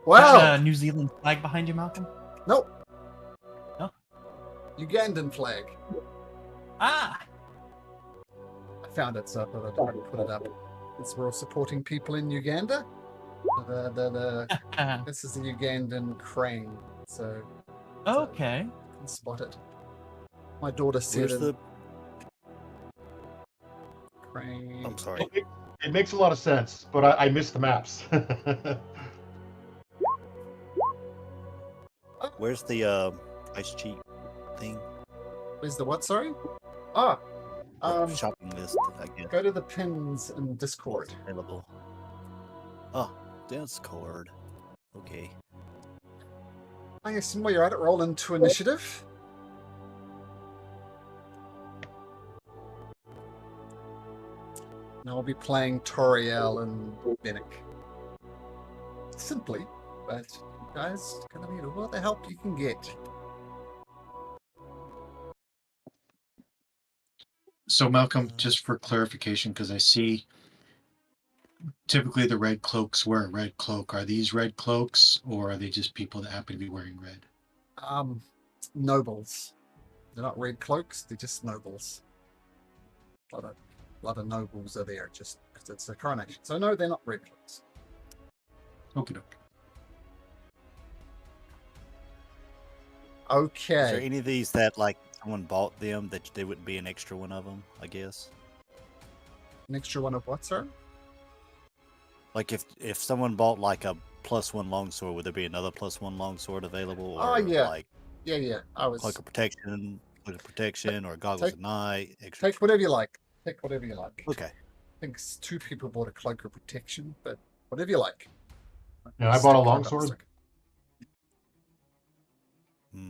Wow. That New Zealand flag behind you, Malcolm? Nope. No? Ugandan flag. Ah! I found it, so I thought I'd put it up. It's we're all supporting people in Uganda. This is the Ugandan crane, so Okay. you can spot it. My daughter said Where's the crane. I'm sorry. It makes a lot of sense, but I missed the maps. Where's the ice cheat thing? Where's the what? Sorry. Ah. The shopping list, I guess. Go to the pins in Discord. Available. Oh, Discord. Okay. I guess while you're at it, roll into initiative. Now I'll be playing Toriel and Benick. Simply, but you guys gonna need all the help you can get. So Malcolm, just for clarification, because I see typically the red cloaks wear a red cloak. Are these red cloaks, or are they just people that happen to be wearing red? Nobles. They're not red cloaks, they're just nobles. A lot of nobles are there just because it's a coronation. So no, they're not red cloaks. Okay, doke. Okay. Is there any of these that like someone bought them that there wouldn't be an extra one of them? I guess. An extra one of what, sir? Like if someone bought like a +1 longsword, would there be another +1 longsword available? Or Oh, yeah. Like Yeah. I was. cloak of protection, or goggles of night. Extra. Take whatever you like. Take whatever you like. Okay. I think 2 people bought a cloak of protection, but whatever you like. And I bought a longsword.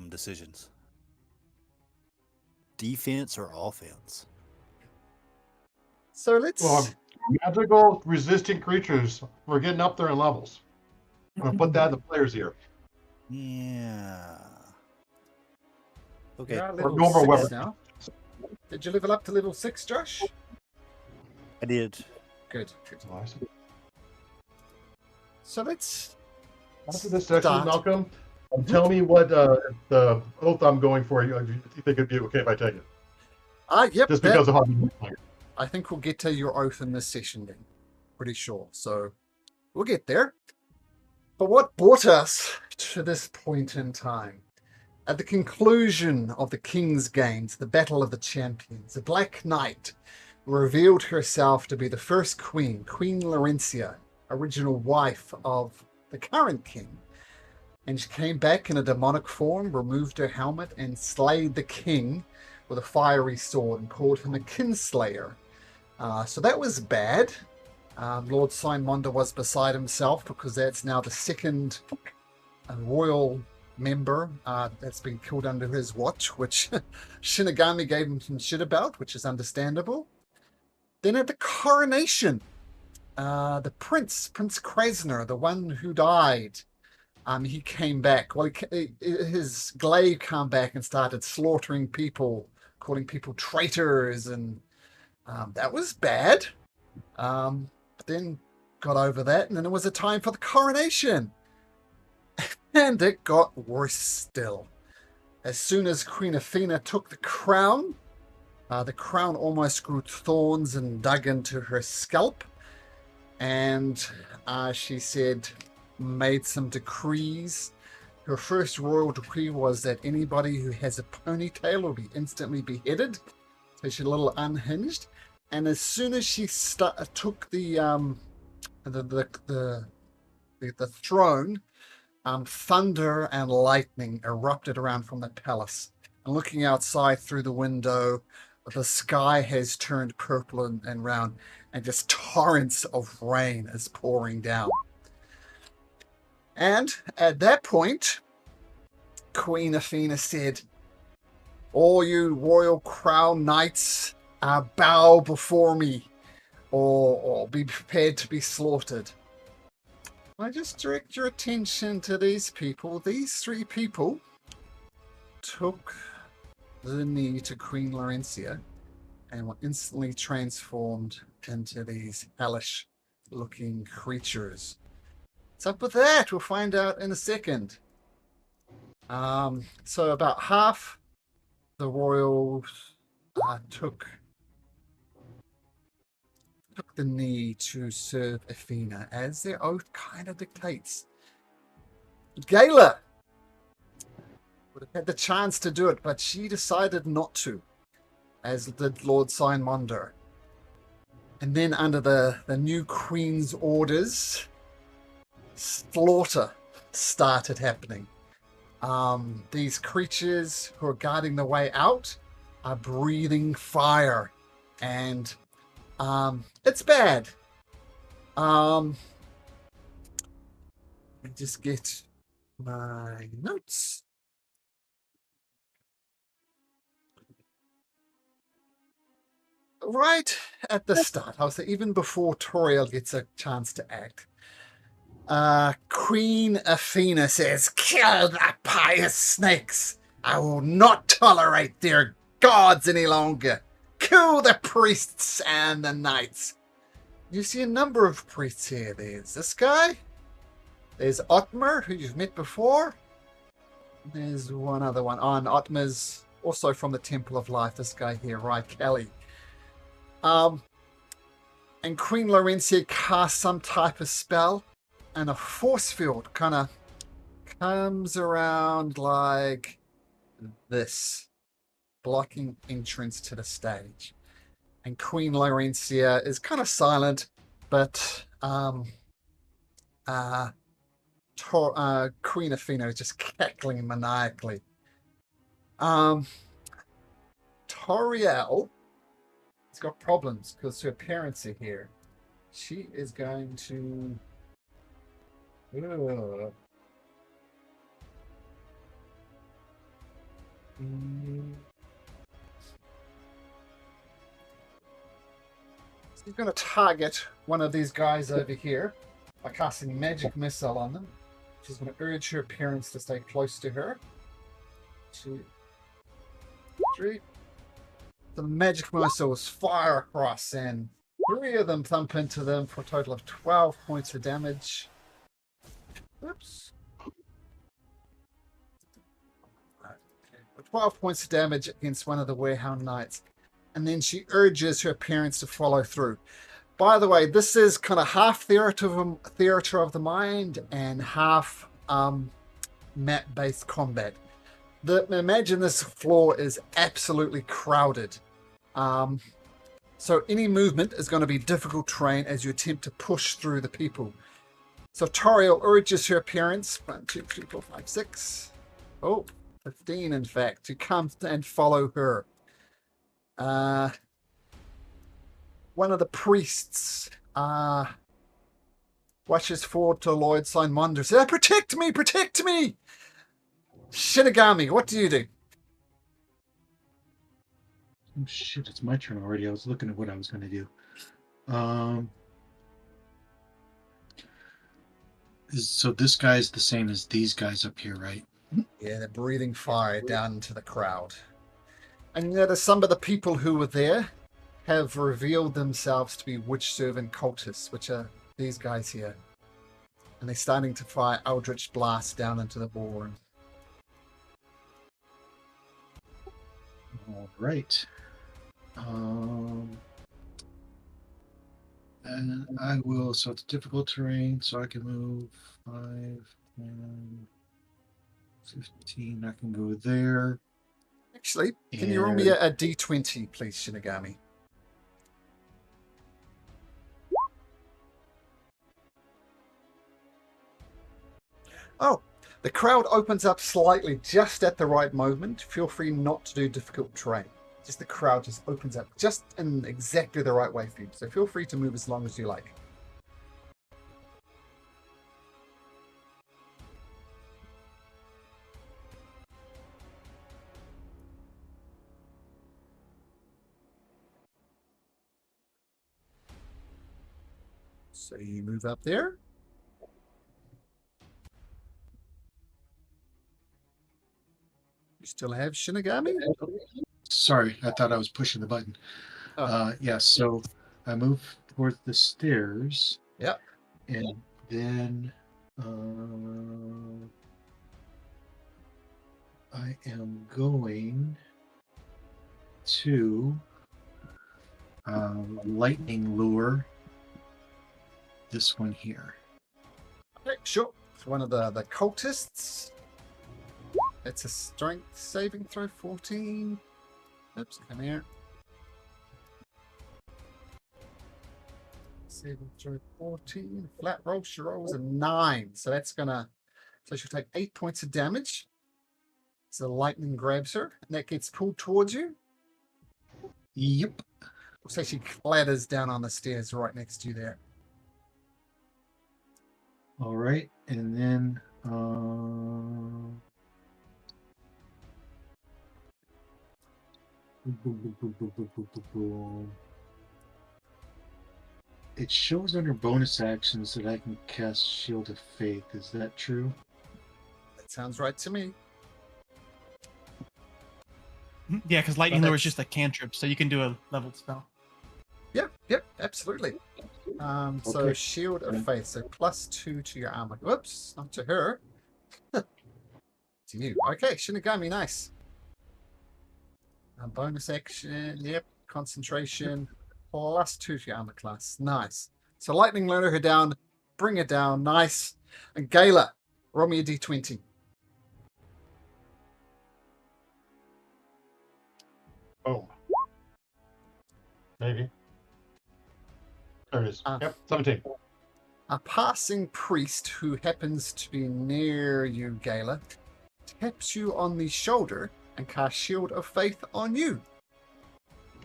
Decisions. Defense or offense? So let's. Well, magical resistant creatures. We're getting up there in levels. I'm gonna put that in the players here. Yeah. Okay. You're at We're level going over 6 weapons. now. Did you level up to level 6, Josh? I did. Good. Nice. So let's. After this section, start. Malcolm, tell me what the oath I'm going for. You think it'd be okay if I take it? Yep. Just because of how you play. I think we'll get to your oath in this session then. Pretty sure. So we'll get there. But what brought us to this point in time? At the conclusion of the King's Games, the Battle of the Champions, the Black Knight revealed herself to be the first queen, Queen Laurentia, original wife of the current king. And she came back in a demonic form, removed her helmet, and slayed the king with a fiery sword and called him a kinslayer. So that was bad. Lord Simonda was beside himself because that's now the second royal member that's been killed under his watch, which Shinigami gave him some shit about, which is understandable. Then at the coronation, the Prince Krasner, the one who died, he came back. Well, his glaive came back and started slaughtering people, calling people traitors, and that was bad. But then got over that, and then it was a time for the coronation. And it got worse still. As soon as Queen Athena took the crown almost grew thorns and dug into her scalp. And she made some decrees. Her first royal decree was that anybody who has a ponytail will be instantly beheaded. So she's a little unhinged. And as soon as she took the throne, thunder and lightning erupted around from the palace. And looking outside through the window, the sky has turned purple and round, and just torrents of rain is pouring down. And at that point, Queen Athena said, "All you royal crown knights, bow before me, or be prepared to be slaughtered." I just direct your attention to these people. These 3 people took the knee to Queen Laurentia and were instantly transformed into these hellish-looking creatures. What's up with that? We'll find out in a second. So about half the royals took the knee to serve Athena, as their oath kind of dictates. Gala would have had the chance to do it, but she decided not to, as did Lord Simonder. And then under the new Queen's orders, slaughter started happening. These creatures who are guarding the way out are breathing fire, and it's bad. Let me just get my notes. Right at the start, I was saying, even before Toriel gets a chance to act, Queen Athena says, "Kill the pious snakes! I will not tolerate their gods any longer. Kill the priests and the knights." You see a number of priests here. There's this guy. There's Ottmer, who you've met before. There's one other one. Oh, and Ottmer's also from the Temple of Life. This guy here, Rai Kelly. And Queen Laurencia casts some type of spell, and a force field kind of comes around like this, blocking entrance to the stage. And Queen Laurencia is kind of silent, but Queen Athena is just cackling maniacally. Toriel has got problems because her parents are here. She is going to... She's going to target one of these guys over here by casting magic missile on them. She's going to urge her parents to stay close to her. 2, 3. The magic missiles fire across, and 3 of them thump into them for a total of 12 points of damage. Oops. 12 points of damage against one of the Warehound Knights. And then she urges her parents to follow through. By the way, this is kind of half theater of the mind and half map-based combat. Imagine this floor is absolutely crowded. So any movement is going to be difficult terrain as you attempt to push through the people. So Toriel urges her parents, 1, 2, 3, 4, 5, 6, 15 in fact, to come and follow her. One of the priests rushes forward to Lord Simonder, says, "Protect me! Protect me!" Shinigami, what do you do? Oh shit, it's my turn already. I was looking at what I was going to do. So this guy's the same as these guys up here, right? Yeah, they're breathing fire down into the crowd. And you notice some of the people who were there have revealed themselves to be witch servant cultists, which are these guys here. And they're starting to fire eldritch blasts down into the ballroom. All right. And I will, so it's difficult terrain, so I can move 5, 10, 15. I can go there. Actually, can you roll me a d20, please, Shinigami? Oh, the crowd opens up slightly just at the right moment. Feel free not to do difficult terrain. Just the crowd just opens up just in exactly the right way for you. So feel free to move as long as you like. So you move up there. You still have Shinigami? Sorry, I thought I was pushing the button. Oh. Yeah, so I move towards the stairs. Yep. And then I am going to lightning lure this one here. Okay, sure. It's one of the cultists. It's a strength saving throw, 14. Oops, come here. Saving throw, 14. Flat roll, she rolls a 9. So that's gonna... So she'll take 8 points of damage. So lightning grabs her, and that gets pulled towards you. Yep. So she clatters down on the stairs right next to you there. All right, and then it shows under bonus actions that I can cast Shield of Faith. Is that true? That sounds right to me. Yeah, because lightning Well, lure is that's- just a cantrip, so you can do a leveled spell. Yep, absolutely. So Okay. Shield of Faith, so +2 to your armor. Whoops, not to her. To you. Okay, Shinigami, nice. Bonus action, yep. Concentration, +2 to your armor class. Nice. So lightning lure her down, bring her down, nice. And Gala, roll me a d20. Boom. Maybe. There it is. Ah. Yep, 17. A passing priest who happens to be near you, Gala, taps you on the shoulder and casts Shield of Faith on you.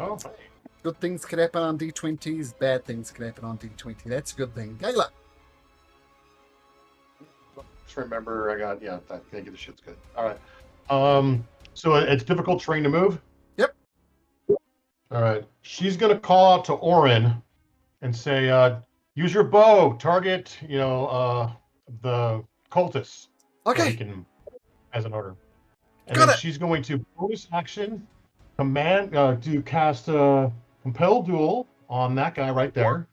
Oh, Good things can happen on D20s, bad things can happen on D20. That's a good thing. Gala. just remember I got, yeah, that thank you, the shit's good. All right. So it's difficult terrain to move? Yep. All right. She's going to call out to Orin and say, use your bow, target, the cultists. So he Okay, can, as an order. And Got then it. she's going to bonus action command to cast compel duel on that guy right there.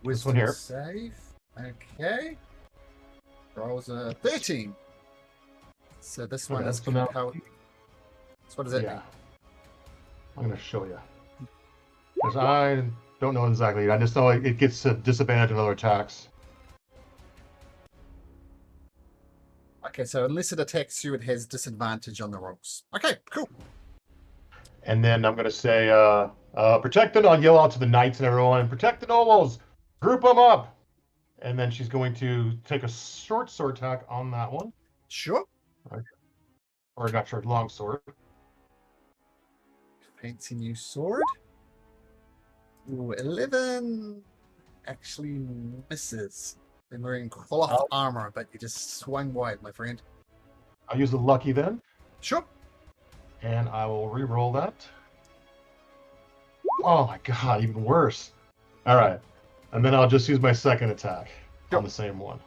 This one here. Save. Okay. Rolls a 13. So this one Okay, is so now- compelled. So what does that Yeah. mean? I'm going to show you. Because I don't know exactly. I just know it gets a disadvantage on other attacks. Okay, so unless it attacks you, it has disadvantage on the rolls. Okay, cool. And then I'm going to say, protect the, I'll yell out to the knights and everyone, protect the nobles, group them up. And then she's going to take a short sword attack on that one. Sure. Or not short, long sword. Fancy new sword. Ooh, 11 actually misses. They're wearing cloth armor, but you just swung wide, my friend. I'll use the lucky then, Sure. and I will re-roll that. Oh my god, even worse. All right. And then I'll just use my second attack Sure. on the same one.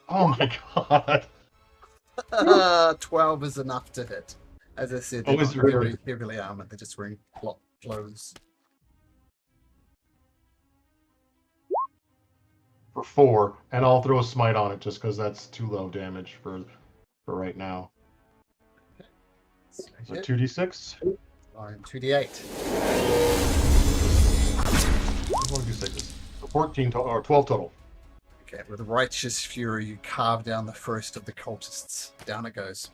Oh my god. 12 is enough to hit. As I said, Oh, they're is not it very really? heavily armored. They're just wearing cloth clothes. For 4, and I'll throw a smite on it just because that's too low damage for right now. So So hit. 2d6. I'm 2d8. What do 6s? So 14 total, or 12 total. Okay, with righteous fury, you carve down the first of the cultists. Down it goes.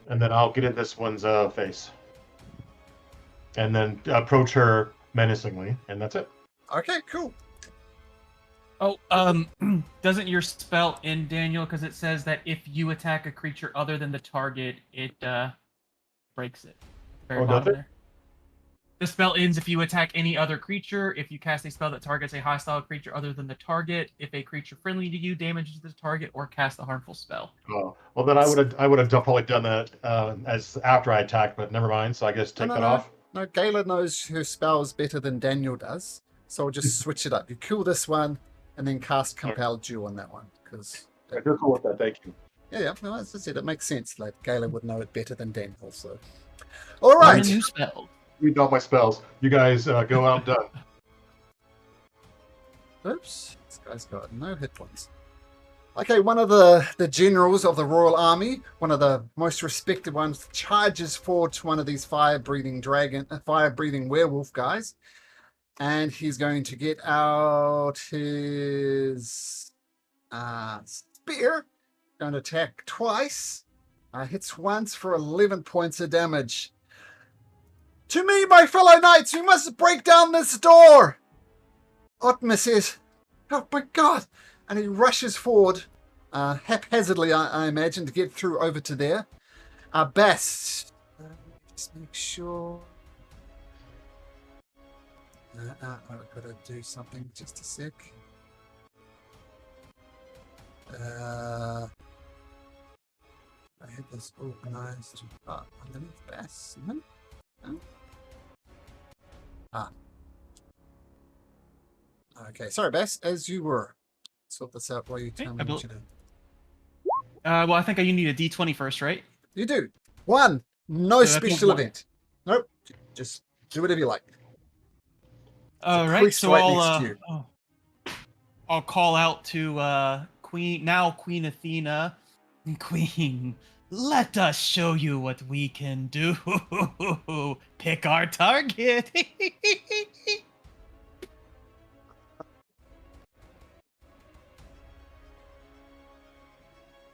And then I'll get in this one's face. And then approach her menacingly, and that's it. Okay, cool. Oh, doesn't your spell end, Daniel? Because it says that if you attack a creature other than the target, it breaks it. Very Oh, does bottom it? there. The spell ends if you attack any other creature. If you cast a spell that targets a hostile creature other than the target, if a creature friendly to you damages the target, or cast a harmful spell. Oh, well then I would have probably done that as after I attacked, but never mind. So I guess take No, that no. off. No, Gayla knows her spells better than Daniel does. So we'll just switch it up. You kill this one, and then cast Compelled Duel on that one. Because, I feel cool with that. Thank you. yeah, no, as I said, it makes sense. Like, Gayla would know it better than Daniel, so. All Learn right. a new spell. Read all my spells. You guys go out done. Oops, this guy's got no hit points. Okay, one of the generals of the Royal Army, one of the most respected ones, charges forward to one of these fire-breathing werewolf guys. And he's going to get out his spear. Going to attack twice. Hits once for 11 points of damage. To me, my fellow knights, we must break down this door. Otmar says, oh my god. And he rushes forward, haphazardly, I imagine, to get through over to there. Best. Just make sure. I've got to do something. Just a sec. I had this organized underneath Bass. Okay, sorry, Bass. As you were. Sort this out while you tell me what you do. Well, I think you need a D20 first, right? You do. One. No So that's special one. event. Nope. Just do whatever you like. All right, priest so right next to you. I'll call out to Queen Athena. Queen, let us show you what we can do. Pick our target.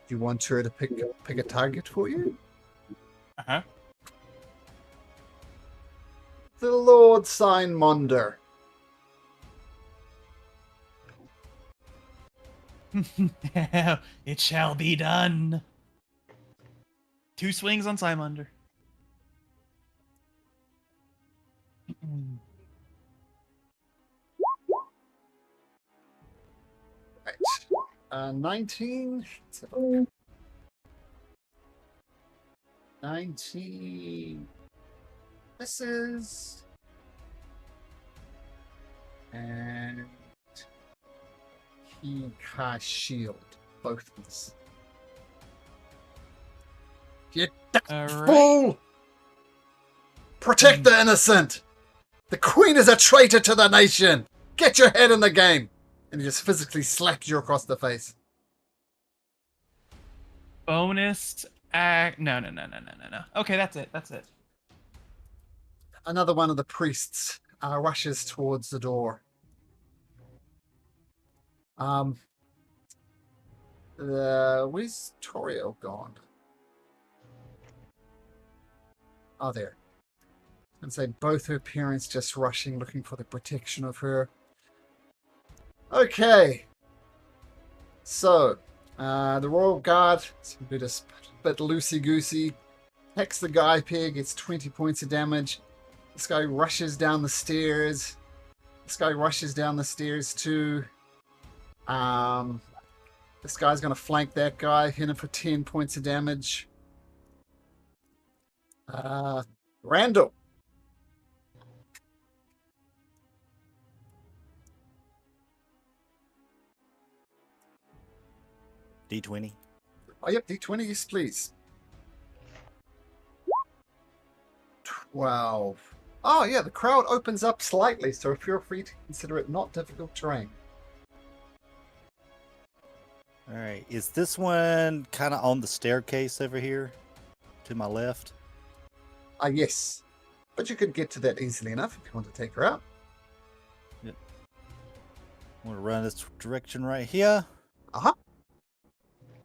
Do you want her to pick a target for you? Uh-huh. The Lord Signmonder. It shall be done. 2 swings on Simunder. Right. 19. 19. This is. And he casts shield. Both of us. You fool! Protect the innocent! The queen is a traitor to the nation! Get your head in the game! And he just physically slaps you across the face. Bonus act. No. Okay, that's it. Another one of the priests rushes towards the door. Where's Toriel gone? Oh, there. And say both her parents just rushing, looking for the protection of her. Okay. So, the Royal Guard, it's a bit loosey-goosey. Attacks the guy pig, gets 20 points of damage. This guy rushes down the stairs. This guy rushes down the stairs too. This guy's going to flank that guy, hit him for 10 points of damage. Randall. D20. Oh, yep, D20, yes, please. 12. Oh, yeah, the crowd opens up slightly, so feel free to consider it not difficult terrain. All right. Is this one kind of on the staircase over here to my left? Yes. But you could get to that easily enough if you want to take her out. Yep. I'm going to run this direction right here. Uh-huh.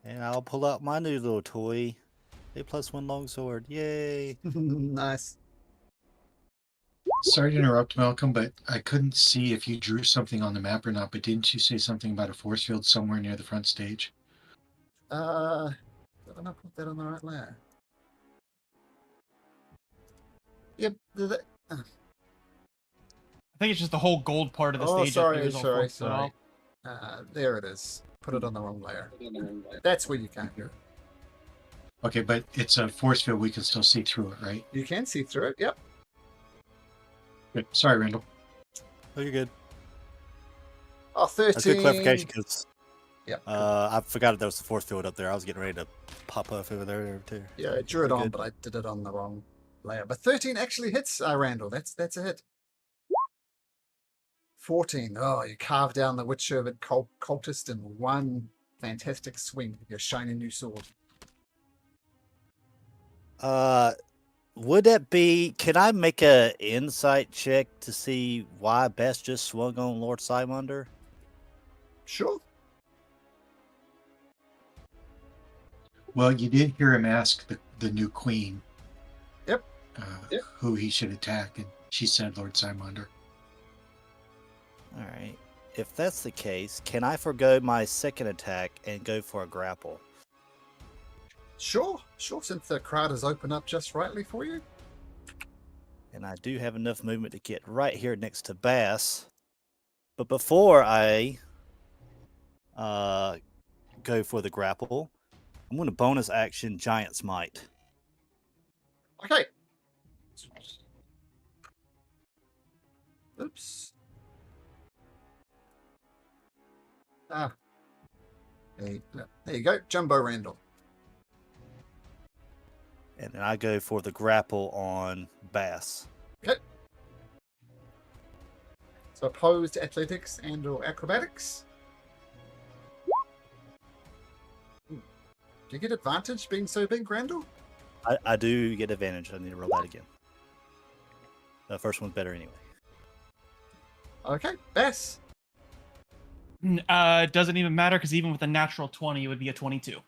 And I'll pull out my new little toy. A+1 longsword. Yay. Nice. Sorry to interrupt, Malcolm, but I couldn't see if you drew something on the map or not, but didn't you say something about a force field somewhere near the front stage? Did I not put that on the right layer? Yep. I think it's just the whole gold part of the Oh, stage. up there sorry. is all fucked up. There it is. Put it on the wrong layer. That's where you can't do it. Okay, but it's a force field. We can still see through it, right? You can see through it, yep. Good. Sorry, Randall. Oh, you're good. Oh, 13. That's good clarification because Yep. I forgot there was a force field up there. I was getting ready to pop off over there too. Yeah, I drew it You're on, good. but I did it on the wrong layer. But 13 actually hits Randall. That's a hit. 14. Oh, you carve down the witch servant cultist in one fantastic swing with your shiny new sword. Would that be? Can I make a insight check to see why Bess just swung on Lord Simunder? Sure. Well, you did hear him ask the new queen Yep. who he should attack, and she said Lord Simunder. All right. If that's the case, can I forgo my second attack and go for a grapple? Sure, since the crowd has opened up just rightly for you. And I do have enough movement to get right here next to Bass. But before I go for the grapple, I'm going to bonus action Giant Smite. Okay. Oops. Ah. There you go, Jumbo Randall. And then I go for the grapple on Bass. Okay. So opposed athletics and or acrobatics. Do you get advantage being so big, Randall? I do get advantage. I need to roll that again. The first one's better anyway. Okay, Bass. Doesn't even matter because even with a natural 20, it would be a 22.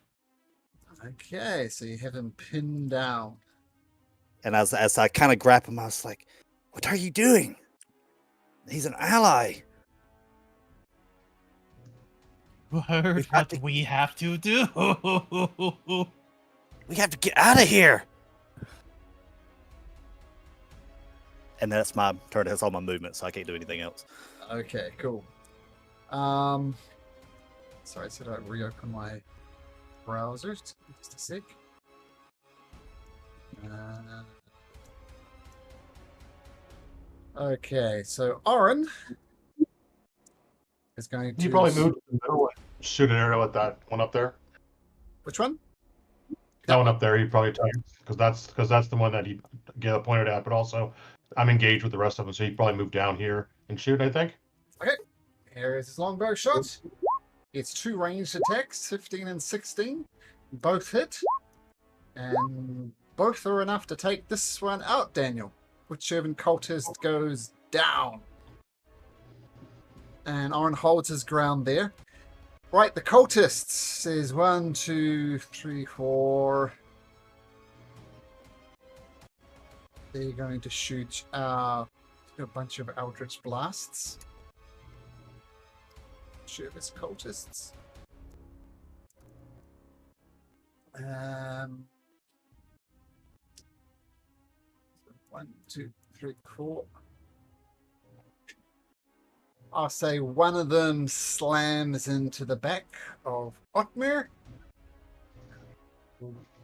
Okay, so you have him pinned down. And as I kind of grab him, I was like, "What are you doing? He's an ally." Heard what we have to do. We have to get out of here. And that's my turn. That's all my movement, so I can't do anything else. Okay, cool. Sorry, so I reopen my browser. Just a sec. Okay, so Oren is going to. You probably moved to the middle and shoot an arrow at that one up there. Which one? That one up there, he probably target because that's the one that he pointed at. But also, I'm engaged with the rest of them, so he probably moved down here and shoot. I think. Okay, here is his longbow shot. It's 2 ranged attacks, 15 and 16. Both hit, and both are enough to take this one out, Daniel. Witch servant cultist goes down. And Oren holds his ground there. Right, the cultists says 1, 2, 3, 4. They're going to shoot a bunch of Eldritch Blasts. Service cultists. 1, 2, 3, 4. I'll say one of them slams into the back of Oathbreaker.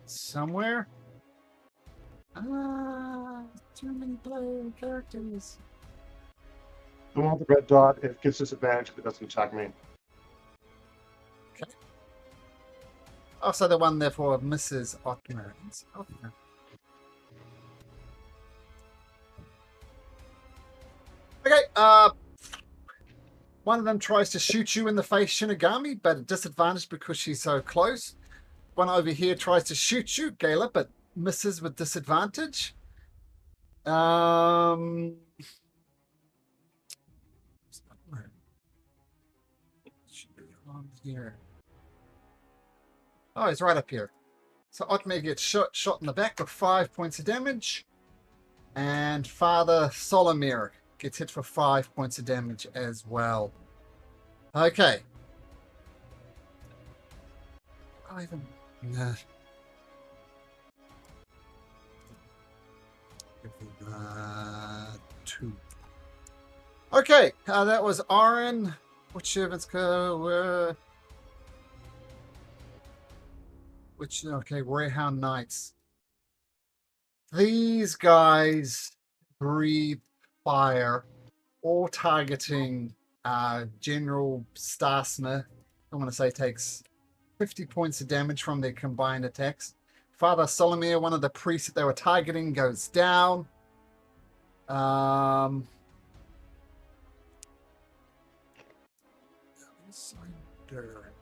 Somewhere. Too many player characters. The one with the red dot, it gets disadvantage if it doesn't attack me. Okay. I'll say the one therefore misses Oathbreaker. Okay, one of them tries to shoot you in the face, Shinigami, but at disadvantage because she's so close. One over here tries to shoot you, Gala, but misses with disadvantage. Should be on here. Oh, he's right up here. So Otme gets shot in the back with 5 points of damage. And Father Solomir gets hit for 5 points of damage as well. Okay. I even. Nah. 2. Okay, that was Oren. Which servants go? Warhound Knights. These guys breathe fire, all targeting General Starsmith. I want to say takes 50 points of damage from their combined attacks. Father Solomir, one of the priests that they were targeting, goes down. Cinder.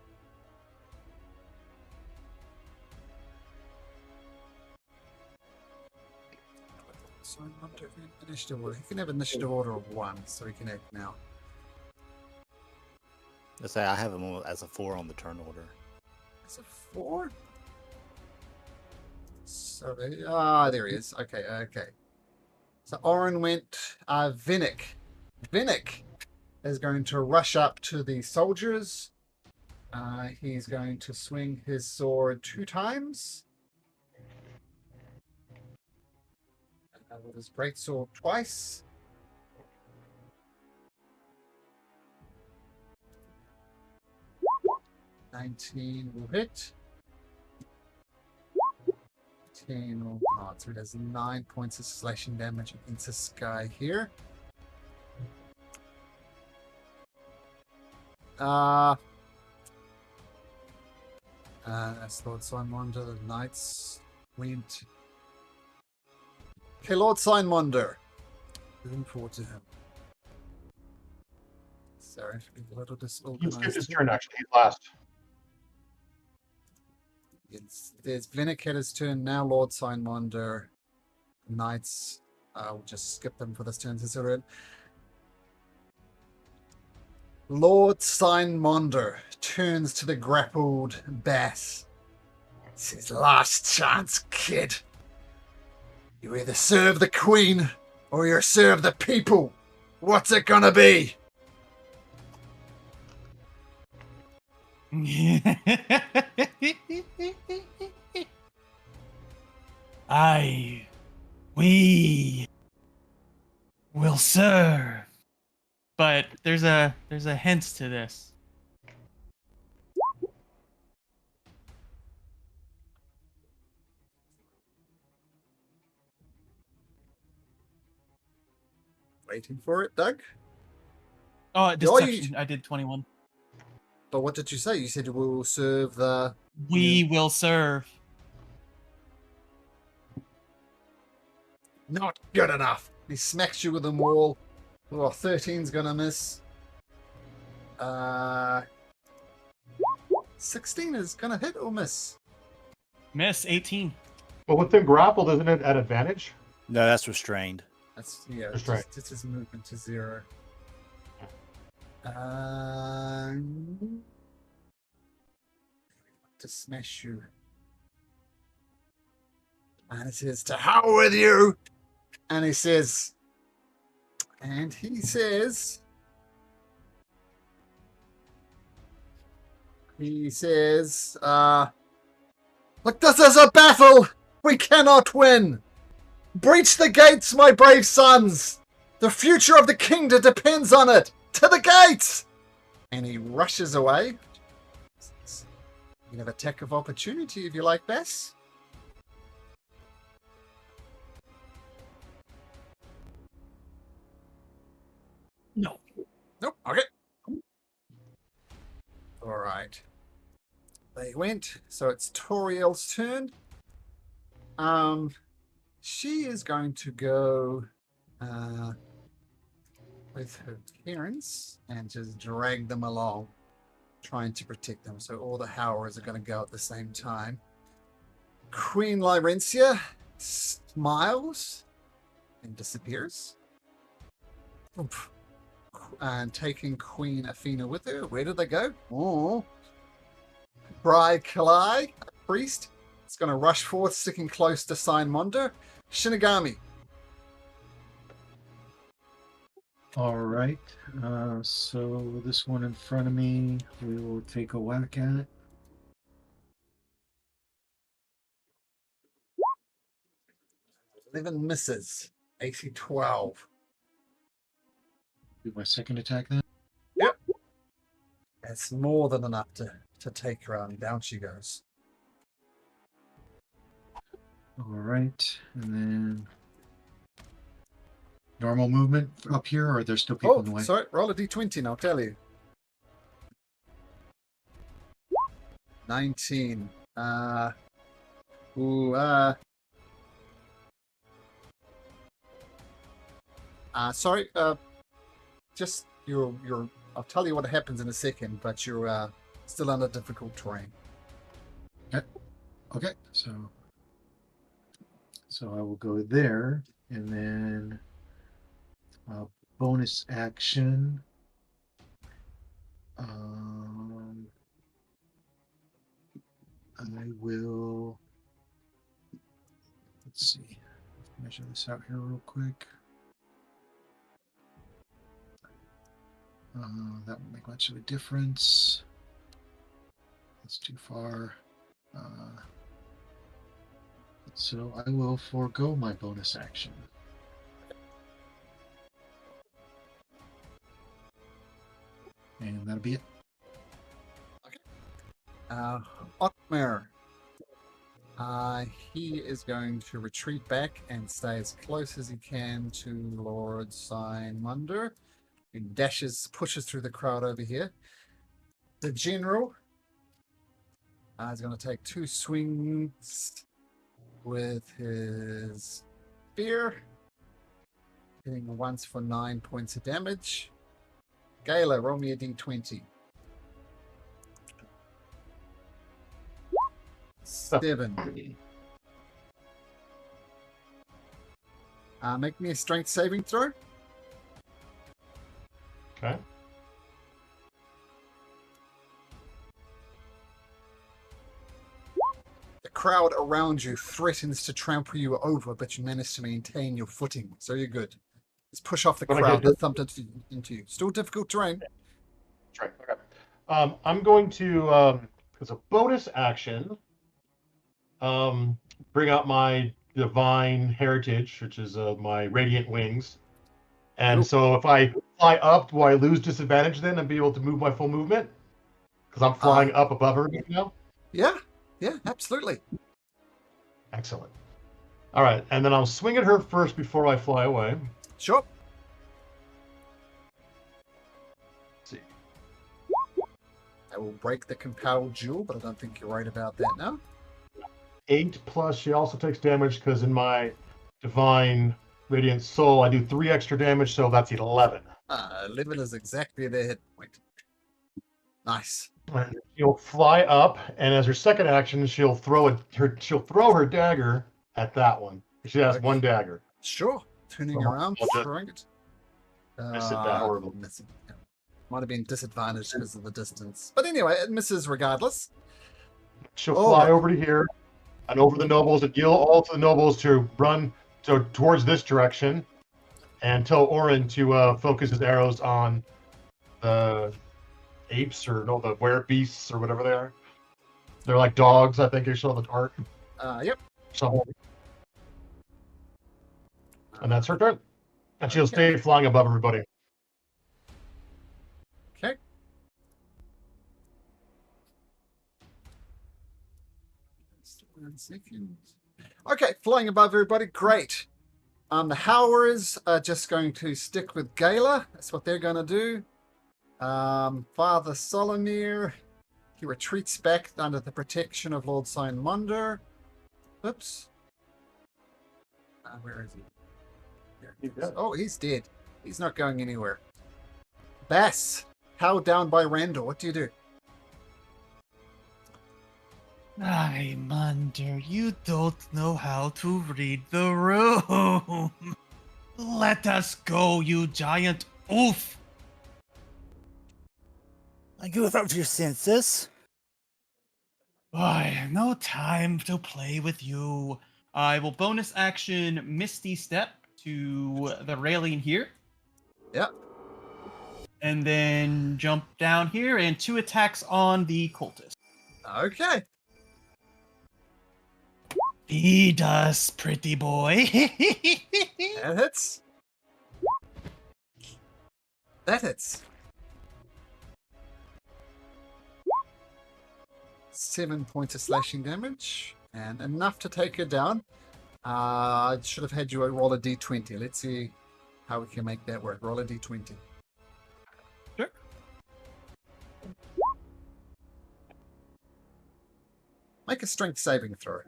Initiative order. He can have initiative order of 1, so he can act now. Let's say I have him as a 4 on the turn order. It's a 4? So, there he is. Okay, okay. So Oren went, Vinnick. Vinnick is going to rush up to the soldiers. He's going to swing his sword 2 times. With his greatsword twice. $19 will hit. 10 will not. So he does 9 points of slashing damage against this guy here. That's Lord Simonda. The knights went. Okay, Lord Simonda. Moving forward to him. Sorry, to be a little You disorganized. skipped his turn, actually. He's last. There's Vinnicator's turn now. Lord Simonda. Knights. We'll just skip them for this turn. Lord Simonda turns to the grappled Bass. It's his last chance, kid. You either serve the Queen or you serve the people. What's it gonna be? We will serve. But there's a hint to this. Waiting for it, Doug. Oh, deception. I did 21. But what did you say? You said we will serve the... We will serve. Not good enough. He smacks you with a maul. Oh, 13's gonna miss. 16 is gonna hit or miss. Miss 18. But with them grappled, isn't it at advantage? No, that's restrained. That's, yeah, That's right. it's his movement to 0. To smash you. And it says, to hell with you! And he says, look, this is a battle! We cannot win! Breach the gates, my brave sons! The future of the kingdom depends on it! To the gates! And he rushes away. You have attack of opportunity if you like, Bass. No. Nope. Okay. All right. They went. So it's Toriel's turn. She is going to go with her parents and just drag them along, trying to protect them. So all the Howlers are going to go at the same time. Queen Lyrencia smiles and disappears. Oof. And taking Queen Athena with her. Where did they go? Oh. Bride Kalai, a priest, is going to rush forth, sticking close to Simonda. Shinigami. All right. So this one in front of me, we will take a whack at. Eleven misses. AC 12. Do my second attack then. Yep. That's more than enough to take her out, and down she goes. All right, and then normal movement up here, or are there still people in the way? Sorry, roll a d20 and I'll tell you. 19. Sorry, just your I'll tell you what happens in a second, but you're still under difficult terrain. Okay, so I will go there, and then bonus action. I will. Let's see. Measure this out here real quick. That won't make much of a difference. That's too far. So I will forego my bonus action. And that'll be it. Oathbreaker. He is going to retreat back and stay as close as he can to Lord Simondur. He pushes through the crowd over here. The general is going to take 2 swings with his spear, hitting once for 9 points of damage. Gala, roll me a d20. 7. Make me a strength saving throw. Okay. The crowd around you threatens to trample you over, but you manage to maintain your footing, so you're good. Just push off the But I crowd get- that thumped into you. Still difficult terrain. That's right. Okay. I'm going to, as a bonus action, bring out my divine heritage, which is my radiant wings. And Cool. so if I fly up, do I lose disadvantage then and be able to move my full movement? Because I'm flying up above her now? Yeah, absolutely. Excellent. All right, and then I'll swing at her first before I fly away. Sure. Let's see. I will break the compelled jewel, but I don't think you're right about that now. 8 plus she also takes damage because in my divine radiant soul I do 3 extra damage, so that's 11. 11 is exactly their hit point. Nice. And she'll fly up, and as her second action, she'll throw her dagger at that one. She has Okay. 1 dagger. Sure. Turning Well, around, I'll just throwing it. miss it that horrible. Missing. Yeah. Might have been disadvantaged because of the distance. But anyway, it misses regardless. She'll Oh. fly over to here and over the nobles and yell all to the nobles to run towards this direction, and tell Orin to focus his arrows on the apes or no, the beasts or whatever they are. They're like dogs, I think you saw the art. Yep. So, and that's her turn. And she'll Okay. stay flying above everybody. Okay. Just 1 second. Okay, flying above everybody. Great. The Howlers are just going to stick with Gala. That's what they're going to do. Father Solomir, he retreats back under the protection of Lord Simondur. Oops. Where is he? There he He's is. dead. Oh, he's dead. He's not going anywhere. Bass, held down by Randall. What do you do? Munder, you don't know how to read the room. Let us go, you giant oof. I go without your senses. I no time to play with you. I will bonus action Misty Step to the railing here. Yep. And then jump down here and 2 attacks on the cultist. Okay. Feed us, pretty boy. That hits. That hits. 7 points of slashing damage, and enough to take her down. I should have had you roll a d20. Let's see how we can make that work. Roll a d20. Sure. Make a strength saving throw.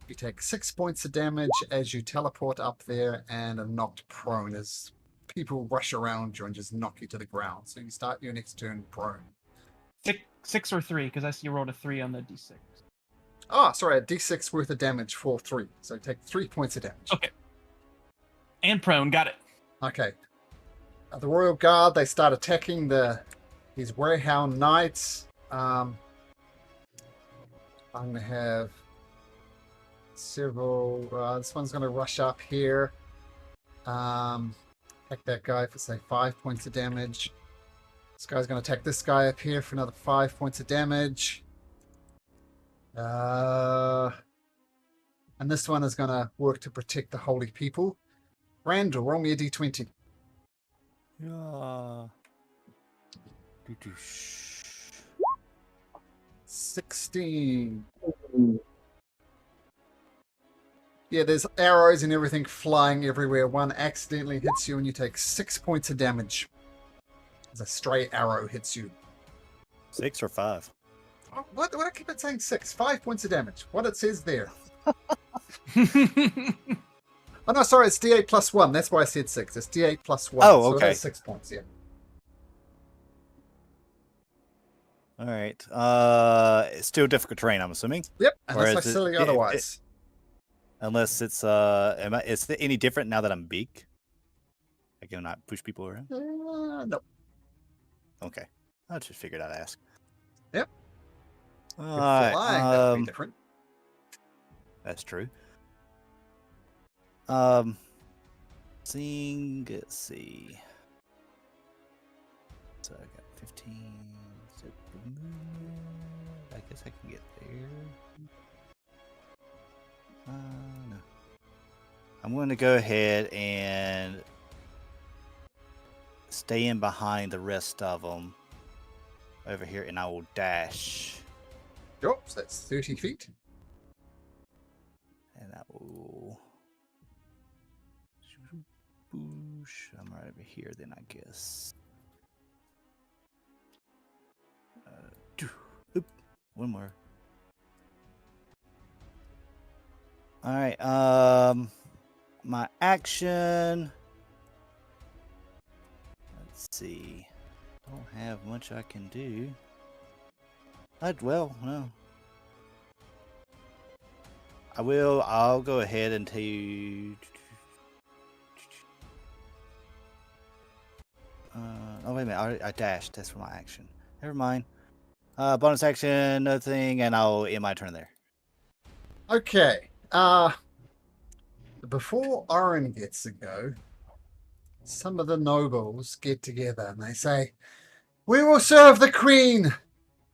You take 6 points of damage as you teleport up there and are knocked prone as people rush around you and just knock you to the ground. So you start your next turn prone. Six or 3, because I see you rolled a 3 on the d6. Oh, sorry, a d6 worth of damage for 3. So take 3 points of damage. Okay. And prone, got it. Okay. The Royal Guard, they start attacking these Warhound Knights. I'm going to have several... this one's going to rush up here. Attack that guy for, say, 5 points of damage. This guy's going to attack this guy up here for another 5 points of damage. And this one is going to work to protect the holy people. Randall, roll me a d20. Yeah. 16. Yeah, there's arrows and everything flying everywhere. One accidentally hits you and you take 6 points of damage. As a stray arrow hits you. 6 or 5? Oh, what I keep on saying 6? 5 points of damage. What it says there. Oh no, sorry, it's d8 plus 1. That's why I said 6. It's d8 plus 1. Oh, So okay. it is 6 points, yeah. All right. It's still difficult terrain, I'm assuming. Yep, Or unless I is it- silly it- otherwise. Unless it's is it any different now that I'm big? I can not push people around. No. Okay, I just figured I'd ask. Yep. All You're right. flying, that would be different. That's true. Let's see. So I got 15. I guess I can get there. No. I'm going to go ahead and stay in behind the rest of them over here, and I will dash. Yep, so that's 30 feet. And I will. Boosh. I'm right over here, then I guess. Oop. One more. All right. My action. Let's see. Don't have much I can do. No. I'll go ahead and tell you. Oh, wait a minute. I dashed. That's for my action. Never mind. Bonus action, nothing, and I'll end my turn there. Okay. Before Oren gets to go, some of the nobles get together and they say, "We will serve the Queen.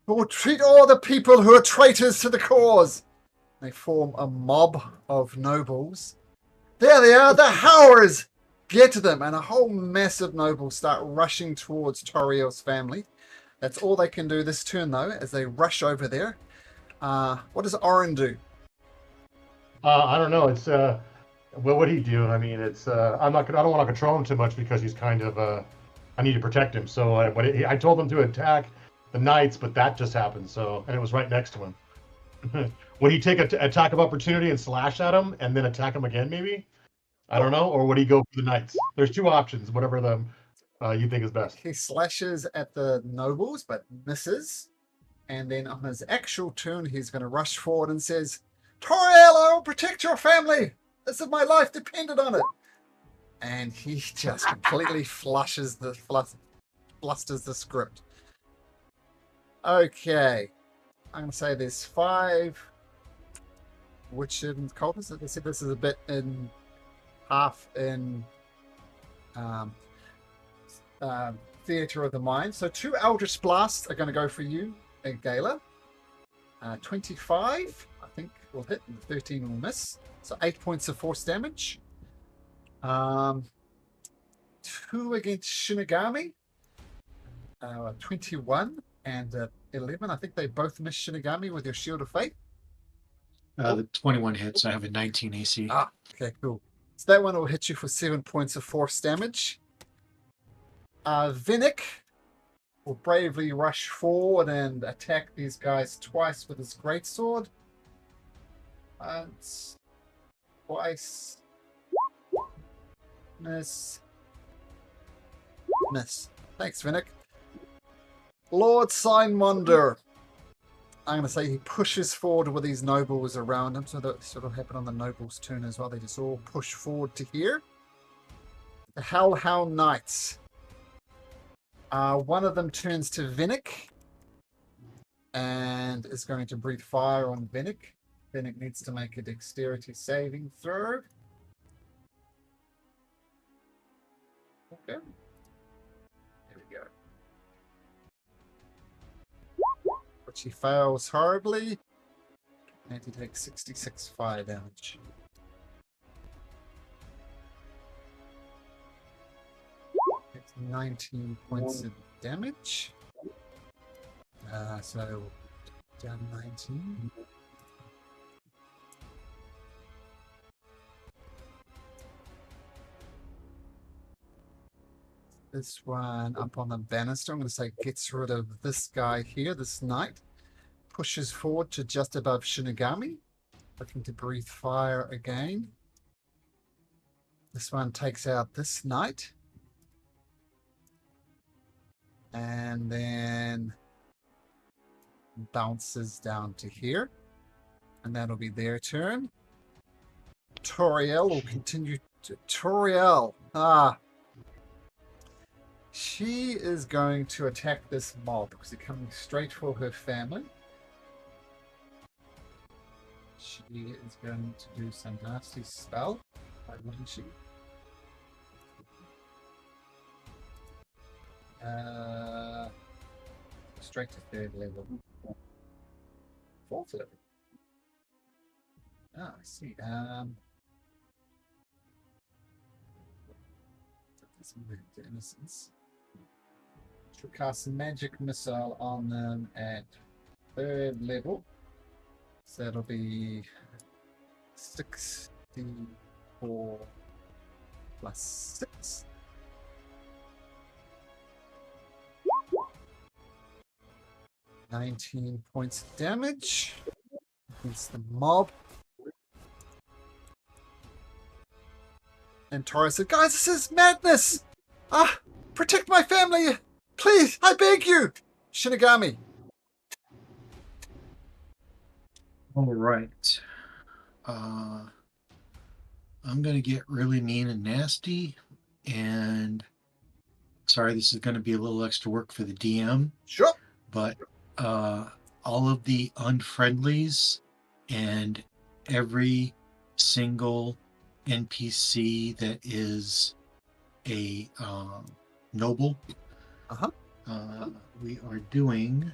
We will treat all the people who are traitors to the cause." They form a mob of nobles. There they are, the Howers! Get to them, and a whole mass of nobles start rushing towards Toriel's family. That's all they can do this turn, though, as they rush over there. What does Oren do? I don't know. It's what would he do? I mean, it's I don't want to control him too much because he's kind of I need to protect him. So I told him to attack the knights, but that just happened. So, and it was right next to him. Would he take an attack of opportunity and slash at him and then attack him again? Maybe. I don't know. Or would he go for the knights? There's two options. Whatever you think is best. He slashes at the nobles, but misses. And then on his actual turn, he's going to rush forward and says, "Toriel, I will protect your family. This is my life dependent on it." And he just completely flusters the script. Okay. I'm going to say there's 5 Witched cultists. They said this is a bit in half in Theatre of the Mind. So 2 Eldritch Blasts are going to go for you, Gala. 25, I think, will hit, and 13 will miss. So 8 points of force damage. 2 against Shinigami. 21 and 11. I think they both miss Shinigami with your Shield of Faith. The 21 hits. I have a 19 AC. Ah, okay, cool. So that one will hit you for 7 points of force damage. Vinnick will bravely rush forward and attack these guys twice with his greatsword. Once. Twice. Miss. Miss. Thanks, Vinnick. Lord Signmonder. I'm going to say he pushes forward with these nobles around him. So that'll happen on the nobles' turn as well. They just all push forward to here. The Hellhound Knights. One of them turns to Vinnick and is going to breathe fire on Vinnick. Vinnick needs to make a dexterity saving throw. Okay. There we go. But she fails horribly. And he takes 66 fire damage. It's 19 points of damage. So down 19. This one up on the banister, I'm going to say gets rid of this guy here, this knight. Pushes forward to just above Shinigami. Looking to breathe fire again. This one takes out this knight. And then bounces down to here. And that'll be their turn. Toriel will continue to... Toriel! She is going to attack this mob because they're coming straight for her family. She is going to do some nasty spell. Why wouldn't she? Straight to 3rd level. 4th level. I see. To innocence. She'll cast a magic missile on them at 3rd level. So that'll be 64 plus 6. $19 points of damage against the mob. And Tora said, guys, this is madness! Protect my family! Please, I beg you! Shinigami. All right. I'm going to get really mean and nasty. And sorry, this is going to be a little extra work for the DM. Sure. But all of the unfriendlies and every single NPC that is a noble. We are doing.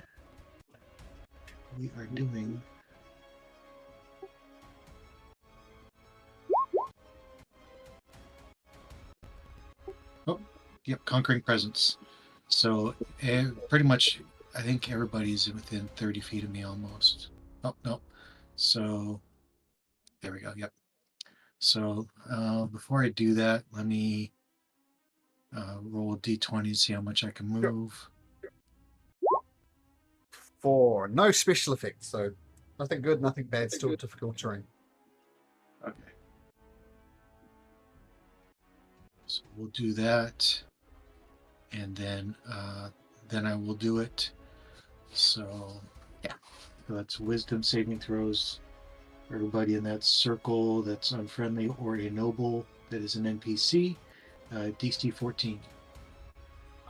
Oh, yep, conquering presence. So pretty much, I think everybody's within 30 feet of me almost. Oh no, so there we go. Yep. So before I do that, let me roll a d20 to see how much I can move. 4. No special effects, so nothing good, nothing bad, still difficult terrain. Okay. So we'll do that, and then I will do it. So yeah, so that's wisdom saving throws. Everybody in that circle that's unfriendly or a noble that is an NPC, DC 14.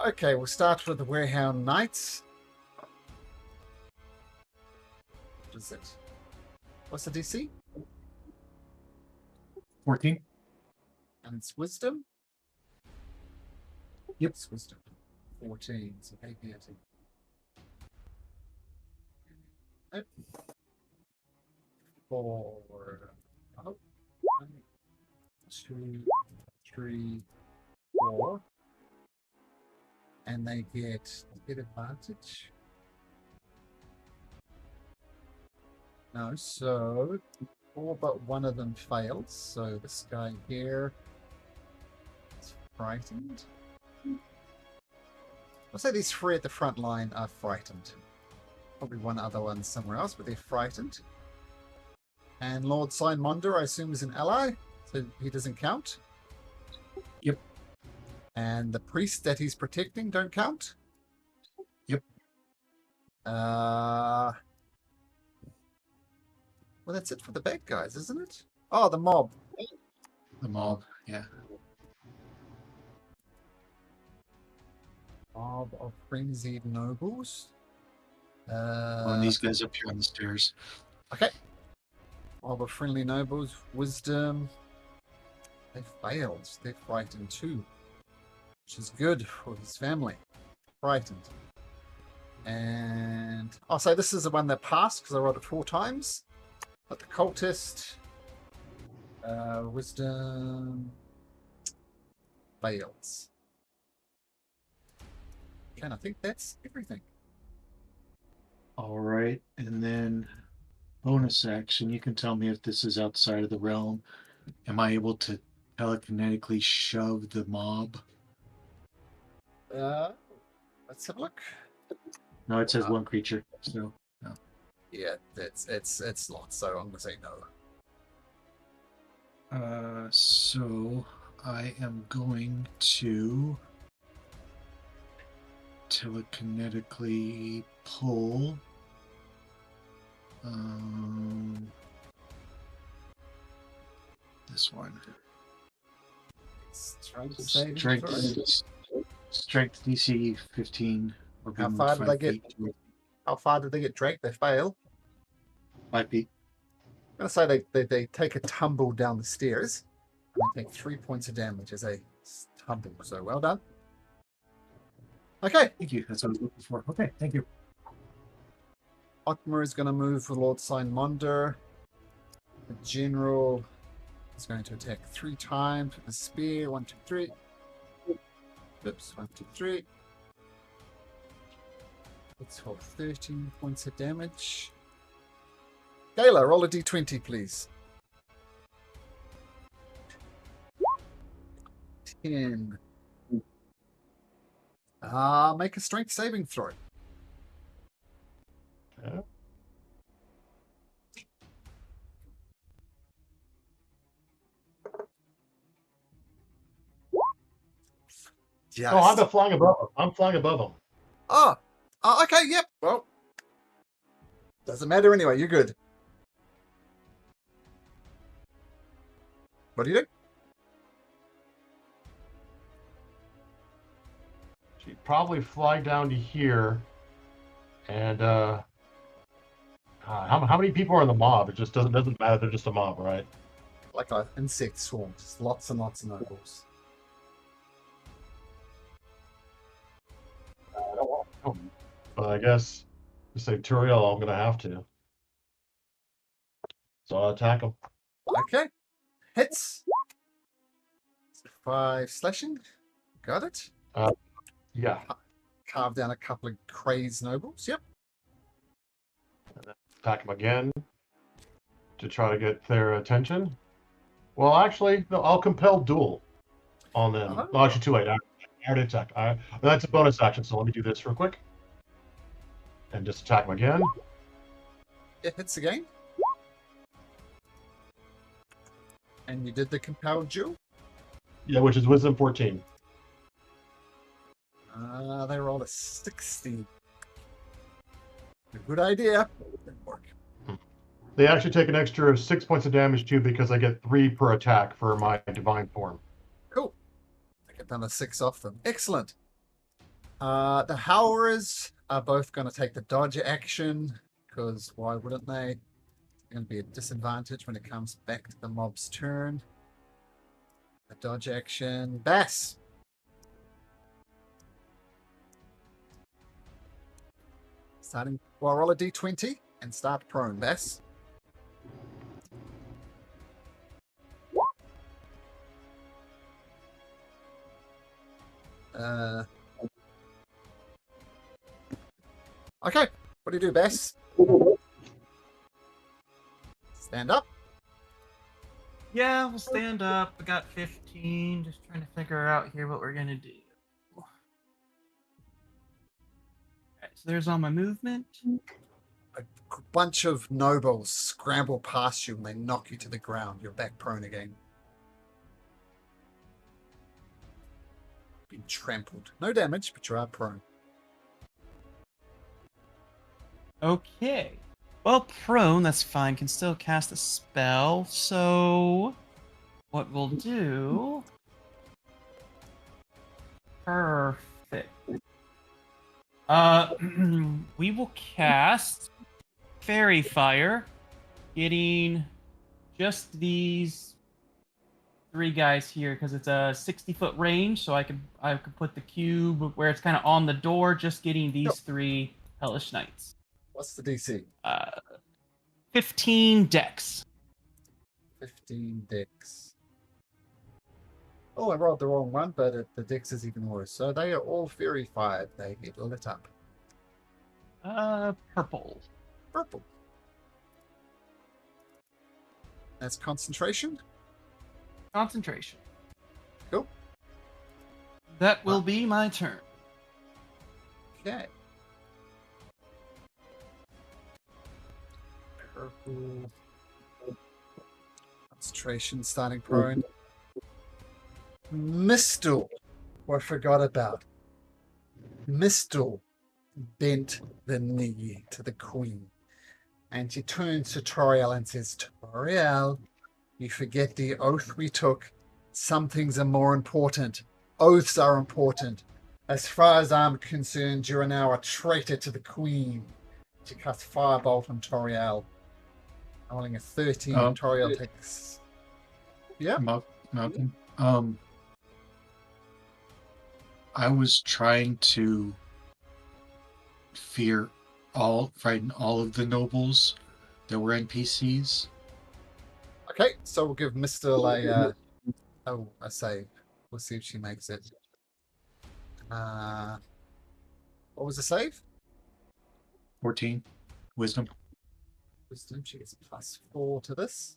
Okay, we'll start with the Warehound Knights. What is it? What's the DC? 14. And it's Wisdom? Yep. It's Wisdom. 14, so hey, beauty. Nope. 4. Oh. 1, 2, 3, 4. And they get advantage. No, so 4, but one of them fails. So this guy here is frightened. I'll say these 3 at the front line are frightened. Probably one other one somewhere else, but they're frightened. And Lord Simonder, I assume, is an ally, so he doesn't count. Yep. And the priest that he's protecting don't count. Yep. Well, that's it for the bad guys, isn't it? Oh, the mob. The mob. Yeah. Mob of frenzied nobles. And these guys up here on the stairs. Okay. Mob of friendly nobles. Wisdom. They failed. They're frightened too, which is good for his family. Frightened. And I'll say this is the one that passed because I rolled it 4 times. But the cultist, wisdom fails. Okay, and I think that's everything. All right. And then bonus action. You can tell me if this is outside of the realm. Am I able to telekinetically shove the mob? Let's have a look. No, it says one creature. So no. Yeah, it's lots, so I'm gonna say no. So I am going to telekinetically pull this one. Strength DC 15. Or How being far did 5 they get? feet. How far did they get dragged? They fail. 5 feet. I'm gonna say they take a tumble down the stairs and they take 3 points of damage as they tumble. So well done. Okay, Thank you. That's what I was looking for. Okay, thank you. Otmar is going to move for Lord Simonder. The general is going to attack 3 times with the spear. 1, 2, 3. Oops, 1, 2, 3. Let's hold 13 points of damage. Gayla, roll a d20, please. 10. Make a strength saving throw. Yeah. Yes. No, I'm flying above him. I'm flying above him. Oh, okay, yep. Well, doesn't matter anyway. You're good. What do you do? She'd probably fly down to here. And how many people are in the mob? It just doesn't matter. They're just a mob, right? Like an insect swarm. Just lots and lots of nobles. But I guess to save Turiel, I'm gonna have to. So I'll attack him. Okay. Hits. 5 slashing. Got it. Yeah. Carve down a couple of crazed nobles. Yep. Attack him again to try to get their attention. Well, actually, no. I'll compel duel on them. Oh. No, actually, too late. I already attacked. That's a bonus action. So let me do this real quick, and just attack him again. It hits again. And you did the compelled duel. Yeah, which is Wisdom 14. They rolled a 60. A good idea. Didn't work. They actually take an extra 6 points of damage too because I get 3 per attack for my divine form. Cool. I get down to 6 off them. Excellent. The Howlers are both going to take the dodge action because why wouldn't they? It's going to be a disadvantage when it comes back to the mob's turn. A dodge action. Bass. Starting. Well, roll a d20 and start prone. Bass. Okay. What do you do, Bass? Stand up. Yeah, we'll stand up. We got 15. Just trying to figure out here what we're gonna do. Alright, so there's all my movement. a bunch of nobles scramble past you and they knock you to the ground. You're back prone again. Been trampled. No damage, but you are prone. Okay. Well, prone, that's fine. Can still cast a spell. So, what we'll do... Perfect. We will cast Fairy Fire, getting just these 3 guys here because it's a 60-foot range, so I could put the cube where it's kind of on the door, just getting these 3 Hellish Knights. What's the DC? 15 dex. 15 dex. Oh, I rolled the wrong one, but the dex is even worse. So they are all fairy fired. They get lit up. Purple. Purple. That's concentration. Concentration. Cool. That will be my turn. Okay. Purple. Concentration, starting prone. Mistle, who I forgot about. Mistle bent the knee to the queen. And she turns to Toriel and says, Toriel, you forget the oath we took. Some things are more important. Oaths are important. As far as I'm concerned, you are now a traitor to the queen. She casts Firebolt on Toriel. Rolling a 13, Toriel takes... Yeah? Malcolm. I was trying to frighten all of the nobles that were NPCs. Okay, so we'll give Mr. a save. We'll see if she makes it. What was the save? 14. Wisdom. Wisdom, she gets +4 to this.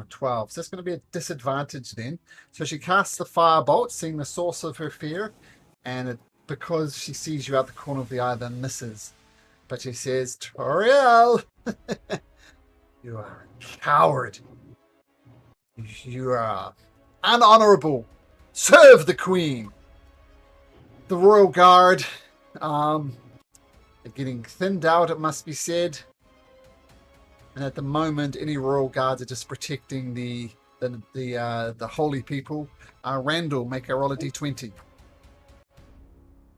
12. So that's going to be a disadvantage then. So she casts the firebolt, seeing the source of her fear, and because she sees you out the corner of the eye, then misses. But she says, Toriel, you are a coward. You are unhonorable. Serve the queen. The royal guard are getting thinned out, it must be said. And at the moment, any royal guards are just protecting the holy people. Randall, make a roll a d20.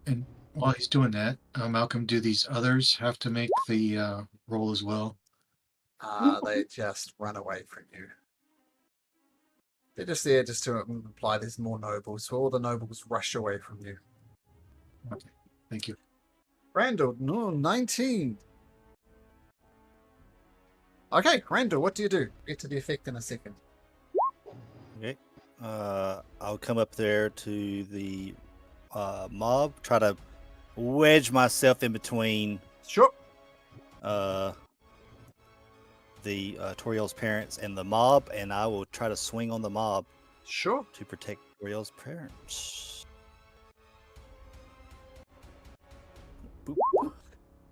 And while he's doing that, Malcolm, do these others have to make the roll as well? They just run away from you. They're just there just to imply there's more nobles. So all the nobles rush away from you. Okay, thank you. Randall, no, 19. Okay, Randall, what do you do? Get to the effect in a second. Okay. I'll come up there to the mob, try to wedge myself in between Sure. the Toriel's parents and the mob, and I will try to swing on the mob Sure. to protect Toriel's parents. Boop.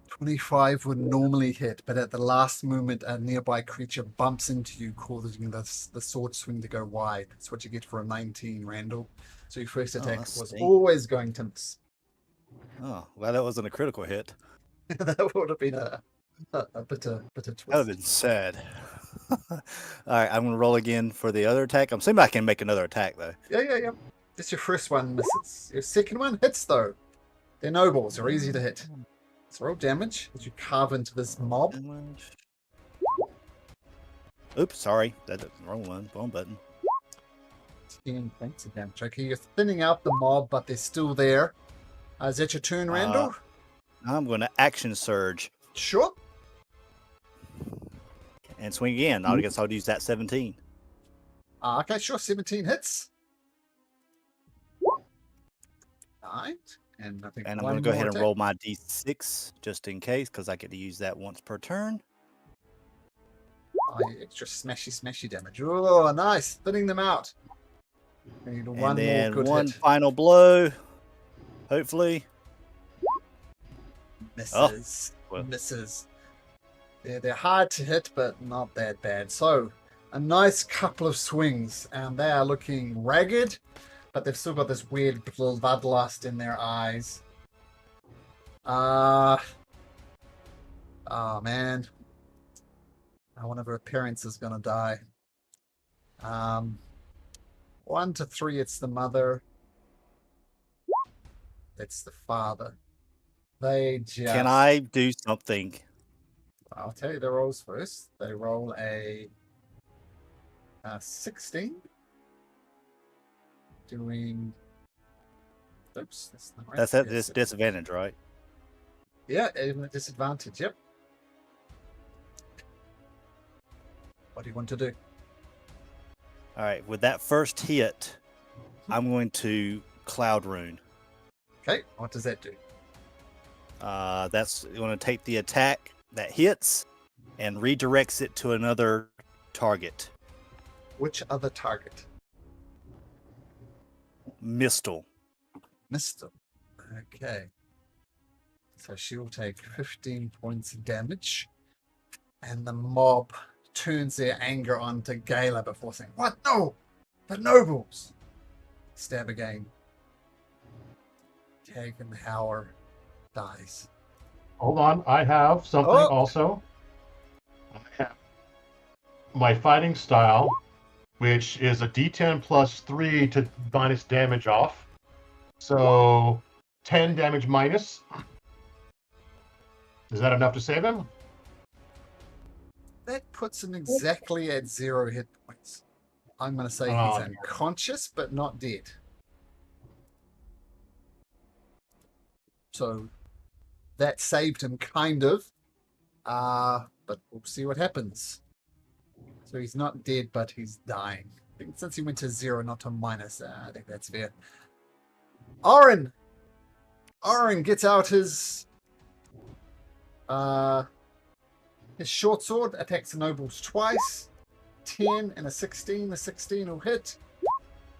25 would normally hit, but at the last moment, a nearby creature bumps into you, causing the sword swing to go wide. That's what you get for a 19, Randall. So your first attack was see. always going to miss. Oh, well, that wasn't a critical hit. That would have been a bitter twist. That would have been sad. All right, I'm going to roll again for the other attack. I'm assuming I can make another attack, though. Yeah. Just your first one misses. Your second one hits, though. They're nobles. They're easy to hit. So roll damage as you carve into this mob. Damage. Oops, sorry. That's the wrong one. Wrong button. 10 points of damage. Okay, you're thinning out the mob, but they're still there. Is that your turn, Randall? I'm going to action surge Sure. and swing again. I guess I'll use that 17. Okay, sure. 17 hits. Alright. And I think And I'm one going to go more ahead and attack. roll my d6 just in case, because I get to use that once per turn. Oh, yeah, extra smashy damage. Oh, nice. Thinning them out. We need one And then more good one hit. final blow. Hopefully. Misses. well. Misses. They're hard to hit, but not that bad. So, a nice couple of swings, and they are looking ragged, but they've still got this weird little bloodlust in their eyes. Oh man. One of her parents is gonna die. 1 to 3, it's the mother. It's the father. They just... Can I do something? I'll tell you the rolls first. They roll a 16. Doing... Oops, that's not right. That's at Yes, this it- disadvantage, right? Yeah, even at disadvantage, yep. What do you want to do? All right. With that first hit, I'm going to Cloud Rune. Okay, what does that do? That's going to take the attack that hits and redirects it to another target. Which other target? Mistle. Missed him. Okay. So she will take 15 points of damage. And the mob turns their anger onto Gala before saying, "What? No! The nobles!" Stab again. Taken Howard dies. Hold on, I have something Oh. also. I have my fighting style, which is a D10 plus 3 to minus damage off. So 10 damage minus. Is that enough to save him? That puts him exactly at 0 hit points. I'm going to say Oh, he's dear. unconscious, but not dead. So that saved him, kind of. But we'll see what happens. So he's not dead, but he's dying. I think since he went to 0, not to minus, I think that's fair. Oren gets out his short sword, attacks the nobles twice. 10 and a 16. The 16 will hit.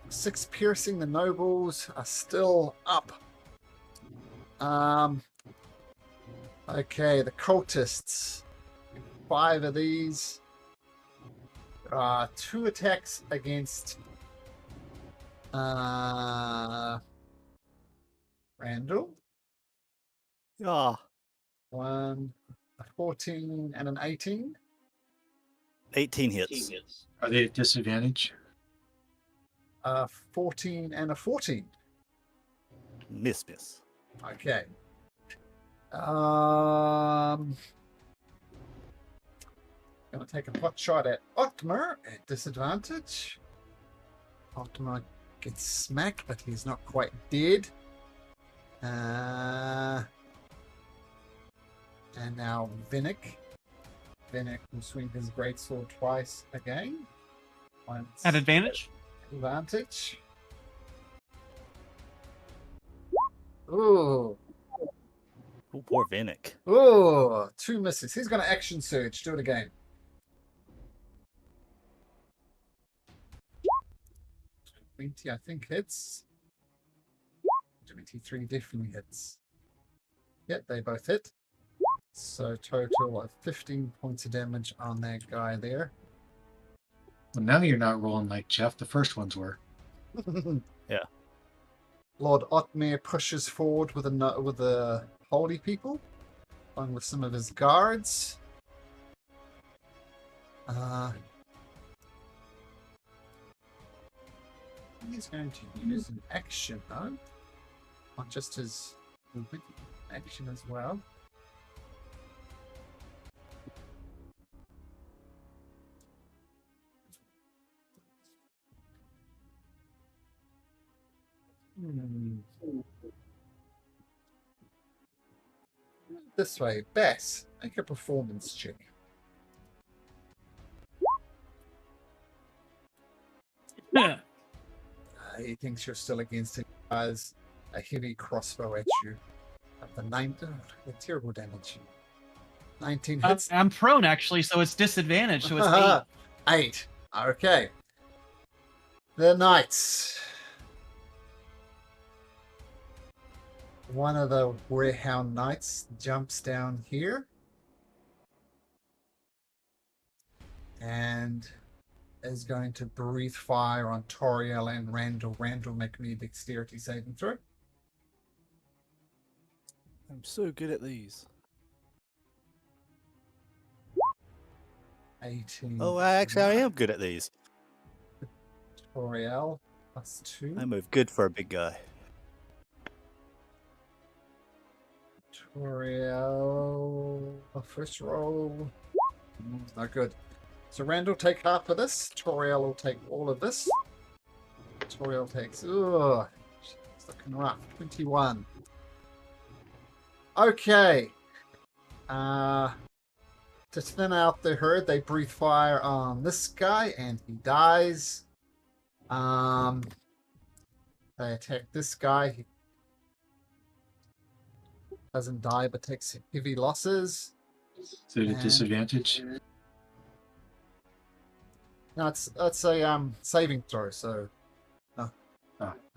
6 piercing. The nobles are still up. Okay, the cultists. 5 of these. 2 attacks against Randall. Ah, 1, a 14, and an 18. 18 hits. Are they at disadvantage? 14 and a 14. Miss. Okay. Gonna take a pot shot at Otmar at disadvantage. Otmar gets smacked, but he's not quite dead. And now Vinnick. Vinnick will swing his greatsword twice again. Once At advantage? advantage. Ooh. Oh, poor Vinnick. Ooh. 2 misses. He's gonna action surge. Do it again. 20, I think, hits. 23 definitely hits. Yep, they both hit. So total of 15 points of damage on that guy there. Well, now you're not rolling like Jeff. The first ones were. Yeah. Lord Otmar pushes forward with the holy people, along with some of his guards. He's going to use an action though, not just his movement, action as well. This way, Bess, make a performance check. He thinks you're still against him. As a heavy crossbow at you. At the 19, terrible damage. 19 hits. I'm prone actually, so it's disadvantage. So it's 8. 8. Okay. The knights. One of the Warehound Knights jumps down here. and is going to breathe fire on Toriel and Randall. Randall, make me a dexterity saving throw. I'm so good at these. 18. Oh, I am good at these. Toriel +2. I move good for a big guy. Toriel, first roll. Not good. So Randall take half of this. Toriel will take all of this. Toriel takes. Ugh, it's looking rough. 21. Okay. To thin out the herd, they breathe fire on this guy, and he dies. They attack this guy. He doesn't die, but takes heavy losses. Is it a And- disadvantage? No, it's a saving throw, so Oh,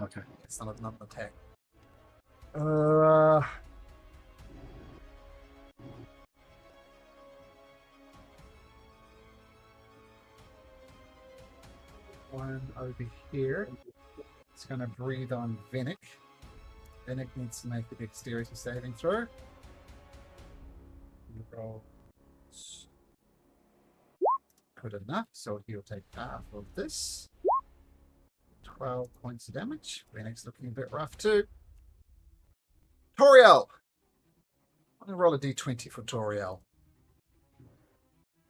okay. it's not an attack. One over here. It's going to breathe on Venick. Venick needs to make a dexterity saving throw. Roll. Good enough, so he'll take half of this. 12 points of damage. Venick's looking a bit rough too. Toriel! I'm going to roll a d20 for Toriel.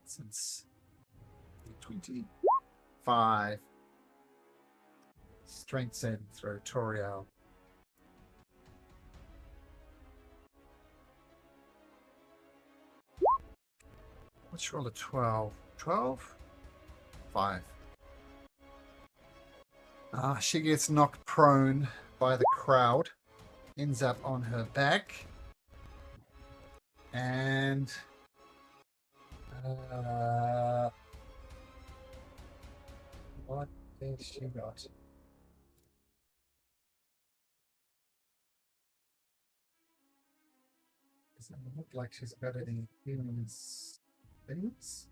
Since d20. 5. Strength saving throw, Toriel. Let's roll a 12. 12? 5. She gets knocked prone by the crowd. Ends up on her back. And... what has she got? Doesn't look like she's got any healing things.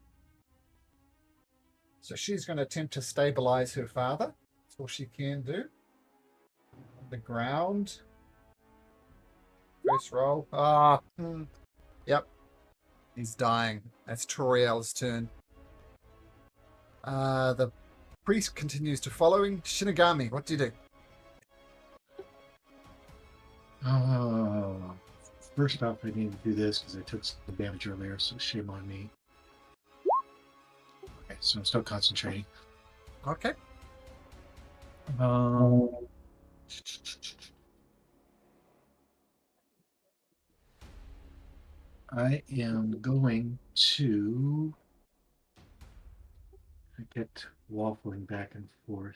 So she's going to attempt to stabilize her father. That's all she can do. On the ground. First roll. Yep. He's dying. That's Toriel's turn. The priest continues to following. Shinigami, what do you do? Oh, first off, I need to do this because I took some damage earlier, so shame on me. Okay, so I'm still concentrating. Okay. I am going to. I get waffling back and forth.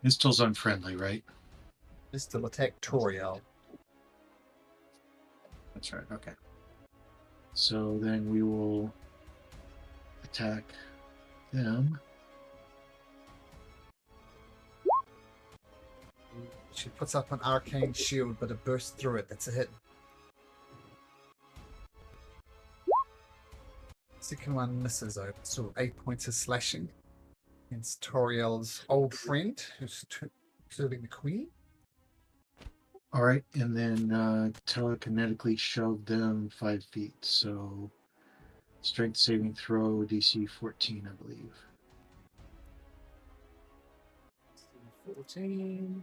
Pistol's unfriendly, right? This will attack Toriel. That's right. Okay. So then we will attack them. She puts up an arcane shield, but it bursts through it. That's a hit. Second one misses out. So 8 points of slashing against Toriel's old friend, who's serving the queen. All right, and then telekinetically shove them 5 feet. So strength saving throw DC 14, I believe. 14.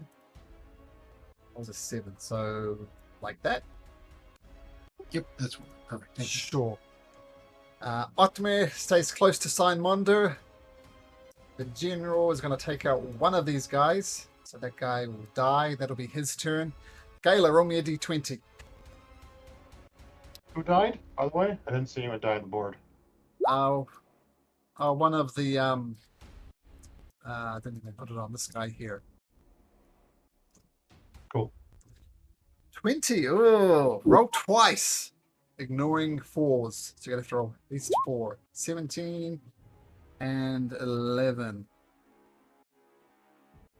That was a 7. So like that. Yep, that's perfect. Thank you. Sure. Otmir stays close to Signmonder. The general is going to take out one of these guys. So that guy will die. That'll be his turn. Gayla, roll me a d20. Who died, by the way? I didn't see anyone die on the board. One of the I didn't even put it on this guy here. Cool. 20. Oh, roll twice. Ignoring 4s. So you got to throw at least 4. 17 and 11.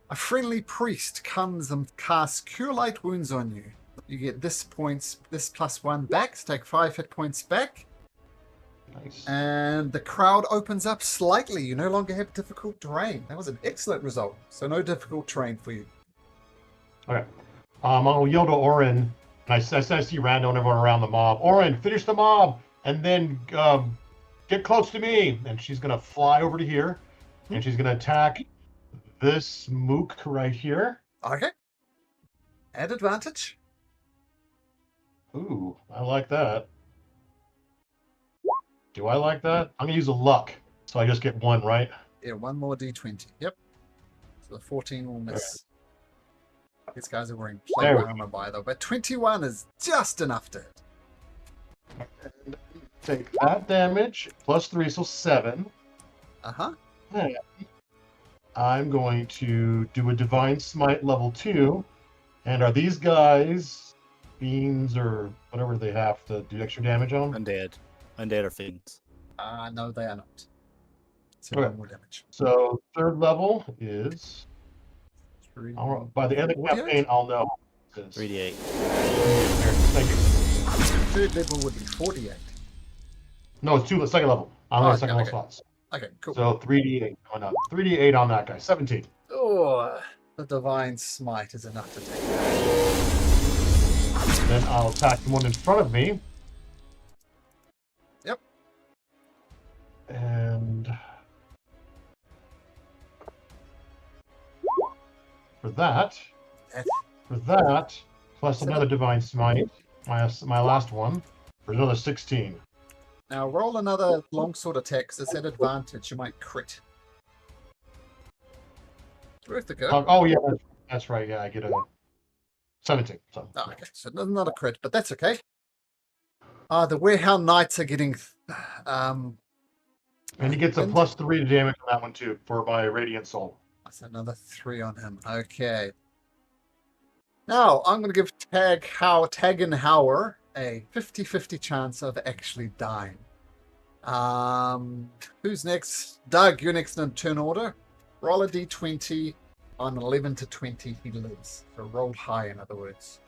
A friendly priest comes and casts Cure Light Wounds on you. You get this +1 back to take 5 hit points back. Nice. And the crowd opens up slightly. You no longer have difficult terrain. That was an excellent result. So no difficult terrain for you. Okay. I'll yell to Orin, and I see Randall and everyone around the mob. Orin, finish the mob, and then get close to me. And she's gonna fly over to here, and she's gonna attack this mook right here. Okay. At advantage. Ooh, I like that. Do I like that? I'm gonna use a luck, so I just get 1, right? Yeah, 1 more d20. Yep. So the 14 will miss. These guys are wearing plate There we armor, by the way, but 21 is just enough to hit. And take that damage +3, so 7. Uh-huh. And I'm going to do a Divine Smite level 2. And are these guys fiends or whatever they have to do extra damage on? Undead or fiends. No, they are not. So Okay. 1 more damage. So 3rd level is... 3, by the end of the 48? campaign, I'll know. What it is. 3d8. Thank you. 3rd level would be 48. No, it's 2. The 2nd level. I'm on the Okay, 2nd level okay. slots. Okay, cool. So 3d8 going up. 3d8 on that guy. 17. Oh, the Divine Smite is enough to take. Then I'll attack the one in front of me. Yep. And for that, plus another Divine Smite, my last one, for another 16. Now roll another longsword attack, 'cause it's at advantage. You might crit. It's worth a go. Oh yeah, that's right. Yeah, I get a 17. So Oh, okay, so not a crit, but that's okay. The Warehound Knights are getting... and he gets a and- +3 to damage on that one too for my Radiant Soul. That's another 3 on him. Okay. Now, I'm going to give Tagenhauer a 50-50 chance of actually dying. Who's next? Doug, you're next in turn order. Roll a d20. On 11 to 20, he lives. So roll high, in other words.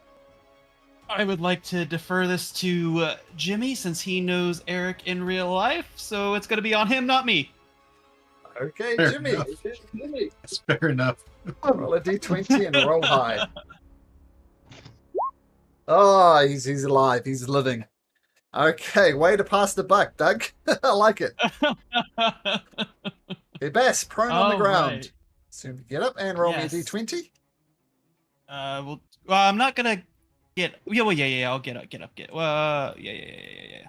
I would like to defer this to Jimmy since he knows Eric in real life, so it's going to be on him, not me. Okay, Fair Jimmy. enough. That's fair enough. Roll a d20 and roll high. Oh, he's alive. He's living. Okay, way to pass the buck, Doug. I like it. Hey, Bass, prone on the All ground. right. Soon get up and roll Yes. me a d20. Well, I'm not gonna get. Yeah. I'll get up. Yeah.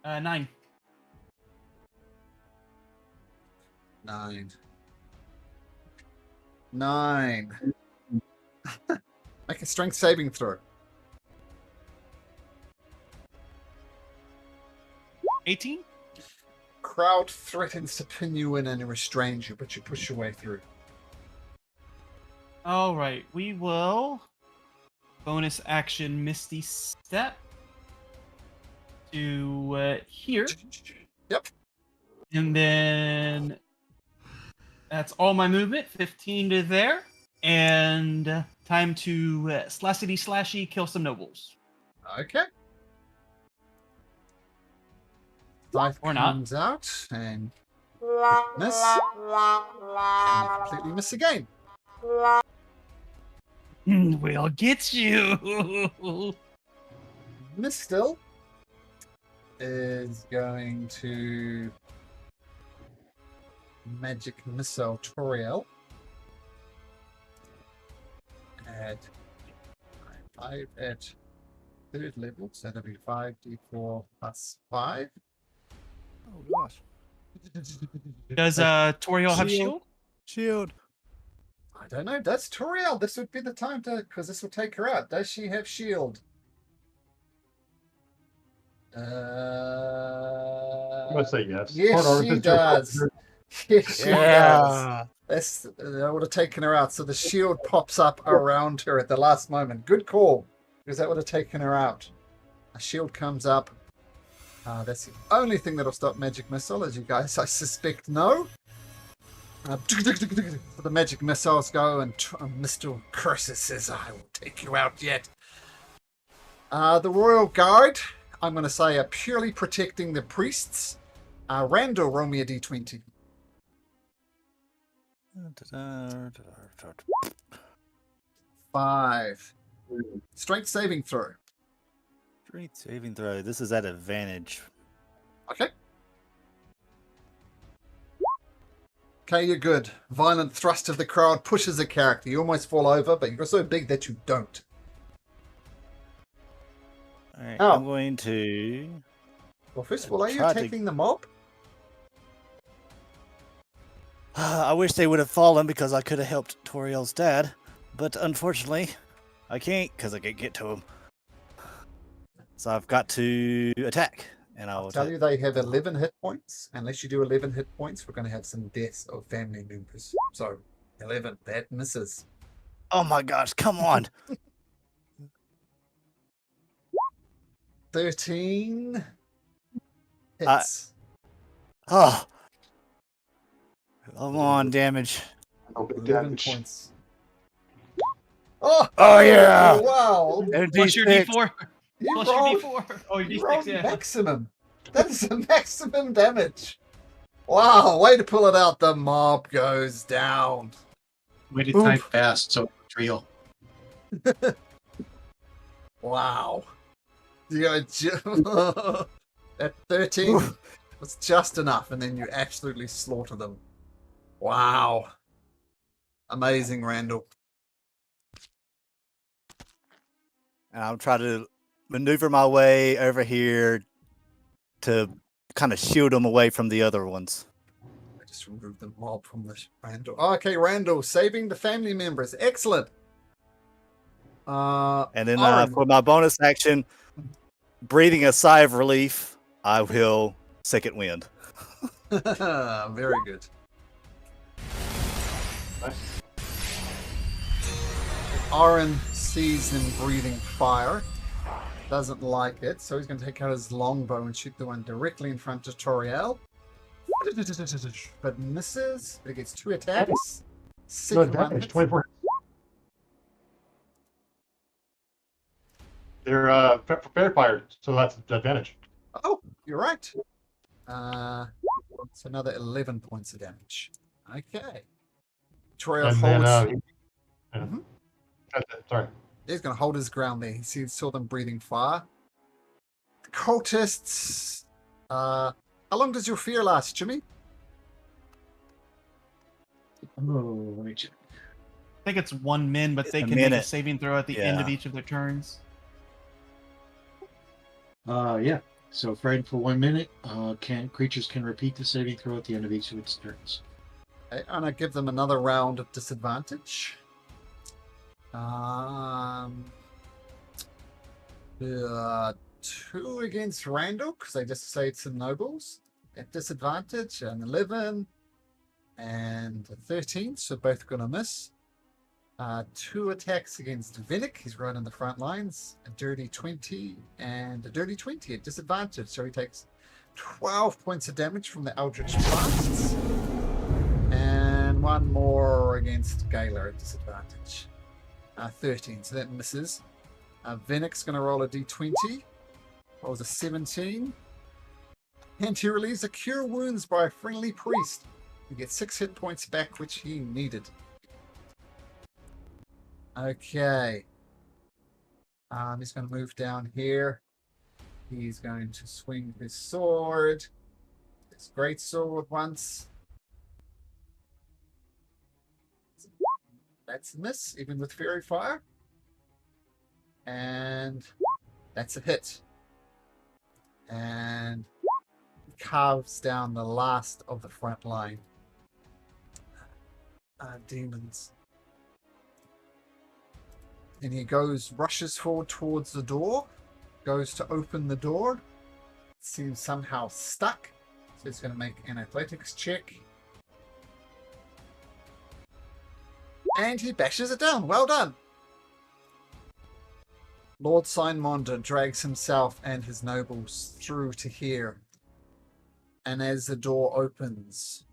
9. 9. Make a strength saving throw. 18. Crowd threatens to pin you in and restrain you, but you push your way through. All right, we will bonus action Misty Step to here, Yep. and then that's all my movement. 15 to there, and time to slashy kill some nobles. Okay. Life Or not. comes out and miss. And you completely miss again. We'll get you. Miss still is going to Magic Missile Toriel at 5 at 3rd level, so that'll be 5d4 plus 5. Oh gosh. Does Toriel have shield? Shield. I don't know. Does Toriel? This would be the time to, because this will take her out. Does she have shield? I'm gonna say yes. Yes, Hold on, she just- does. Yes, she does. That would have taken her out. So the shield pops up around her at the last moment. Good call, because that would have taken her out. A shield comes up. That's the only thing that'll stop magic missile, as you guys, I suspect, know. The magic missiles go, and Mr. Curses says, I will take you out yet. The Royal Guard, I'm going to say, are purely protecting the priests. Randall, roll me a d20. Five. Strength saving throw. Strength saving throw. This is at advantage. Okay. Okay, you're good. Violent thrust of the crowd pushes the character. You almost fall over, but you're so big that you don't. All right, Oh. I'm going to. Well, first of all, are you Try to- attacking the mob? I wish they would have fallen because I could have helped Toriel's dad, but unfortunately, I can't because I can't get to him. So I've got to attack, and I'll tell you they have 11 hit points. Unless you do 11 hit points, we're going to have some deaths of family members. So, 11. That misses. Oh my gosh! Come on! 13 hits. Oh, come on, damage! No big 11 damage. points. Oh! Oh yeah! Wow! And Plus your D6. D4. You Plus your rolled, D4. Oh, your you D6, rolled yeah. maximum. That is a maximum damage. Wow, way to pull it out. The mob goes down. Way to Oof. type fast, so it's real. Wow. That 13 was just enough, and then you absolutely slaughter them. Wow. Amazing, Randall. And I'm trying to maneuver my way over here to kind of shield them away from the other ones. I just removed the mob from the Randall. Okay, Randall, saving the family members. Excellent. And then Oren. for my bonus action, breathing a sigh of relief, I will second wind. Very good. Nice. Oren sees them breathing fire. Doesn't like it, so he's going to take out his longbow and shoot the one directly in front of Toriel. But misses. But it gets 2 attacks. No Second one damage. hits. 24. They're fair fired, so that's advantage. Oh, you're right. It's another 11 points of damage. Okay. Toriel And holds. then, Mhm. that's it, sorry. He's going to hold his ground there. He saw them breathing fire. The cultists. How long does your fear last, Jimmy? Oh, let me check. I think it's 1 min, but they A can make a minute. saving throw at the end of Yeah. each of their turns. Yeah. So frightened for 1 minute. Creatures can repeat the saving throw at the end of each of its turns. Okay, and I give them another round of disadvantage. 2 against Randall, because I just saved some nobles. At disadvantage, an 11 and a 13, so both going to miss. 2 attacks against Vinnick, he's right in the front lines. A dirty 20 and a dirty 20 at disadvantage, so he takes 12 points of damage from the Eldritch Blasts. And 1 more against Gala at disadvantage. 13, so that misses. Vinnick's going to roll a d20. Rolls a 17. And he relieves a Cure Wounds by a friendly priest. He gets 6 hit points back, which he needed. Okay. He's going to move down here. He's going to swing his sword. His great sword once. That's a miss, even with Fairy Fire. And that's a hit. And he carves down the last of the front line. Demons. And he rushes forward towards the door, goes to open the door, seems somehow stuck, so he's going to make an athletics check. And he bashes it down. Well done. Lord Simonda drags himself and his nobles through to here. And as the door opens,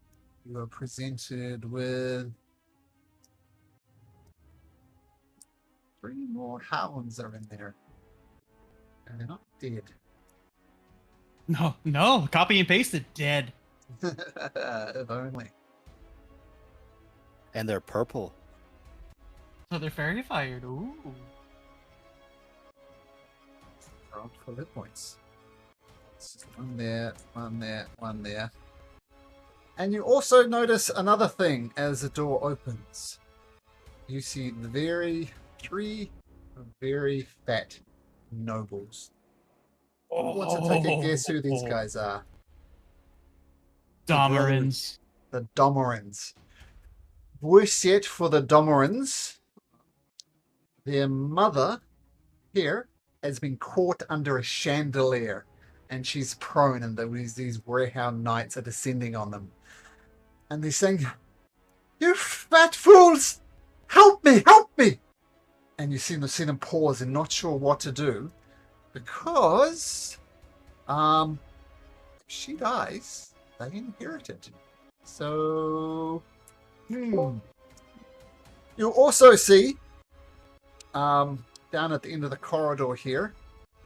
You are presented with 3 more hounds are in there. And they're not dead. No, copy and paste it. Dead. If only. And they're purple. So they're fairy fired. Ooh. Round for hit points. It's just one there, one there, one there. And you also notice another thing as the door opens. You see the 3 very fat nobles. Who wants to take a guess who these guys are? Domerans. The Domerans. Worse yet for the Domerans, their mother here has been caught under a chandelier and she's prone, and these Warhound knights are descending on them. And they're saying, "You fat fools! Help me! Help me!" And you see them pause and not sure what to do because if she dies, they inherit it. So you'll also see down at the end of the corridor here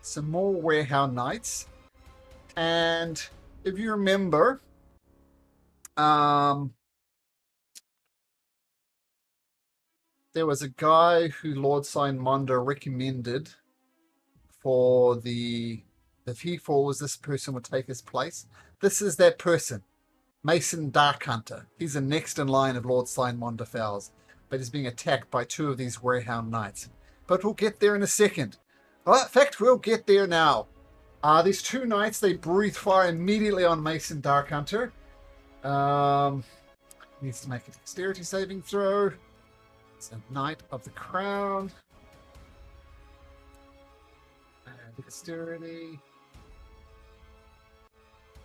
some more Warhound knights. And if you remember, there was a guy who Lord Simonda recommended for if he falls, this person would take his place. This is that person, Mason Darkhunter. He's the next in line of Lord Simonda Fowls, but he's being attacked by 2 of these Warhound knights. But we'll get there in a second. Well, in fact, we'll get there now. These 2 knights, they breathe fire immediately on Mason Darkhunter. Needs to make a dexterity saving throw. It's a Knight of the Crown. And dexterity.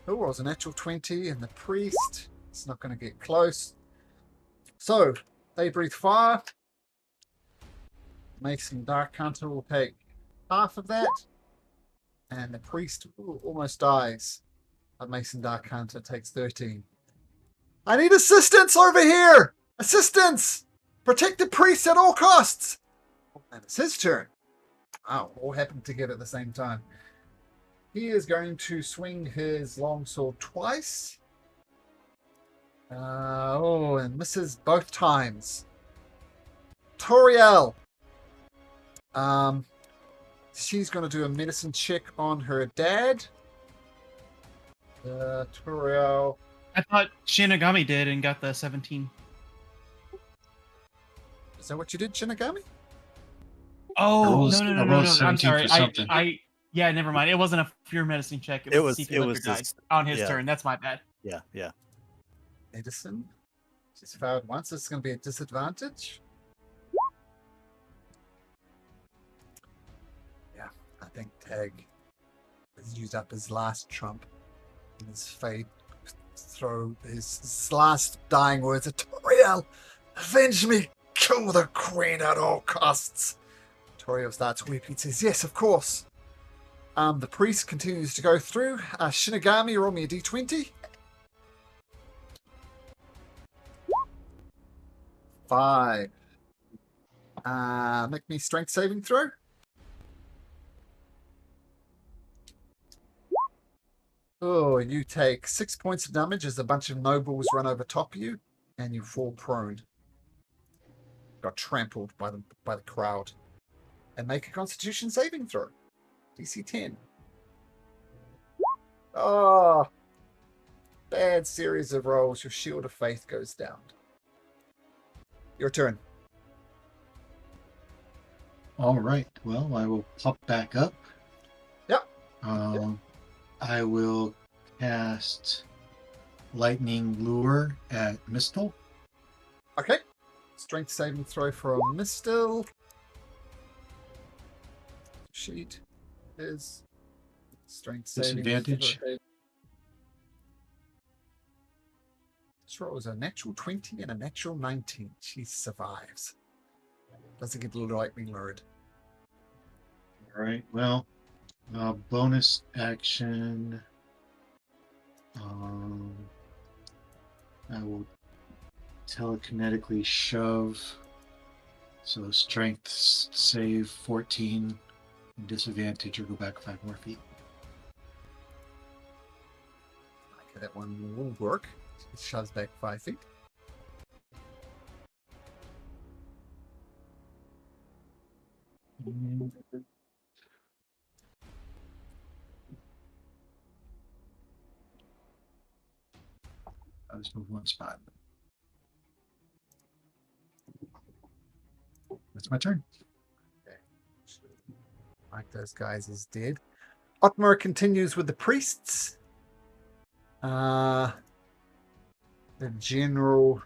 Oh, it was a natural 20, and the priest. It's not going to get close. So, they breathe fire. Mason Darkhunter will take half of that. And the priest almost dies. But Mason Darkhunter takes 13. I need assistance over here! Assistance! Protect the priest at all costs! And it's his turn. Oh, all happened together at the same time. He is going to swing his longsword twice. And misses both times. Toriel. She's going to do a medicine check on her dad. Toriel. I thought Shinigami did and got the 17. Is that what you did, Shinigami? Oh, I no. rolled I'm 17 sorry. for something. Yeah, never mind. It wasn't a pure medicine check. It was a CP liquor guy on his turn. That's my bad. Yeah. Medicine. She's failed once. It's going to be a disadvantage. Yeah, I think Tag has used up his last trump in his fate. Throw his last dying words at Toriel. Avenge me! Kill the queen at all costs! Toriel starts weeping and says, "Yes, of course." The priest continues to go through. Shinigami, roll me a d20. 5. Make me strength saving throw. Oh, you take 6 points of damage as a bunch of nobles run over top of you, and you fall prone. Got trampled by the crowd. And make a Constitution saving throw. DC 10. Oh, bad series of rolls. Your shield of faith goes down. Your turn. All right. Well, I will pop back up. Yep. I will cast Lightning Lure at Mistle. Okay. Strength saving throw for Mistil. Sheet is strength saving Disadvantage. throw. This roll is a natural 20 and a natural 19. She survives. Doesn't get lightning lured. All right. Well, bonus action. I will telekinetically shove. So strength save 14, disadvantage, or go back 5 more feet. Okay, that one will work. It shoves back 5 feet. I'll just move 1 spot. That's my turn. Like those guys is dead. Otmar continues with the priests. The general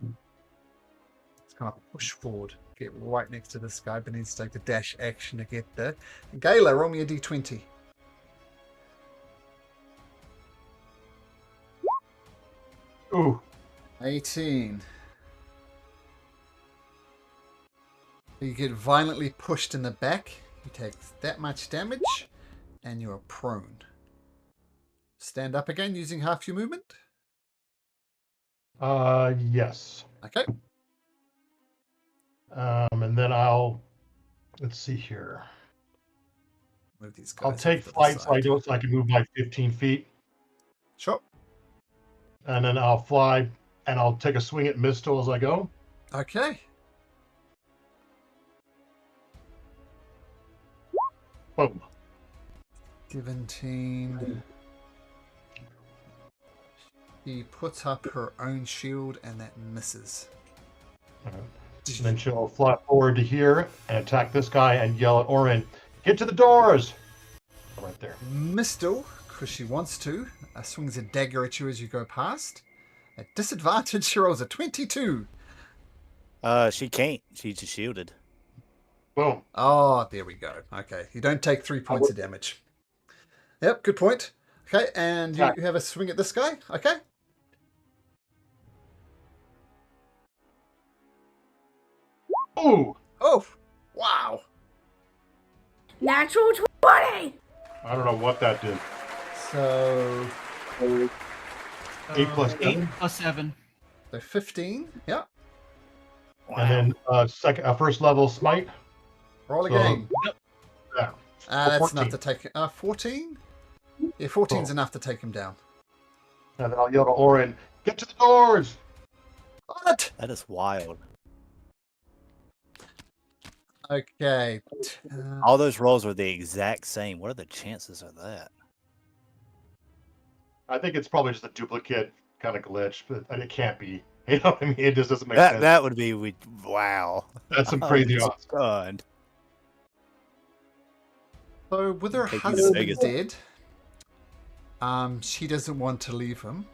is going to push forward, get right next to this guy, but needs to take the dash action to get there. Gala, roll me a d20. Ooh. 18. You get violently pushed in the back. You take that much damage, and you are prone. Stand up again using half your movement. Yes. Okay. And then let's see here. Move these guys. I'll off take to the flight side. so I can move my 15 feet. Sure. And then I'll fly and I'll take a swing at Mistle as I go. Okay. Boom. 17. She puts up her own shield and that misses. And then she'll fly forward to here and attack this guy and yell at Orin, "Get to the doors!" Right there. Mistle, because she wants to, swings a dagger at you as you go past. At disadvantage, she rolls a 22. She can't. She's just shielded. Boom. Oh, there we go. Okay, you don't take 3 points of damage. Yep, good point. Okay, and you have a swing at this guy. Okay. Ooh. Oh, wow. Natural 20! I don't know what that did. So 8 plus 8 7. plus 7. 15. Yeah. And then first level smite. Roll So- again. Yeah. That's 14. enough to take. 14. Yeah, 14's enough to take him down. And then I'll yell to Orin, "Get to the doors!" On it. That is wild. Okay. All those rolls were the exact same. What are the chances of that? I think it's probably just a duplicate kind of glitch, but it can't be. You know what I mean? It just doesn't make sense. That would be wow. That's some I crazy was odds. stunned. So with her Take you to husband Vegas. dead, she doesn't want to leave him,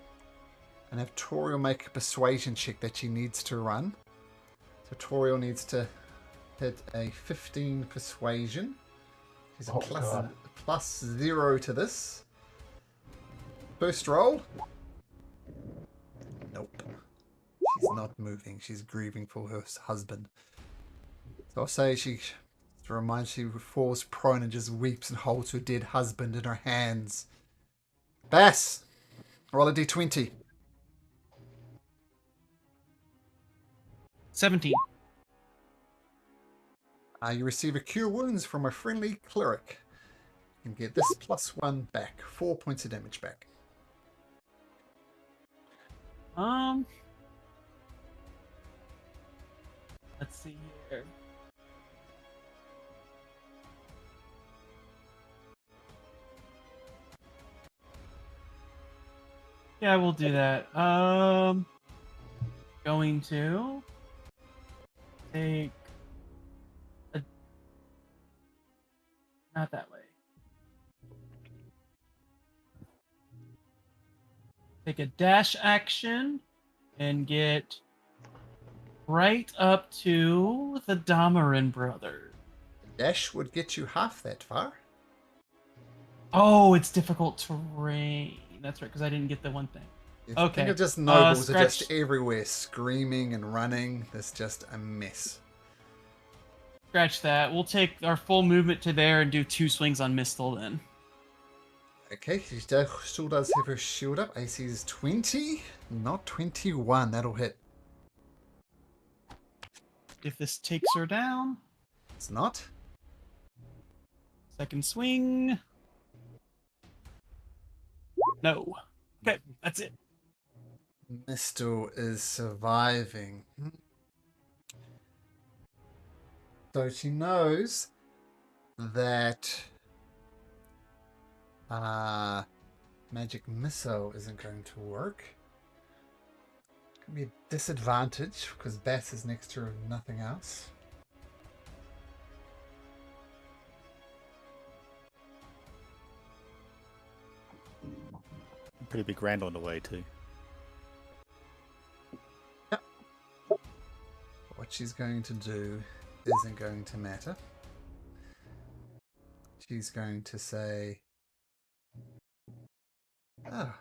and have Toriel make a persuasion check that she needs to run. So Toriel needs to hit a 15 persuasion. She's a Oh, God. plus 0 to this. First roll. Nope. She's not moving. She's grieving for her husband. So I'll say she reminds she falls prone and just weeps and holds her dead husband in her hands. Bass, roll a d20. 17. You receive a cure wounds from a friendly cleric. You can get this +1 back. 4 points of damage back. Let's see here. Yeah, we'll do that. Going to take not that way. Take a dash action and get right up to the Damarin brothers. Dash would get you half that far. Oh, it's difficult terrain. That's right, because I didn't get the one thing. If Okay. Think of just nobles are just scratch- everywhere, screaming and running. It's just a mess. Scratch that. We'll take our full movement to there and do 2 swings on Mistle then. Okay, still does have her shield up. AC is 20, not 21. That'll hit. If this takes her down, It's not. second swing. No. Okay, that's it. Mistle is surviving. So she knows that magic missile isn't going to work. It's going to be a disadvantage because Bass is next to her and nothing else. Pretty big Rand on the way too. What she's going to do isn't going to matter. She's going to say, oh,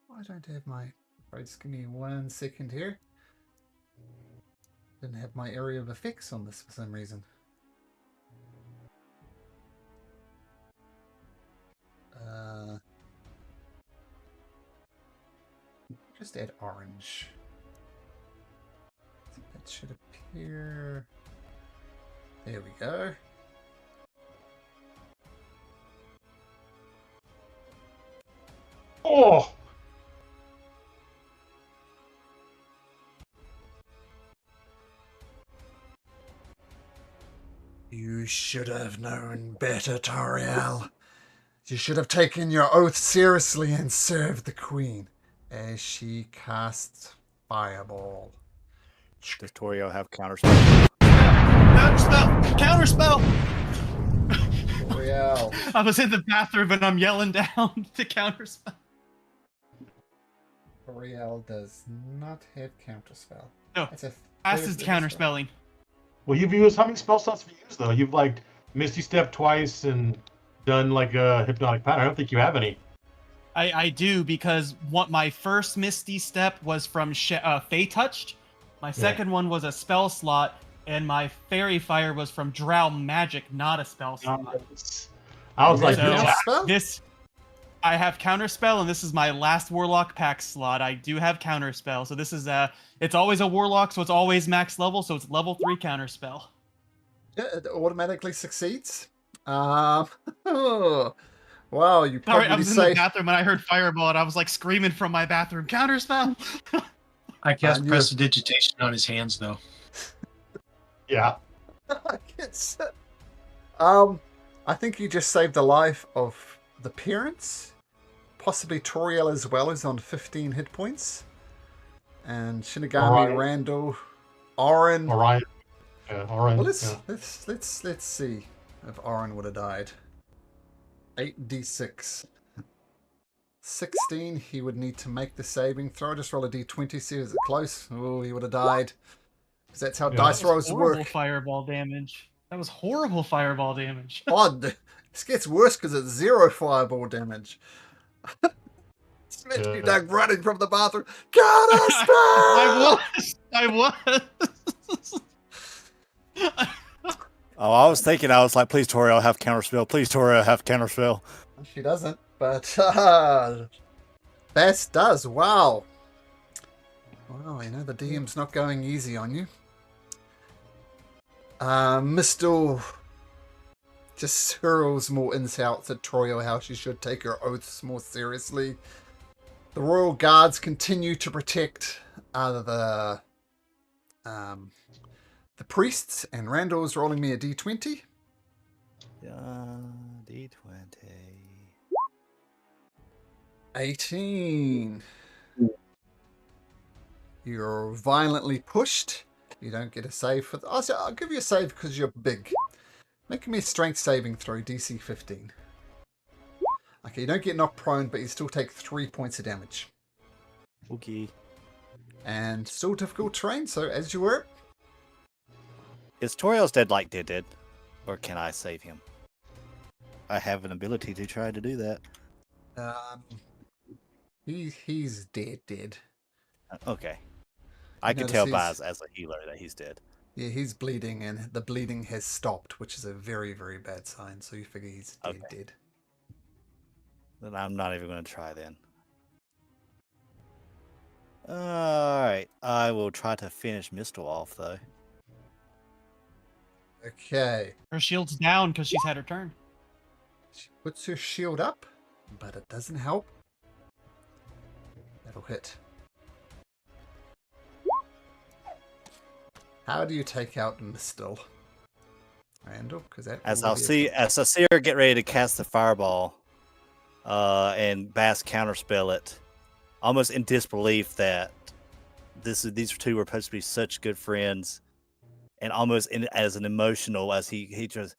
why don't I have my... Right, just give me 1 second here. Didn't have my area of effects on this for some reason. Just add orange. That should appear. There we go. Oh! You should have known better, Toriel. You should have taken your oath seriously and served the queen as she casts Fireball. Does Torio have counterspell? Counterspell! Counterspell! Toriel. I was in the bathroom and I'm yelling down to counterspell. Toriel does not have Counterspell. No, That's a Fast is third level spell. counterspelling. Well, you've used how many spell slots have you used though? You've like Misty Step twice and done like a hypnotic pattern. I don't think you have any. I do because my first Misty Step was from Fey Touched. My second one was a spell slot, and my Fairy Fire was from Drow Magic, not a spell slot. I was like, So- Counterspell? I have Counterspell, and this is my last Warlock pack slot. I do have Counterspell, so this is it's always a Warlock, so it's always max level, so it's level 3 Counterspell. Yeah, it automatically succeeds. Wow, you Sorry, probably I was in say the bathroom and I heard Fireball, and I was like screaming from my bathroom, Counterspell! I cast knew- prestidigitation on his hands, though. yeah. I guess. I think you just saved the life of the parents. Possibly Toriel as well is on 15 hit points. And Shinigami, Orion. Randall, Orin. Orion. Yeah, Orion. Well, yeah. let's see if Orin would have died. 8d6. 16, he would need to make the saving throw. Just roll a d20, see is it close. Oh, he would have died. Because that's how Yeah. dice That was rolls horrible work. Fireball damage. That was horrible Fireball damage. Odd. This gets worse because it's 0 fireball damage. It's meant to be Doug running from the bathroom. Counterspell! I was. Oh, I was thinking, I was like, please Torio have counterspell. Please Torio have counterspell. She doesn't, but Bass does. Wow. Wow, you know, the DM's not going easy on you. Mistle just hurls more insults at Torio how she should take her oaths more seriously. The Royal Guards continue to protect the priests, and Randall's rolling me a d20. D20. 18. You're violently pushed. You don't get a save for... I'll give you a save because you're big. Make me a strength saving throw, DC 15. Okay, you don't get knocked prone, but you still take 3 points of damage. Okay. And still difficult terrain, so as you were. Is Torio's dead like dead? Or can I save him? I have an ability to try to do that. He's dead. Okay. I can Notice tell he's- by as a healer that he's dead. Yeah, he's bleeding, and the bleeding has stopped, which is a very, very bad sign. So you figure he's dead, Okay. dead. Then I'm not even going to try then. Alright. I will try to finish Mistle off, though. Okay. Her shield's down because she's had her turn. She puts her shield up, but it doesn't help. That'll hit. How do you take out Mistle? Randall? Because that As will I be a- see her get ready to cast the fireball, and Bass counterspell it, almost in disbelief that these two were supposed to be such good friends, and almost as an emotional as he just,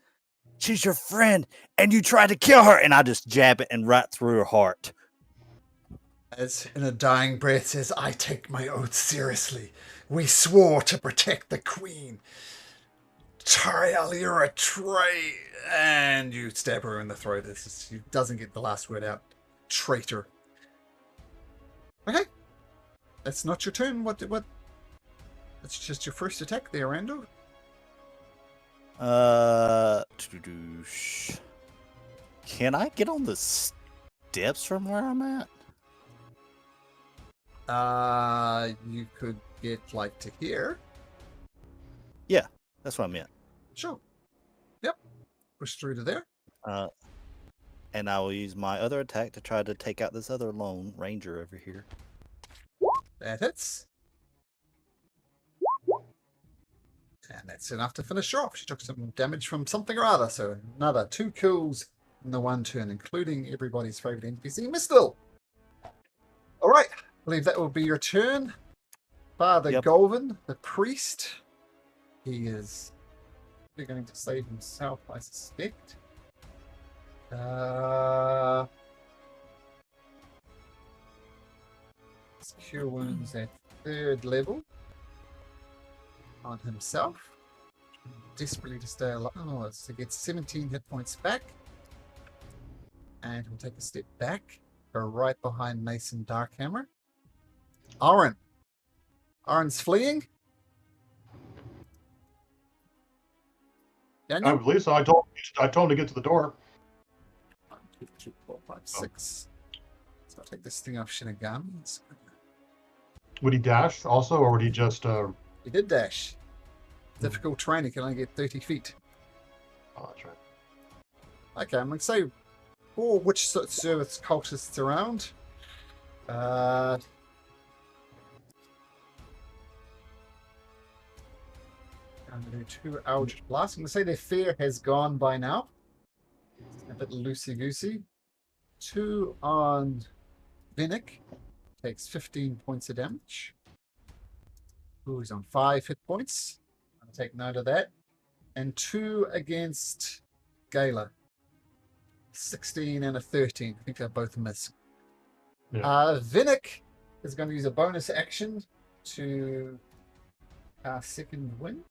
she's your friend, and you tried to kill her, and I just jab it and right through her heart. As in a dying breath says, I take my oath seriously. We swore to protect the queen. Tariel, you're a traitor. And you stab her in the throat. She doesn't get the last word out. Traitor. Okay. That's not your turn. What? That's just your first attack there, Randall. Can I get on the steps from where I'm at? You could get like to here. Yeah, that's what I meant. Sure. Yep. Push through to there. And I will use my other attack to try to take out this other lone ranger over here. That hits. And that's enough to finish her off. She took some damage from something or other, so another 2 kills in the one turn, including everybody's favorite NPC, Mistle. All right, I believe that will be your turn. Father Yep. Golvin, the priest. He is going to save himself, I suspect. His cure wounds at 3rd level on himself. Desperately to stay alive. Oh, so he gets 17 hit points back. And we'll take a step back. Go right behind Mason Darkhammer. Oren. Oren's fleeing. I Daniel? believe so. I told him to get to the door. 1, 2, 3, 4, 5, 6. So I'll take this thing off Shinigami. Would he dash also, or would he just? He did dash. Difficult terrain, he can only get 30 feet. Oh, that's right. Okay, I'm going to say 4 witch service cultists around. I'm going to do 2 Eldritch Blasts. I'm going to say their fear has gone by now. A bit loosey-goosey. 2 on Vinnick. Takes 15 points of damage. Ooh, he's on 5 hit points. I'll take note of that. And 2 against Gala. 16 and a 13. I think they both miss. Yeah. Vinnick is going to use a bonus action to Second Wind.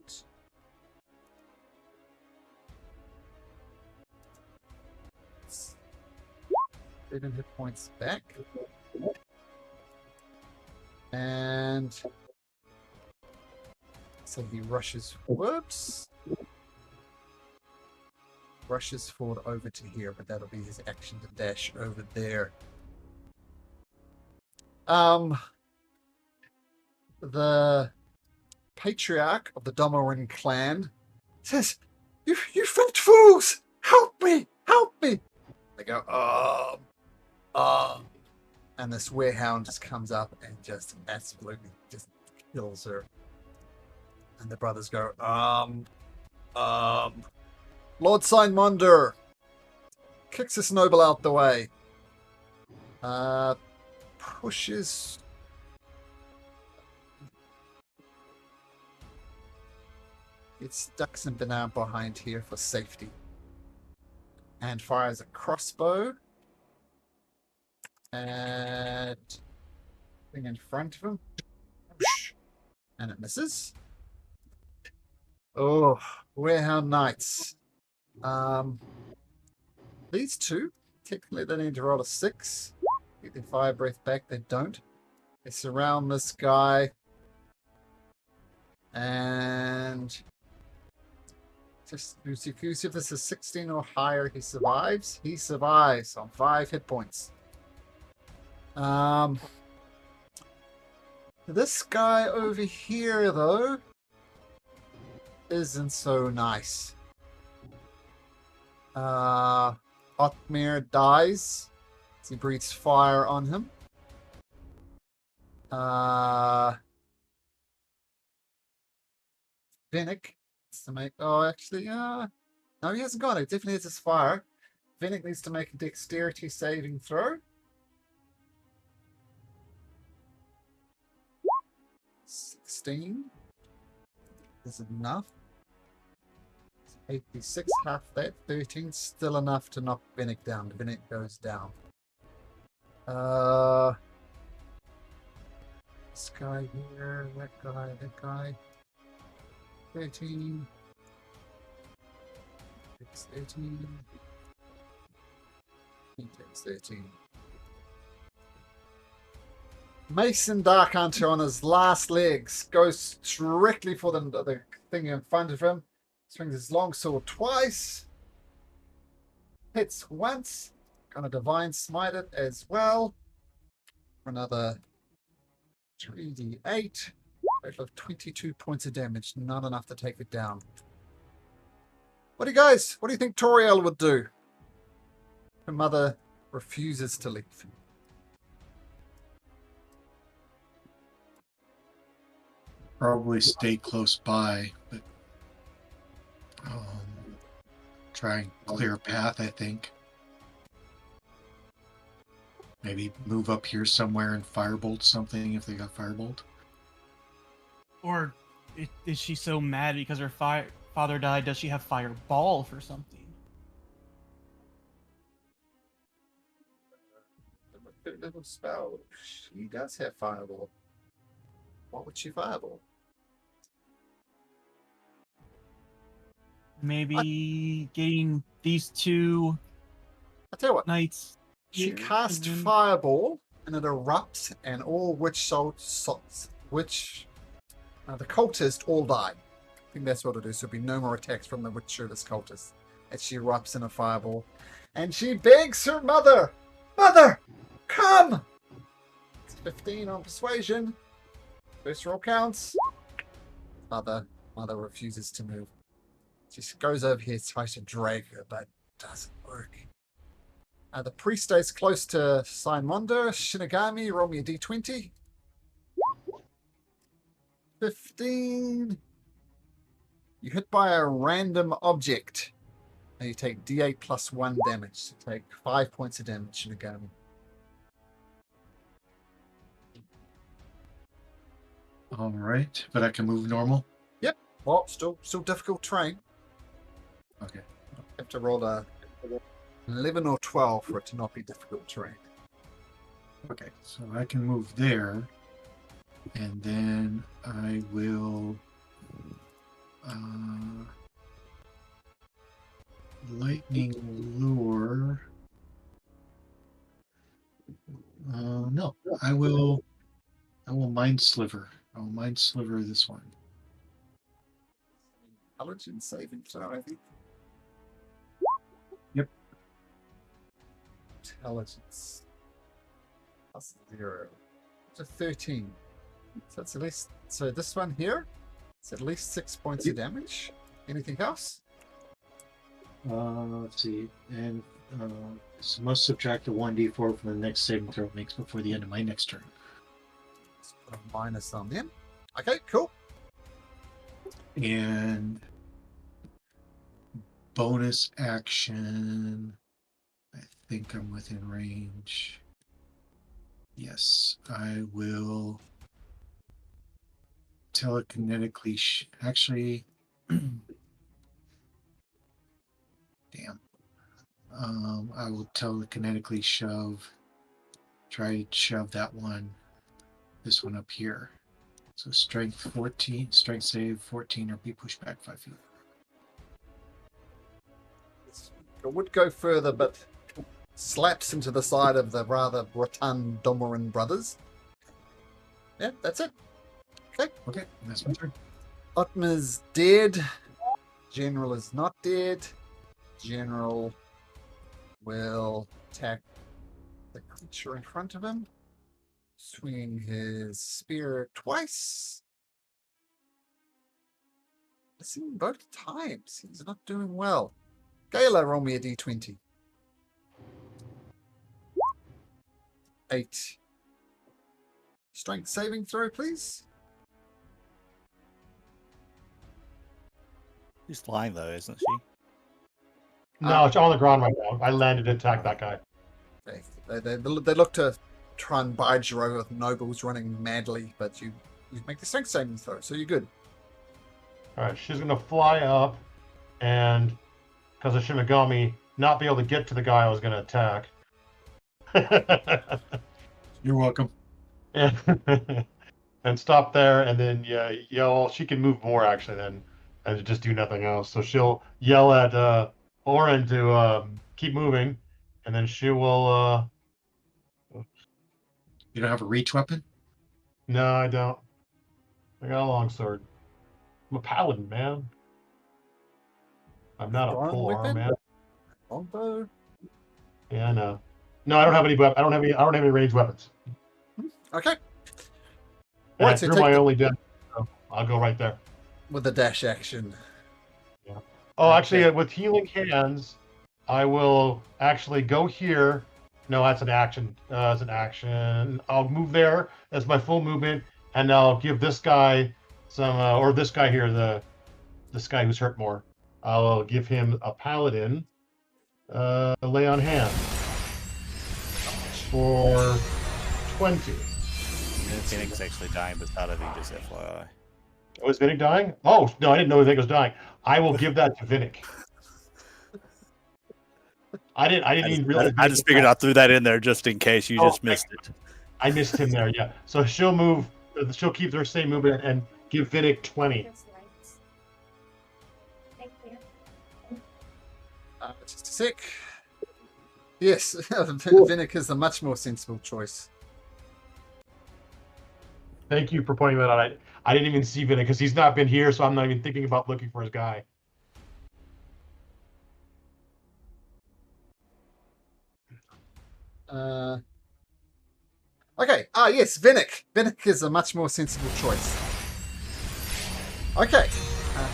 Seven hit points back. And so he rushes forwards. Rushes forward over to here, but that'll be his action to dash over there. The patriarch of the Domorin clan says, You fat fools! Help me! Help me! They go, and this werehound just comes up and just absolutely just kills her. And the brothers go, Lord Signmonder kicks this noble out the way. Pushes. Gets ducks and banana behind here for safety. And fires a crossbow. And thing in front of him. And it misses. Oh, Warehound Knights. These two, technically they need to roll a 6. Get their fire breath back, they don't. They surround this guy. And just see if this is 16 or higher, he survives. He survives on 5 hit points. This guy over here, though, isn't so nice. Oathbreaker dies as he breathes fire on him. Vinnick needs to make. Oh, actually, no, he hasn't got it. Definitely has his fire. Vinnick needs to make a dexterity saving throw. 16 is enough. 86, half that. 13, still enough to knock Vinnick down. Vinnick goes down. This guy here, that guy. 13. 13. He takes 13. Mason Dark Hunter on his last legs goes directly for the thing in front of him. Swings his longsword twice. Hits once. Gonna divine smite it as well. For another 3d8. Total of 22 points of damage. Not enough to take it down. What do you think Toriel would do? Her mother refuses to leave. Probably stay close by, but try and clear a path, I think. Maybe move up here somewhere and firebolt something if they got firebolt. Or is she so mad because her father died? Does she have fireball for something? Little spell. She does have fireball. What would she fireball? Maybe getting these two I'll tell you what. knights. She here, cast and then- fireball, and it erupts, and all the cultists all die. I think that's what it is. There'll be no more attacks from the witch-shooter's cultists as she erupts in a fireball, and she begs her mother, "Mother, come!" It's 15 on persuasion. First roll counts. Mother refuses to move. She goes over here, tries to drag her, but doesn't work. The priest stays close to Simonda. Shinigami, roll me a d20. 15. You hit by a random object. And you take d8 plus 1 damage. So take 5 points of damage, Shinigami. All right, but I can move normal. Yep. Well, still difficult terrain. Okay. Have to roll a 11 or 12 for it to not be difficult terrain. Okay, so I can move there, and then I will lightning lure. No, I will mind sliver. I will mind sliver this one. Intelligence saving throw, I think. Yep. Intelligence. Plus 0. It's a 13. So it's at least. So this one here, it's at least 6 points of damage. Anything else? Let's see, and so must subtract a 1d4 from the next saving throw it makes before the end of my next turn. Let's put a minus on them. Okay, cool. And bonus action. I think I'm within range. Yes, I will telekinetically. Actually, damn. I will telekinetically shove. Try to shove that one. This one up here. So strength 14, strength save 14, or be pushed back 5 feet. It would go further, but slaps into the side of the rather rotund Domoran brothers. Yeah, that's it. Okay. Okay, that's my turn. Otma's dead. General is not dead. General will attack the creature in front of him. Swinging his spear twice. Missing both times. He's not doing well. Gala, roll me a d20. 8. Strength saving throw, please. She's flying though, isn't she? No, it's on the ground right now. I landed to attack that guy. Okay. They look to try and bide you over with nobles running madly, but you make the strength saving throw, so you're good. All right, she's gonna fly up, and because of Shinigami, not be able to get to the guy I was gonna attack. You're welcome. and stop there, and then yell. She can move more actually, then, and just do nothing else. So she'll yell at Oren to keep moving, and then she will. You don't have a reach weapon? No, I don't. I got a longsword. I'm a paladin, man. I'm not a Throwing pole arm weapon? man. Longbow. Yeah, I know. No, I don't have any. I don't have any ranged weapons. Okay. And Right, I so threw take my the- only death. So I'll go right there. With the dash action. Oh, Okay. actually, with healing hands, I will actually go here. No, that's an action. As an action, I'll move there as my full movement, and I'll give this guy some, or this guy here, this guy who's hurt more. I'll give him a paladin, lay on hand for 20. Phoenix is actually dying, but it's not of you, just FYI. Oh, is Vinnick dying? Oh no, I didn't know Vinnick was dying. I will give that to Vinnick. I didn't even realize. I Vinnick just was figured dying. I threw that in there just in case you Oh, just missed it. I missed him there. Yeah. So she'll move. She'll keep their same movement and give Vinnick 20. Just a sec. Yes, Vinnick is a much more sensible choice. Thank you for pointing that out. I didn't even see Vinnick because he's not been here, so I'm not even thinking about looking for his guy. Okay. Yes, Vinnick. Vinnick is a much more sensible choice. Okay.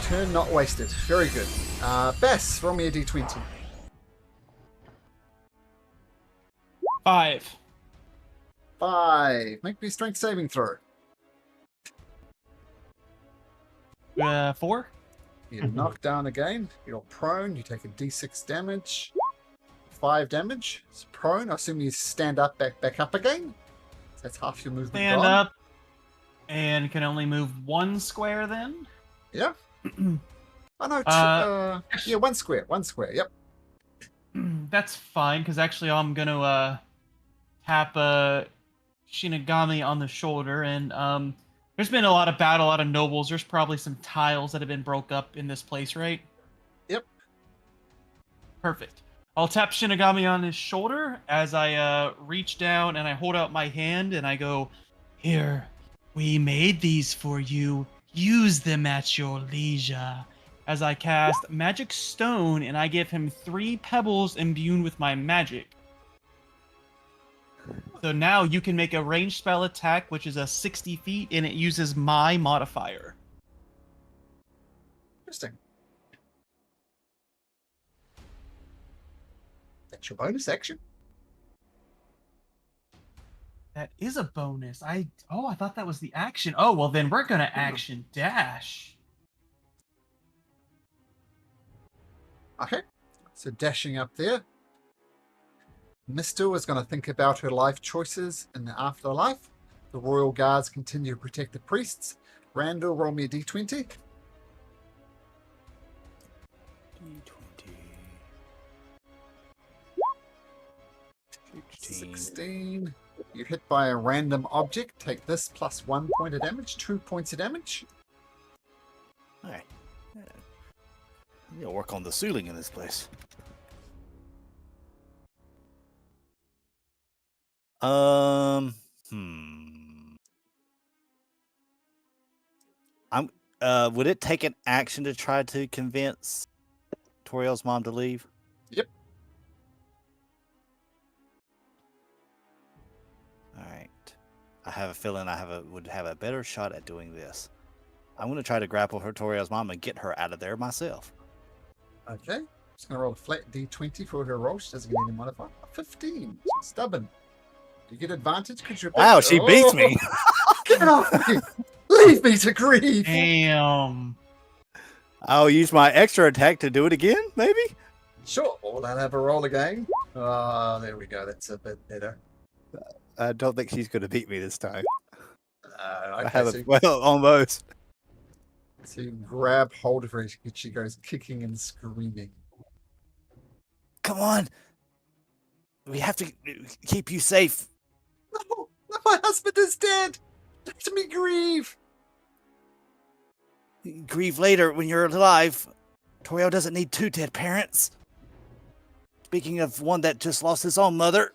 Turn not wasted. Very good. Bass, roll me a d20. 5. 5. Make me a strength saving throw. 4. You're knocked down again. You're prone. You take a d6 damage. 5 damage. It's prone. I assume you stand up, back up again. That's half your movement. Stand gone. up. And can only move 1 square then? Yeah. Oh no. Yeah, 1 square. 1 square. Yep. That's fine, because actually I'm going to tap Shinigami on the shoulder. And there's been a lot of battle, a lot of nobles. There's probably some tiles that have been broke up in this place, right? Yep. Perfect. I'll tap Shinigami on his shoulder as I reach down and I hold out my hand and I go, "Here, we made these for you. Use them at your leisure." As I cast Magic Stone and I give him 3 pebbles imbued with my magic. So now you can make a ranged spell attack, which is a 60 feet, and it uses my modifier. Interesting. That's your bonus action. That is a bonus. I thought that was the action. Oh, well then we're gonna action dash. Okay. So dashing up there. Misto is going to think about her life choices in the afterlife. The royal guards continue to protect the priests. Randall, roll me a d20. D20. 16. You're hit by a random object. Take this plus 1 point of damage. 2 points of damage. Hi. I need to work on the ceiling in this place. Um. Hmm. Would it take an action to try to convince Toriel's mom to leave? Yep. All right. I have a feeling would have a better shot at doing this. I'm going to try to grapple her Toriel's mom and get her out of there myself. Okay. Just gonna roll a flat d20 for her roll. She doesn't get any modifier. 15. Stubborn. Do you get advantage? Because you're Wow, she beats me. Get off me! Leave me to grieve. Damn. I'll use my extra attack to do it again, maybe? Sure. Well, I'll have a roll again. Oh, there we go. That's a bit better. I don't think she's going to beat me this time. I Okay, have so, well, almost. so you grab hold of her. She goes kicking and screaming. Come on. We have to keep you safe. No, my husband is dead. Let me grieve. Grieve later when you're alive. Toriel doesn't need 2 dead parents. Speaking of one that just lost his own mother.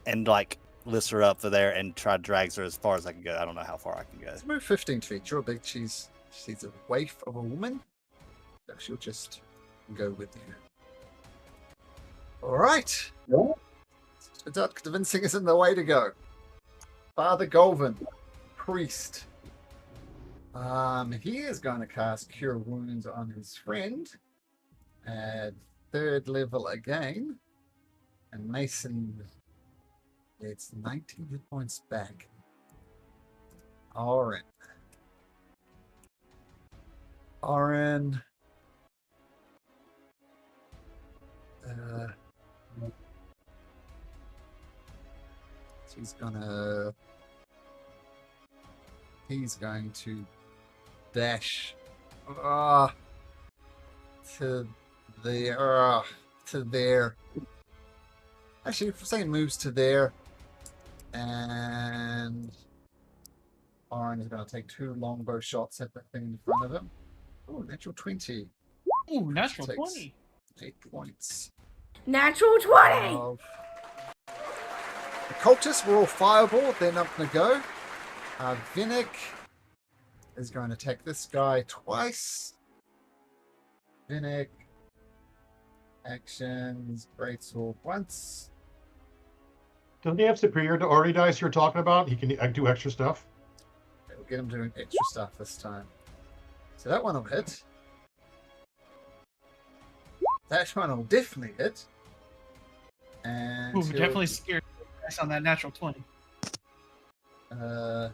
And, like, lifts her up for there and drags her as far as I can go. I don't know how far I can go. Let's move 15 feet. You're big. She's a waif of a woman. So she'll just go with you. All right. Without convincing isn't the way to go. Father Golvin, priest. He is going to cast Cure Wounds on his friend at 3rd level again. And Mason gets 19 hit points back. Orin. He's going to dash to there. Actually, if we're saying moves to there, and Orin is going to take 2 longbow shots at the thing in front of him. Oh, natural 20. Ooh, natural Takes 20. 8 points. Natural 20! Of... The cultists were all fireball. They're not going to go. Vinnick is going to attack this guy twice. Vinnick. Actions. Greatsword once. Doesn't he have superiority dice you're talking about? He can do extra stuff. It'll get him doing extra stuff this time. So that one will hit. That one will definitely hit. And Ooh, he'll- definitely scared on that natural 20. Uh,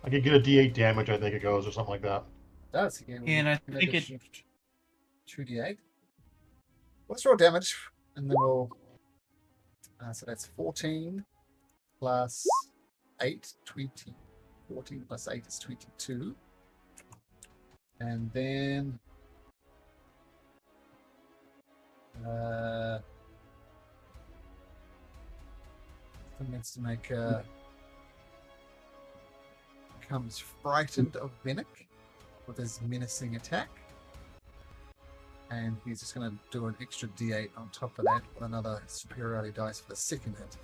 I could get a D8 damage, I think it goes, or something like that. does again. And I think it 2d8. Let's roll damage, and then we'll. So that's 14 plus 8, 20. 14 plus 8 is 22. And then. Needs to make a. Becomes frightened of Vinnick with his menacing attack. And he's just going to do an extra d8 on top of that with another superiority dice for the second hit.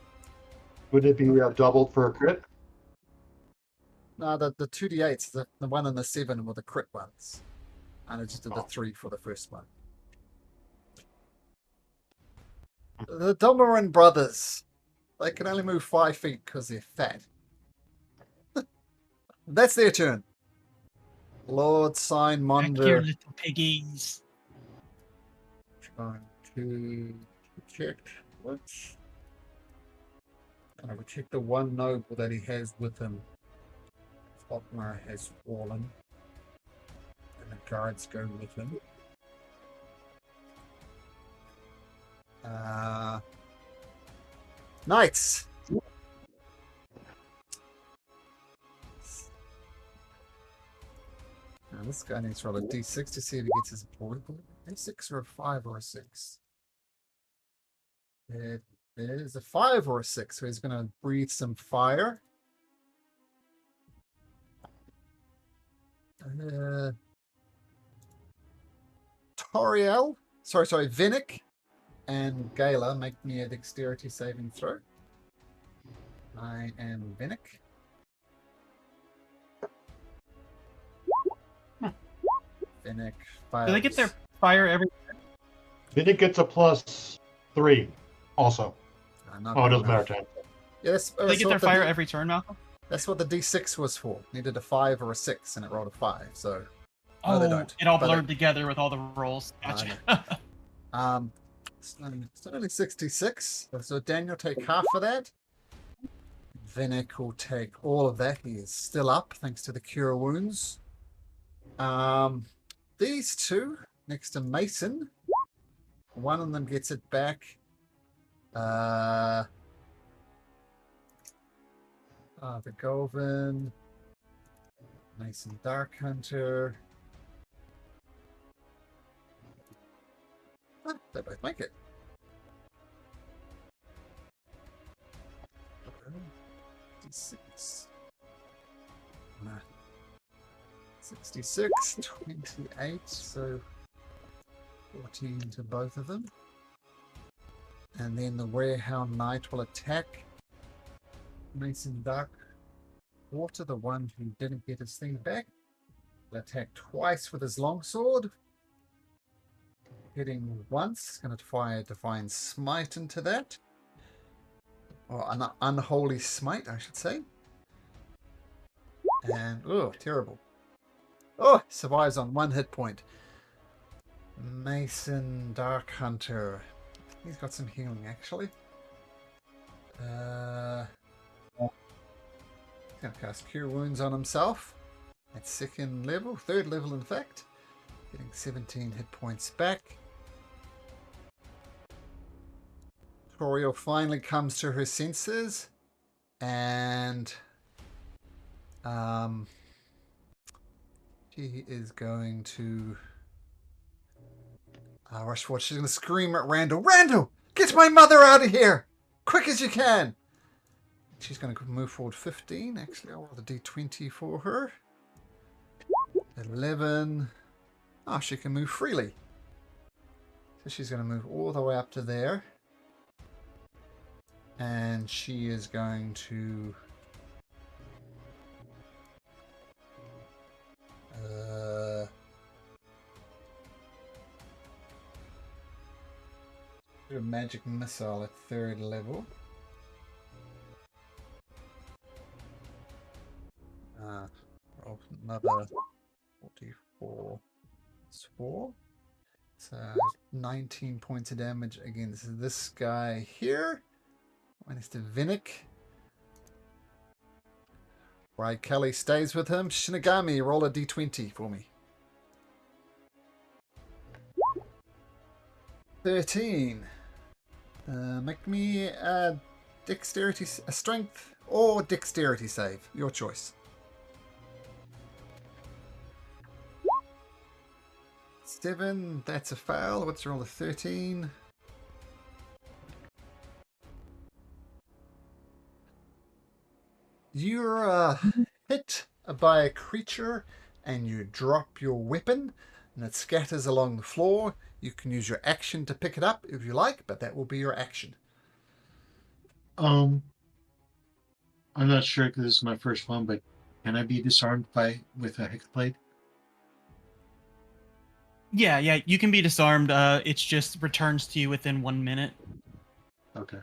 Would it be doubled for a crit? No, the 2d8s, the 1 and the 7 were the crit ones. And I just did the 3 for the first one. The Domarin brothers. They can only move 5 feet because they're fat. That's their turn. Lord Back here, Signmonder little piggies. trying to protect what? Trying to protect the one noble that he has with him. Otmar has fallen. And the guards go with him. Knights! Now this guy needs to roll a d6 to see if he gets his board. A 6 or a 5 or a 6? It is a 5 or a 6, so he's going to breathe some fire. Vinnick and Gala make me a dexterity saving throw. I am Vinnick. Finnick Do they get their fails. fire every? Then it gets a +3 also. Not Oh, it good doesn't matter, enough. Ted. Yeah, that's, Do they get their fire every turn, Malcolm? that's what the D6 was for. Needed a 5 or a 6, and it rolled a 5. So no, Oh, they don't. it all But blurred together with all the rolls. I Gotcha. it's only 66. So Daniel take half of that. Vinnick will take all of that. He is still up thanks to the cure wounds. These two next to Mason. One of them gets it back. The Golvin. Mason Dark Hunter. Ah, they both make it. D6. 66, 28, so 14 to both of them. And then the Warehound Knight will attack Mason Dark Water, the one who didn't get his thing back. Will attack twice with his longsword. Hitting once, going to fire Divine Smite into that. Or an Unholy Smite, I should say. And, oh, terrible. Oh, survives on 1 hit point. Mason Dark Hunter. He's got some healing, actually. He's going to cast Cure Wounds on himself. At 2nd level, 3rd level in fact. Getting 17 hit points back. Toriel finally comes to her senses. And she is going to rush forward. She's going to scream at Randall. Randall, get my mother out of here! Quick as you can! She's going to move forward 15. Actually, I'll roll the d20 for her. 11. Oh, she can move freely. So she's going to move all the way up to there. And she is going to... do a magic missile at 3rd level. Roll another 44 plus 4. So 19 points of damage against this guy here. Minus to Vinnick. Right, Kelly stays with him. Shinigami, roll a d20 for me. 13. Make me a dexterity, a strength or dexterity save. Your choice. 7. That's a fail. What's your roll of 13? You're hit by a creature and you drop your weapon and it scatters along the floor. You can use your action to pick it up if you like, but that will be your action. I'm not sure because this is my first one, but can I be disarmed with a hexblade? Yeah, you can be disarmed. It's just returns to you within 1 minute. Okay.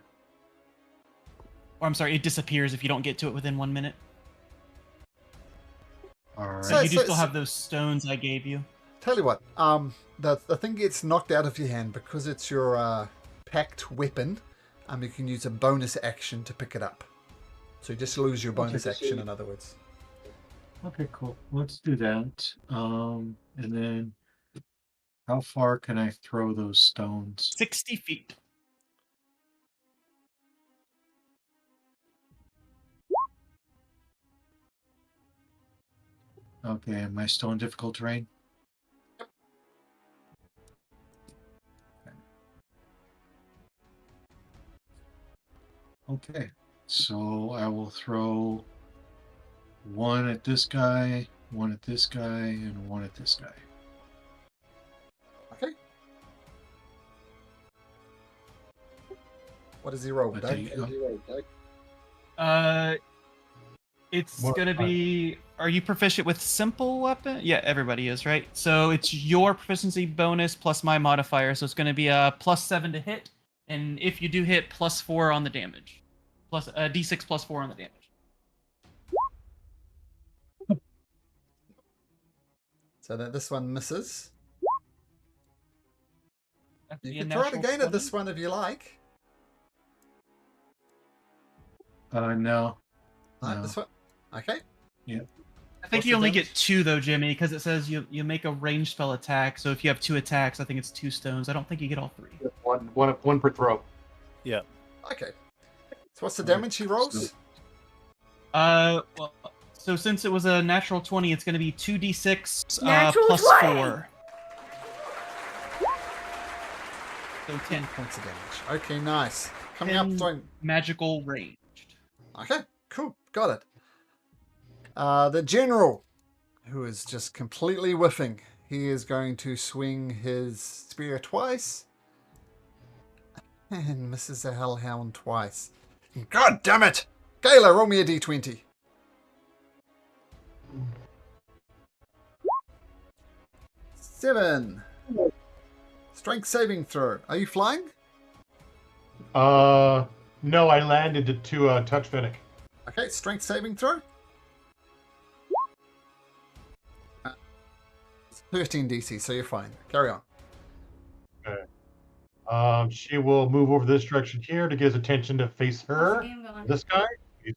Or I'm sorry, it disappears if you don't get to it within 1 minute. All right. But you do still have those stones I gave you. Tell you what, the thing gets knocked out of your hand because it's your packed weapon. You can use a bonus action to pick it up. So you just lose your bonus action, in other words. Okay, cool. Let's do that. And then how far can I throw those stones? 60 feet. Okay, am I still in difficult terrain? Okay, so I will throw one at this guy, one at this guy, and one at this guy. Okay. What does he roll, But Doug? they- It's What- gonna be are you proficient with simple weapon? Yeah, everybody is, right? So it's your proficiency bonus plus my modifier, so it's going to be a +7 to hit, and if you do hit, +4 on the damage, plus d6 +4 on the damage. So that this one misses. That'd You be a can try it natural again at 20. this one if you like. No. No, No. this one. Okay. I think What's you the only damage? get 2 though, Jimmy, because it says you make a ranged spell attack. So if you have 2 attacks, I think it's 2 stones. I don't think you get all 3. One per throw. Yeah. Okay. So what's the damage he rolls? Well, so since it was a natural 20, it's going to be 2d6 Natural plus 20! 4. So 10 Points of damage. Okay, nice. Coming up, 10 throwing. magical ranged. Okay, cool. Got it. The general, who is just completely whiffing, he is going to swing his spear twice and misses the hellhound twice. God damn it! Gayla, roll me a d20. Seven. Strength saving throw. Are you flying? No, I landed to touch Finnick. Okay, strength saving throw. 13 DC, so you're fine. Carry on. She will move over this direction here to get his attention to face How's the her. game going? This guy. He's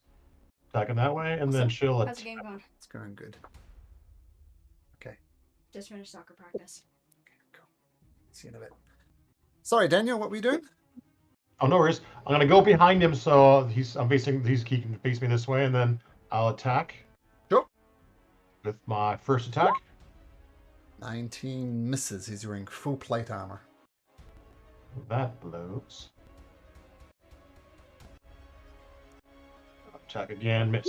attacking that way, and then she'll How's the game going? It's going good. Okay, Just finished soccer practice. cool. See you in a bit. Sorry, Daniel, what were you doing? Oh, no worries. I'm gonna go behind him, so he can face me this way, and then I'll attack. Sure. With my first attack. 19 misses. He's wearing full plate armor. That blows. Attack again, miss.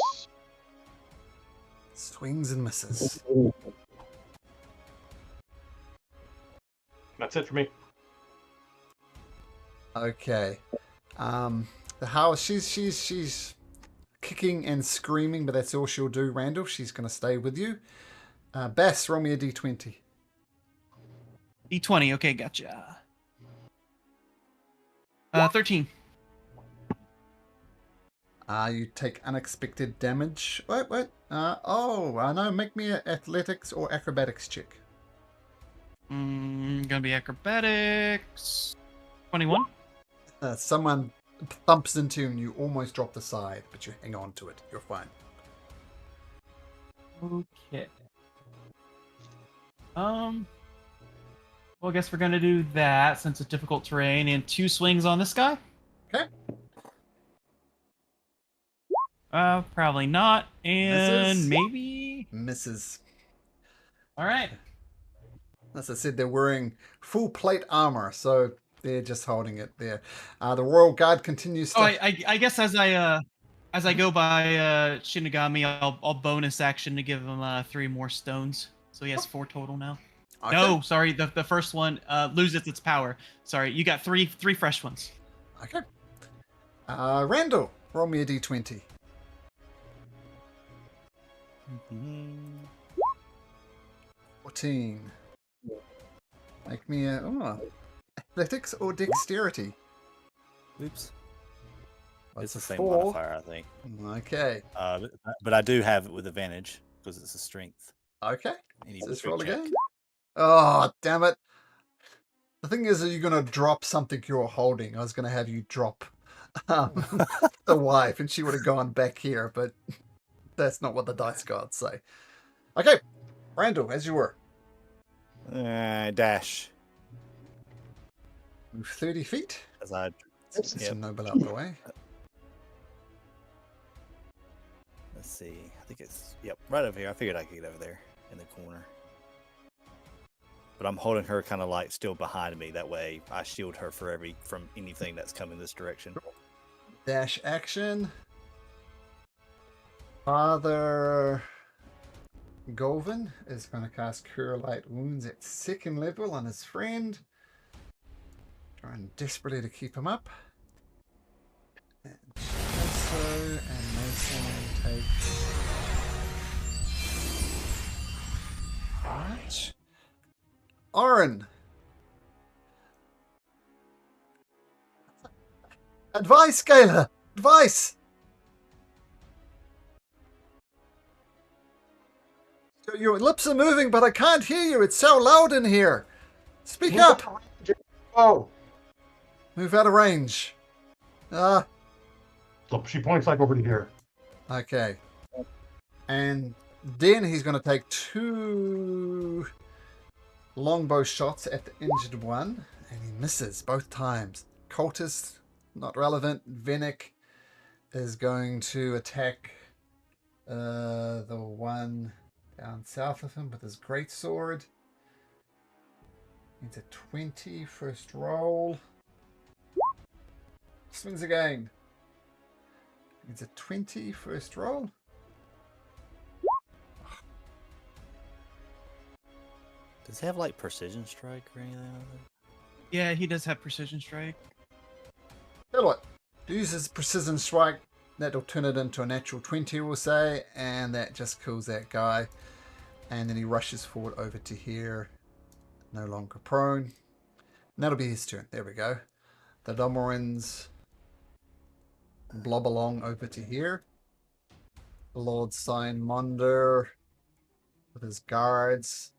Swings and misses. That's it for me. Okay. The house. She's kicking and screaming, but that's all she'll do. Randall, she's gonna stay with you. Bess, roll me a d20. D20, okay, gotcha. 13. You take unexpected damage. Wait. No, make me an athletics or acrobatics check. Gonna be acrobatics. 21. Someone thumps into you and you almost drop the side, but you hang on to it. You're fine. Okay. Well, I guess we're gonna do that since it's difficult terrain and 2 swings on this guy. Okay. Probably not, and Misses. maybe. Misses. All right. As I said, they're wearing full plate armor, so they're just holding it there. The Royal Guard continues to... Oh, I guess as I go by Shinigami, I'll bonus action to give him 3 more stones, so he has 4 total now. Okay. No, sorry, the first one loses its power. Sorry, you got 3 fresh ones. Okay. Randall, roll me a d20. 14. Make me a... athletics or dexterity? Oops. What's It's the a same 4? modifier, I think. Okay. But I do have it with advantage because it's a strength. Okay. Any Let's check. roll again. Oh, damn it. The thing is that you're going to drop something you're holding. I was going to have you drop the wife, and she would have gone back here, but that's not what the dice gods say. Okay. Randall, as you were. Dash. Move 30 feet. As I. Get Yep. some noble out the way. Let's see. I think it's right over here. I figured I could get over there in the corner. But I'm holding her kind of like still behind me. That way I shield her from anything that's coming this direction. Dash action. Father Golvin is going to cast Cure Light Wounds at 2nd level on his friend. Trying desperately to keep him up. And she does so, and Mason takes Oren. Advice, Gala! Advice! Your lips are moving, but I can't hear you. It's so loud in here. Speak Move up! out of range. Oh. Move out of range. Ah, So she points like over to here. okay. And then he's going to take 2 longbow shots at the injured one, and he misses both times. Cultist, not relevant. Venick is going to attack the one down south of him with his greatsword. It's a 20 first roll. Swings again. It's a 20 first roll. Does he have like precision strike or anything like that? Yeah, he does have precision strike. Tell you what, uses precision strike. That'll turn it into a natural 20, we'll say, and that just kills that guy. And then he rushes forward over to here, no longer prone. And that'll be his turn. There we go. The Domorans blob along over to here. Lord Simonder with his guards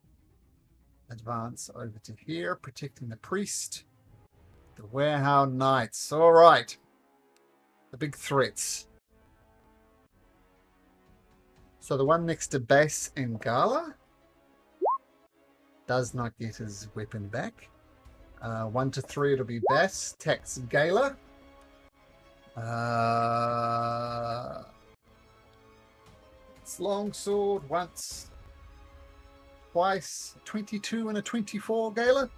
advance over to here, protecting the priest. The Warehound Knights. All right. The big threats. So the one next to Bass and Gala does not get his weapon back. 1 to 3 it'll be Bass. Attacks Gala. It's longsword once. Twice. 22 and a 24, Gala.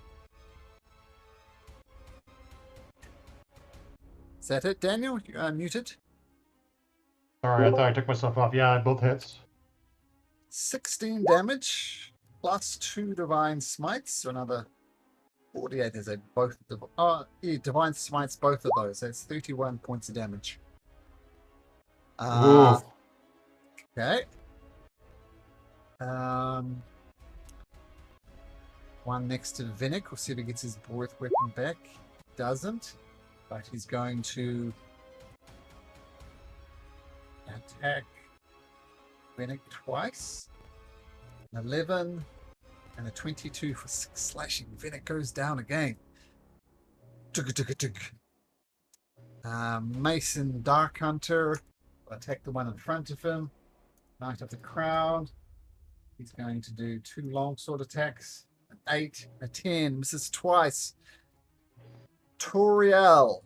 Is that it, Daniel? You are muted. Sorry, I thought I took myself off. Yeah, both hits. 16 damage. Plus 2 divine smites. So another 48 is a both. Yeah, divine smites both of those. That's 31 points of damage. Ooh. Okay. One next to Vinick. We'll see if he gets his breath weapon back. Doesn't. But he's going to attack Vinick twice. An 11 and a 22 for 6 slashing. Vinick goes down again. Mason Dark Hunter will attack the one in front of him. Knight of the Crown. He's going to do 2 longsword attacks. An 8, a 10, misses twice. Toriel.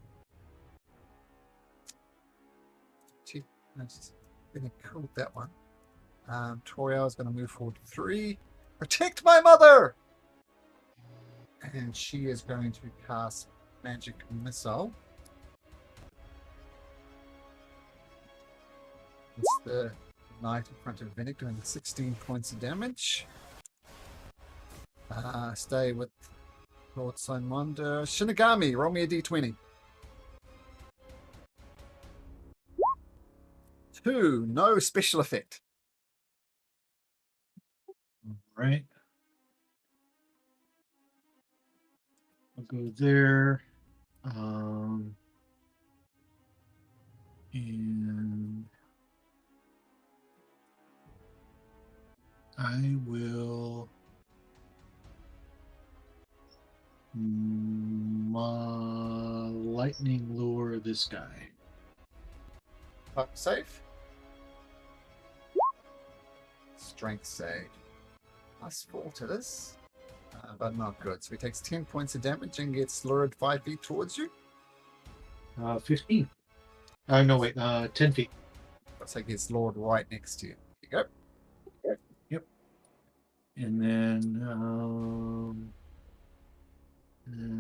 Gee, I just didn't kill that one. Toriel is going to move forward 3. Protect my mother! And she is going to cast Magic Missile. It's the knight in front of Vinick doing 16 points of damage. Stay with Lord Simonda. Shinigami, roll me a d20. 2, no special effect. Right. I'll go there. And I will lightning lure this guy. Save. Strength save. +4 to this. But not good. So he takes 10 points of damage and gets lured 5 feet towards you. 15. No, wait. 10 feet. So he gets lured right next to you. Here you go. Yep. And then,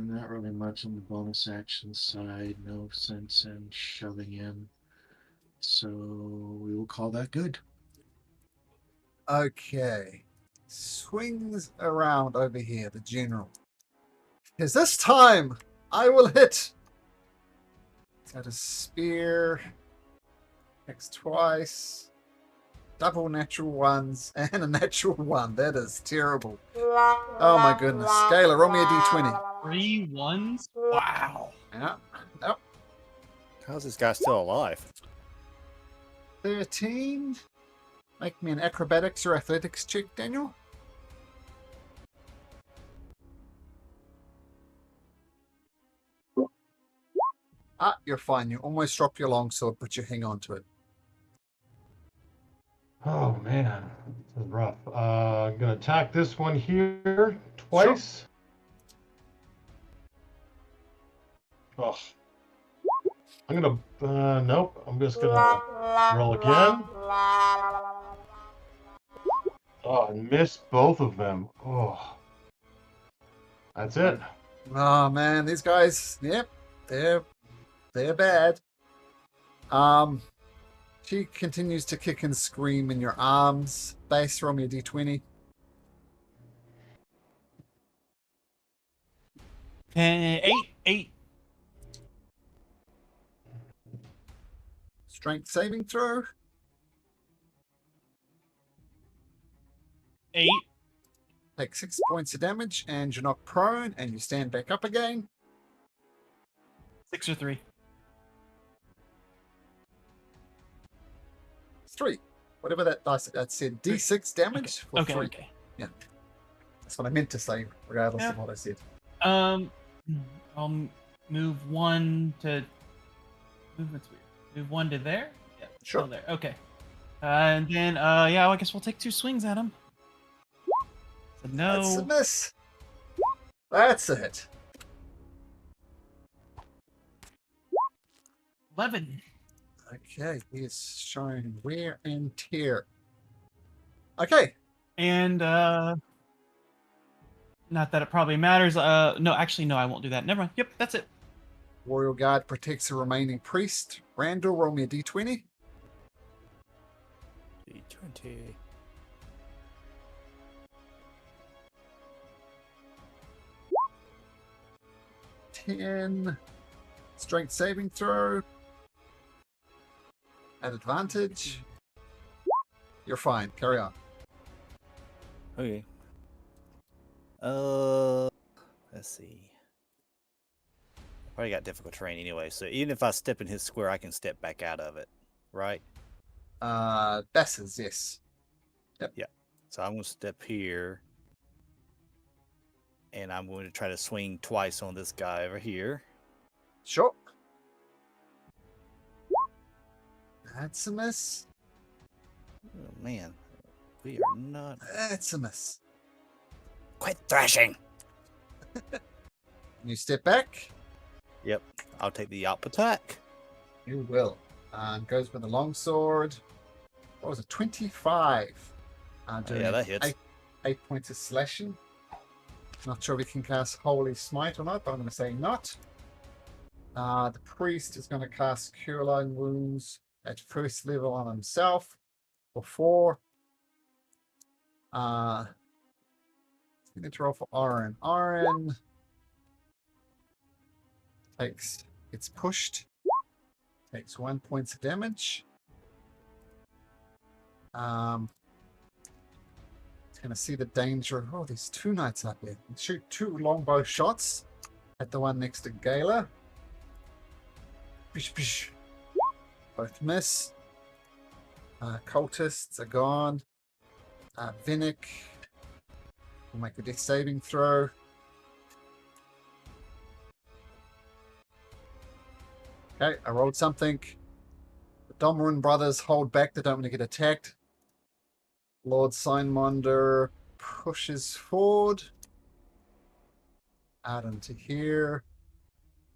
not really much on the bonus action side. No sense in shoving in. So we will call that good. Okay. Swings around over here, the general. Because this time, I will hit. He's got a spear. Next twice. double natural ones and a natural one. That is terrible. Oh my goodness. Gala, roll me a d20. 3 ones? Wow. Yeah. Yep. How's this guy still alive? 13. Make me an acrobatics or athletics check, Daniel. Ah, you're fine. You almost dropped your longsword, but you hang on to it. Oh man, this is rough. I'm gonna attack this one here twice. Oh, I'm gonna. Nope. I'm just gonna roll again. Oh, and miss both of them. Oh, that's it. Oh man, these guys, yep, they're bad. She continues to kick and scream in your arms. Base, roll me a d20. 8. Strength saving throw. 8. Take 6 points of damage, and you're knocked prone, and you stand back up again. 6 or 3. 3. Whatever that dice that said. D6 damage for Okay, 3. okay. That's what I meant to say, regardless Yeah. of what I said. I'll move 1 to. That's weird. Move 1 to there? Yeah, Sure. still there. Okay. And then, yeah, I guess we'll take 2 swings at him. So That's a no. miss. That's a hit. 11. Okay, he is showing wear and tear. Okay, And, not that it probably matters. No, actually, no, I won't do that. Never mind. Yep, that's it. Royal Guard protects the remaining priest. Randall, roll me a d20. D20. Ten. Strength saving throw. At advantage. You're fine. Carry on. Okay. Let's see. Probably got difficult terrain anyway, so even if I step in his square, I can step back out of it, right? Basses, yes. So I'm going to step here, and I'm going to try to swing twice on this guy over here. Sure. That's a miss. Oh, man, we are not. That's a miss. Quit thrashing. You step back. Yep, I'll take the up attack. You will. Goes with the longsword. What was it? 25. Doing Yeah, that hits. 8 points of slashing. Not sure if he can cast Holy Smite or not, but I'm going to say not. The priest is going to cast Cure Light Wounds at first level on himself for 4. I need to roll for Oren. Oren gets pushed. Takes 1 point of damage. It's going to see the danger. Oh, there's 2 knights up there. Shoot 2 longbow shots at the one next to Gala. Bish, bish. Both miss. Cultists are gone. Vinnick will make a death saving throw. Okay, I rolled something. The Domarin brothers hold back. They don't want to get attacked. Lord Signmonder pushes forward. Out into here.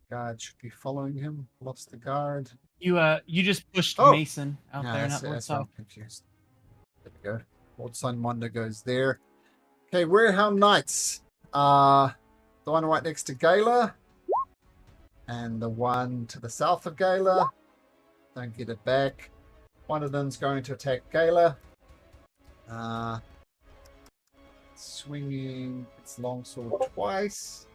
Guard should be following him. Lost the guard. You just pushed Oh. Mason out there, not Lord that's why I'm Sock. confused. There we go. Lord Signmonder goes there. Okay, Wareham Knights. The one right next to Gala. And the one to the south of Gala. Don't get it back. One of them's going to attack Gala. Swinging its longsword twice.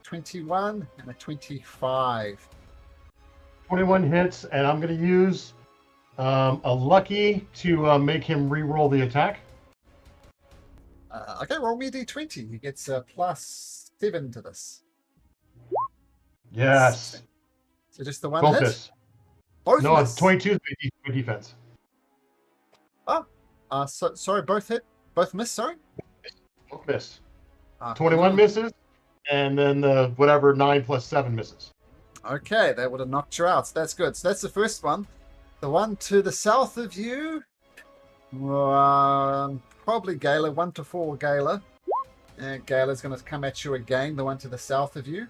21 and a 25. 21 hits, and I'm going to use A lucky to make him re-roll the attack. Okay, roll me a d20. He gets a +7 to this. Yes. So just the one Both hit? miss. Both No, miss. 22 is my defense. Sorry, both hit? Both miss, sorry? Both miss. Ah, 21 misses, and then the whatever 9 plus 7 misses. Okay, that would have knocked you out. So that's good. So that's the first one. The one to the south of you, probably Gala. 1 to 4, Gala. And Gala's going to come at you again. The one to the south of you.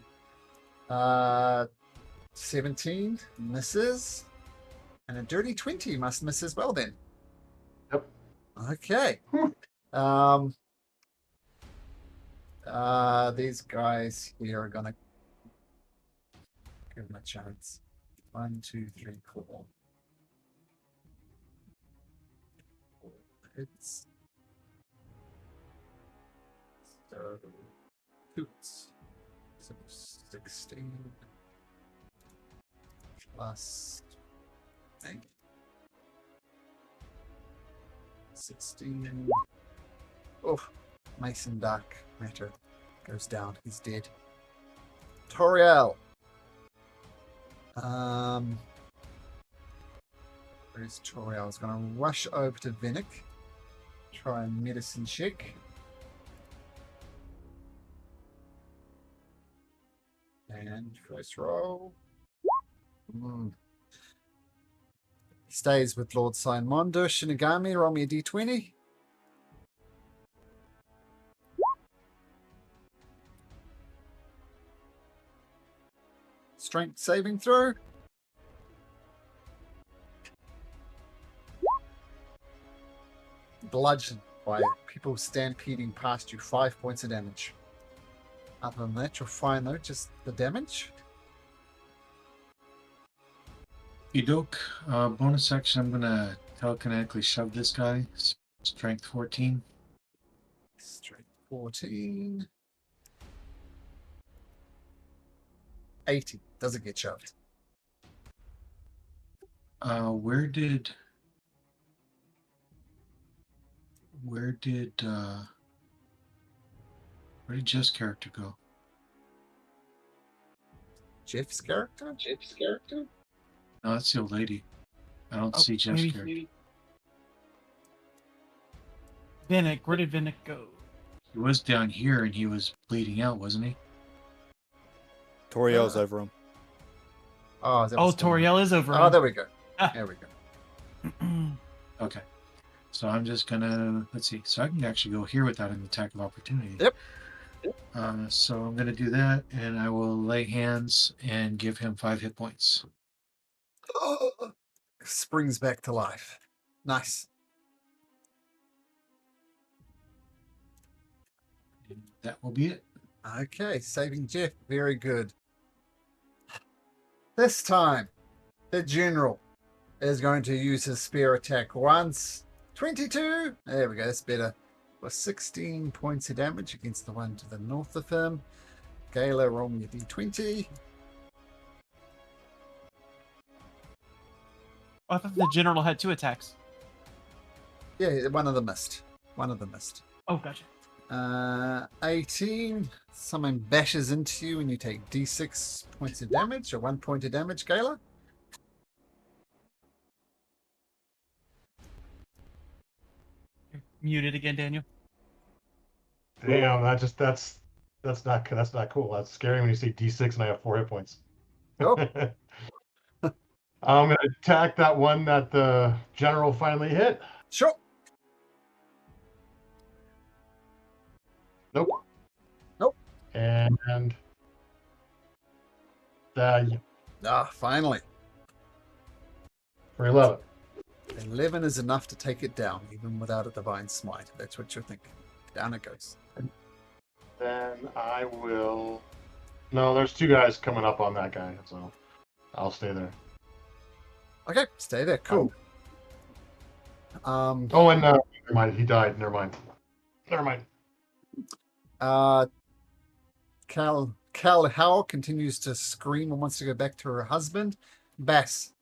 17 misses. And a dirty 20 must miss as well then. Yep. Okay. These guys here are going to give them a chance. 1, 2, 3, 4. It's so toots. So 16 plus 8. 16. Oh, Mason Dark Matter goes down. He's dead. Toriel. Where's Toriel? He's going to rush over to Vinnick. Try a medicine check. And first roll. Stays with Lord Saimondo. Shinigami, roll me a d20. Strength saving throw. Bludgeoned by people stampeding past you. 5 points of damage. Other than that, you're fine though. Just the damage. Doke, bonus action, I'm gonna telekinetically shove this guy. Strength 14. Strength 14. 80. Doesn't get shoved. Where did Jeff's character go? Jeff's character? No, that's the old lady. I don't see Jeff's character. Maybe. Vinnick, where did Vinnick go? He was down here and he was bleeding out, wasn't he? Toriel's over him. Oh, is that Oh, what's going on? Toriel is over. Oh, him. there we go. Ah. There we go. Okay. So I'm just gonna, let's see. So I can actually go here without an attack of opportunity. Yep. So I'm gonna do that, and I will lay hands and give him 5 hit points. Springs back to life. Nice. And that will be it. Okay, saving Jeff. Very good. This time, the general is going to use his spear attack once. 22. There we go. That's better. For 16 points of damage against the one to the north of him. Gala, roll me a d20. I thought the general had 2 attacks. Yeah, one of them missed. One of them missed. Oh, gotcha. 18. Someone bashes into you and you take d6 points of damage, or 1 point of damage, Gala. You're muted again, Daniel. Damn, that's not cool. That's scary when you say D6 and I have 4 hit points. Oh. I'm gonna attack that one that the general finally hit. Sure. Nope. Nope. And Finally. for 11. 11 is enough to take it down, even without a divine smite. If that's what you're thinking. Down it goes. Then I will. No, there's 2 guys coming up on that guy, so I'll stay there. Okay, stay there. Cool. Oh, and never mind. He died. Never mind. Cal Howell continues to scream and wants to go back to her husband. Bass.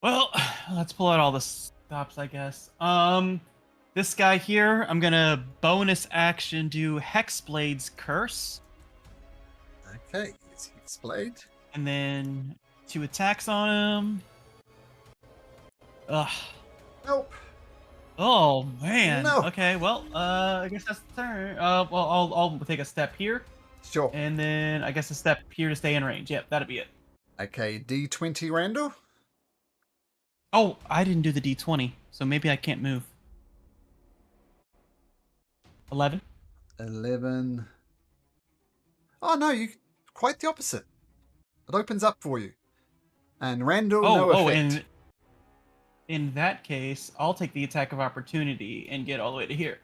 Well, let's pull out all the stops, I guess. This guy here, I'm gonna bonus action do Hexblade's Curse, Okay, he's explained. and then 2 attacks on him. Ugh. Nope. Oh man. No. Okay. Well, I guess that's the turn. Well, I'll take a step here, Sure. and then I guess a step here to stay in range. Yep, that'll be it. Okay, D20 Randall. Oh, I didn't do the D20, so maybe I can't move. 11. 11. Oh no, you quite the opposite. It opens up for you. And Randall, no effect. And in that case, I'll take the attack of opportunity and get all the way to here.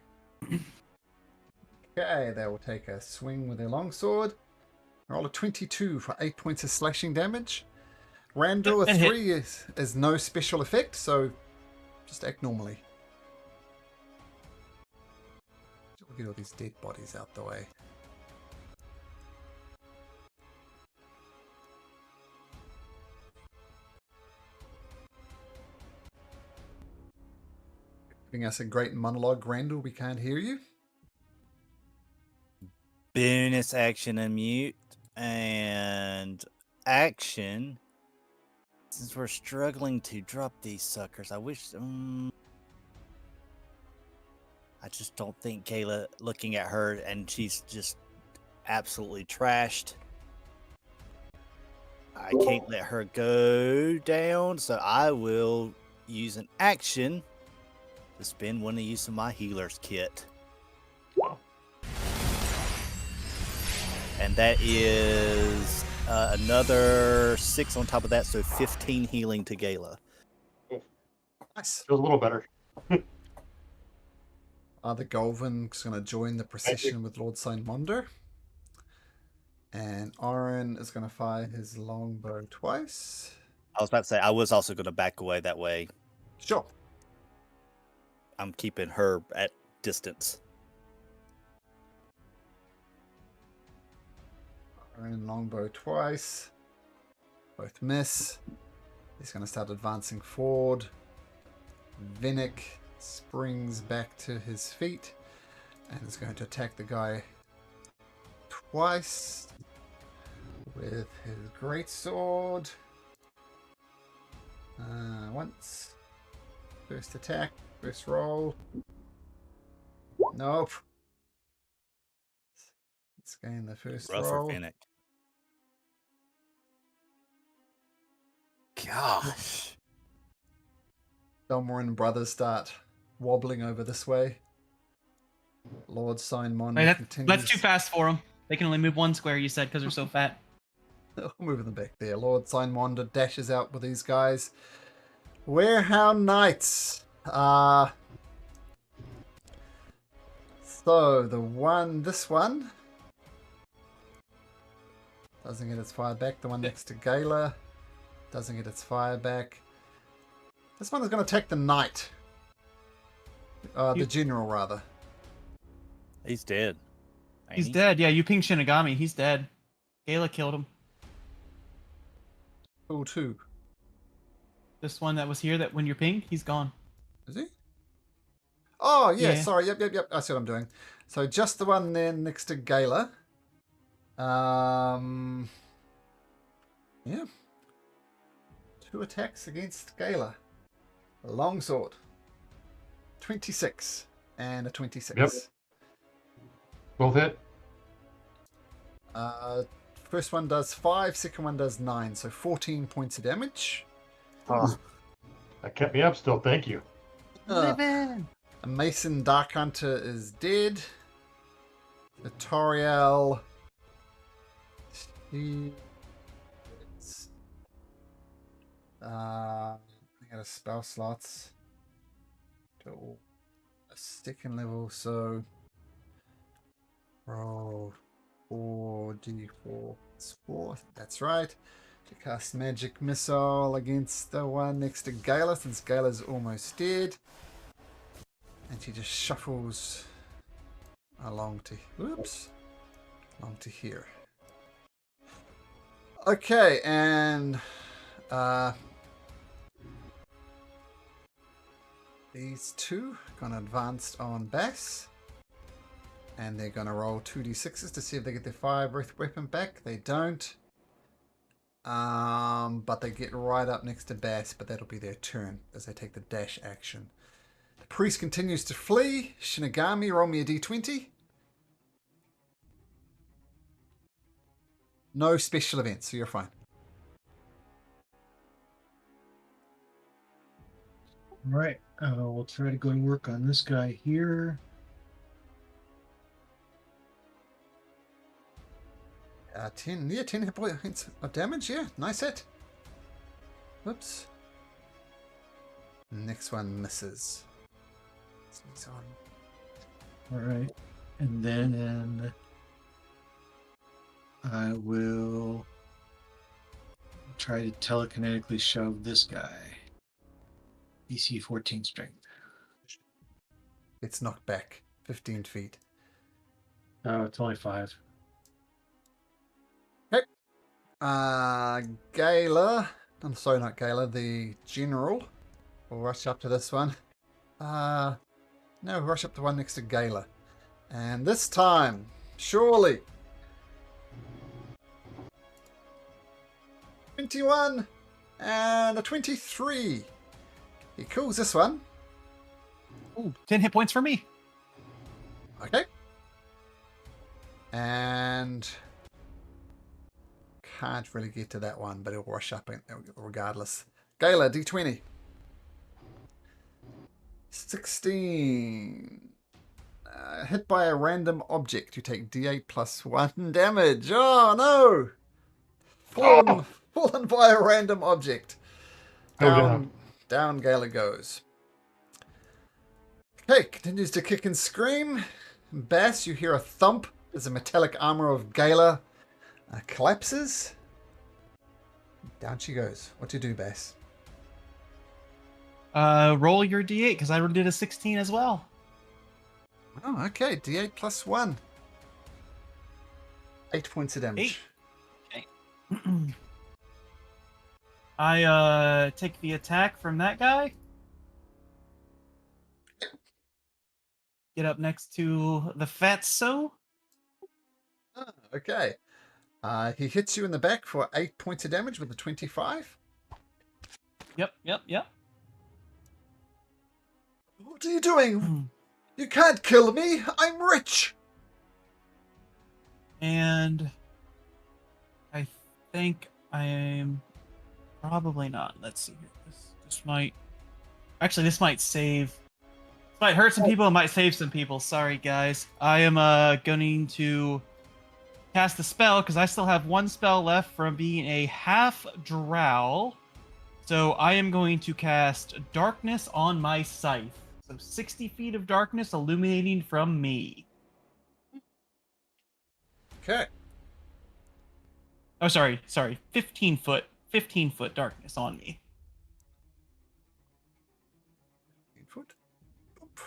Okay, they will take a swing with their longsword. Roll a 22 for 8 points of slashing damage. Randall, a That hit. 3 is no special effect, so just act normally. We'll get all these dead bodies out the way. Giving us a great monologue, Randall. We can't hear you. Bonus action unmute and action. Since we're struggling to drop these suckers, I wish. I just don't think Kayla looking at her and she's just absolutely trashed. I can't let her go down, so I will use an action to spend one of use of my healer's kit. Wow. And that is another 6 on top of that, so 15 healing to Gala. Nice. Feels a little better. The Golvin's going to join the procession with Lord Signmonder. And Oren is going to fire his longbow twice. I was about to say, I was also going to back away that way. Sure. I'm keeping her at distance. Oren longbow twice. Both miss. He's going to start advancing forward. Vinnick springs back to his feet and is going to attack the guy twice with his greatsword. Once. First attack, first roll. Nope. Let's gain the first Rough for roll. Finnick. Gosh. Belmore and brothers start wobbling over this way. Lord Signmonder Wait, continues. that's too fast for them. They can only move 1 square, you said, because they're so fat. Moving them back there. Lord Signmonder dashes out with these guys. Warehound Knights. So this one doesn't get its fire back. The one next to Gala doesn't get its fire back. This one is going to attack the knight. The general, rather. He's dead. Ain't He's he? dead. Yeah, you pinged Shinigami. He's dead. Gala killed him. Cool, too. This one that was here, that when you're pinged, he's gone. Is he? Oh, yeah, Yeah. sorry. Yep. I see what I'm doing. So just the one there next to Gala. Yeah. 2 attacks against Gala. A longsword. 26 and a 26. Yep. Both hit. First one does 5, second one does 9, so 14 points of damage. That kept me up still. Thank you. A Mason Dark Hunter is dead. The Toriel. He is. I got a spell slots to a second level, so roll 4d4. It's 4. That's right. To cast Magic Missile against the one next to Gala, since Gala's almost dead. And she just shuffles along to here. Okay, and These two gonna advance on Bass. And they're gonna roll 2d6s to see if they get their fire breath weapon back. They don't. But they get right up next to Bass, but that'll be their turn as they take the dash action. The priest continues to flee. Shinigami, roll me a d20. No special events, so you're fine. All right. We'll try to go and work on this guy here. 10 hit points of damage, yeah, nice hit. Whoops. Next one misses. Sneaks on. All right. And then I will try to telekinetically shove this guy. DC 14 strength. It's knocked back 15 feet. Oh, it's only 5. Gala. I'm sorry, not Gala. The general will rush up to this one. No, rush up to one next to Gala. And this time, surely. 21 and a 23. He kills this one. Ooh, 10 hit points for me. Okay. And can't really get to that one, but he'll rush up regardless. Gala, D20. 16. Hit by a random object. You take D8 plus 1 damage. Oh, no. Fallen by a random object. Down Gala goes. Okay, continues to kick and scream. Bass, you hear a thump as the metallic armor of Gala collapses. Down she goes. What do you do, Bass? Roll your d8 because I did a 16 as well. Oh, okay. D8 plus 1. 8 points of damage. 8. Okay. I take the attack from that guy. Get up next to the Fatso. Oh, okay. He hits you in the back for 8 points of damage with a 25. Yep. What are you doing? You can't kill me. I'm rich. And I think I'm probably not. Let's see here. This might save. This might hurt some people. It might save some people. Sorry, guys. I am going to cast the spell because I still have one spell left from being a half drow. So I am going to cast Darkness on my scythe. So 60 feet of darkness illuminating from me. Okay. Oh, sorry. 15 foot darkness on me. 15 foot. Boop.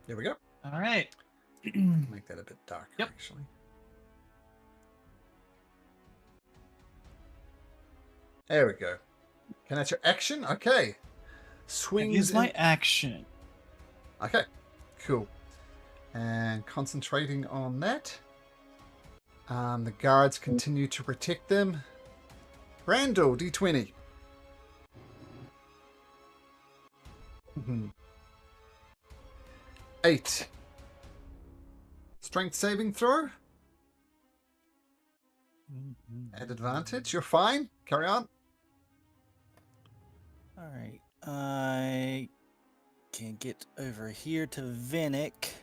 There we go. All right. Make that a bit darker, Yep. actually. There we go. Can that's your action? Okay. That Swings. is my action. Okay. Cool. And concentrating on that. The guards continue to protect them. Randall, D20. Mhm. 8. Strength saving throw. At advantage. You're fine. Carry on. All right. I can get over here to Vinnick.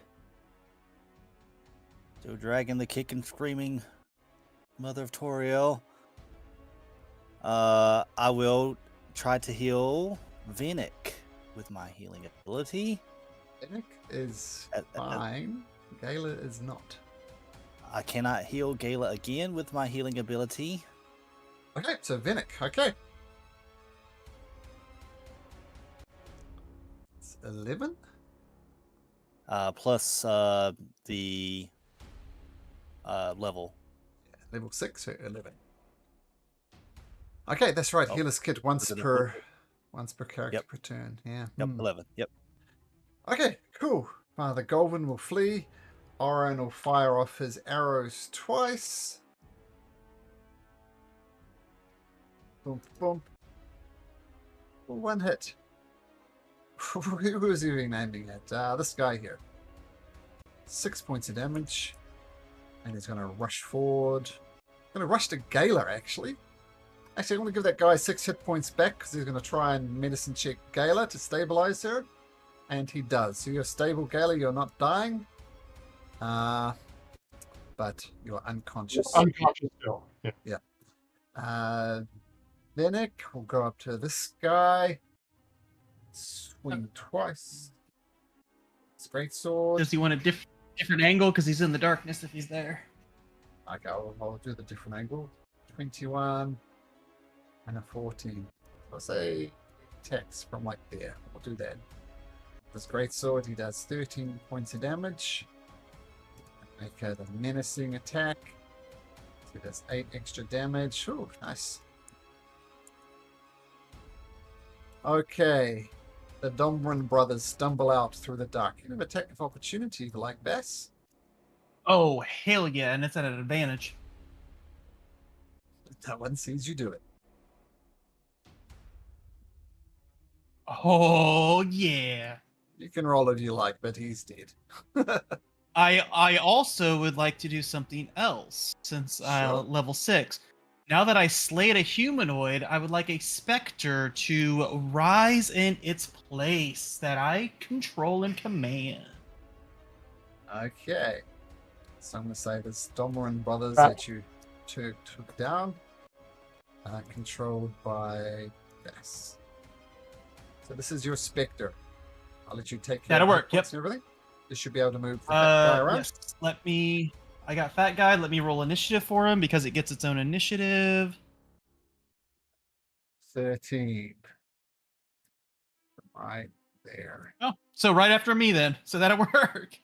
So dragging the kick and screaming mother of Toriel. I will try to heal Vinnick with my healing ability. Finnick is fine. Gala is not. I cannot heal Gala again with my healing ability. Okay, so Vinnick. Okay. It's 11. Plus the level. Level 6 or 11. Okay, that's right. Oh, Healer's kit once was it a per character Yep. per turn. Yeah. Yep, 11. Yep. Okay, cool. Father Golvin will flee. Oren will fire off his arrows twice. Boom, boom. One hit. Who was he even aiming at? This guy here. 6 points of damage. And he's going to rush forward. Going to rush to Gala, actually. Actually, I'm going to give that guy 6 hit points back because he's going to try and medicine check Gala to stabilize her. And he does. So you're stable, Gala. You're not dying. But you're unconscious. Unconscious still. Yeah. Venek will go up to this guy. Swing twice. It's great sword. Does he want a different angle because he's in the darkness if he's there? Okay, I'll do the different angle. 21 and a 14. I'll say text from like there. I'll do that. This great sword, he does 13 points of damage. Make the menacing attack. So that's 8 extra damage. Ooh, nice. Okay. The Domran brothers stumble out through the dark. You have attack of opportunity if you like, Bass. Oh, hell yeah, and it's at an advantage. No one sees you do it. Oh, yeah. You can roll if you like, but he's dead. I also would like to do something else since Sure. level 6. Now that I slayed a humanoid, I would like a specter to rise in its place that I control and command. Okay. So I'm going to say this Domran brothers Right. that you took down, controlled by Bass. So this is your specter. I'll let you take care That'll of the work, points and everything. You should be able to move the fat guy around. Yes. I got fat guy. Let me roll initiative for him because it gets its own initiative. 13. Right there. Oh, so right after me then. So that'll work.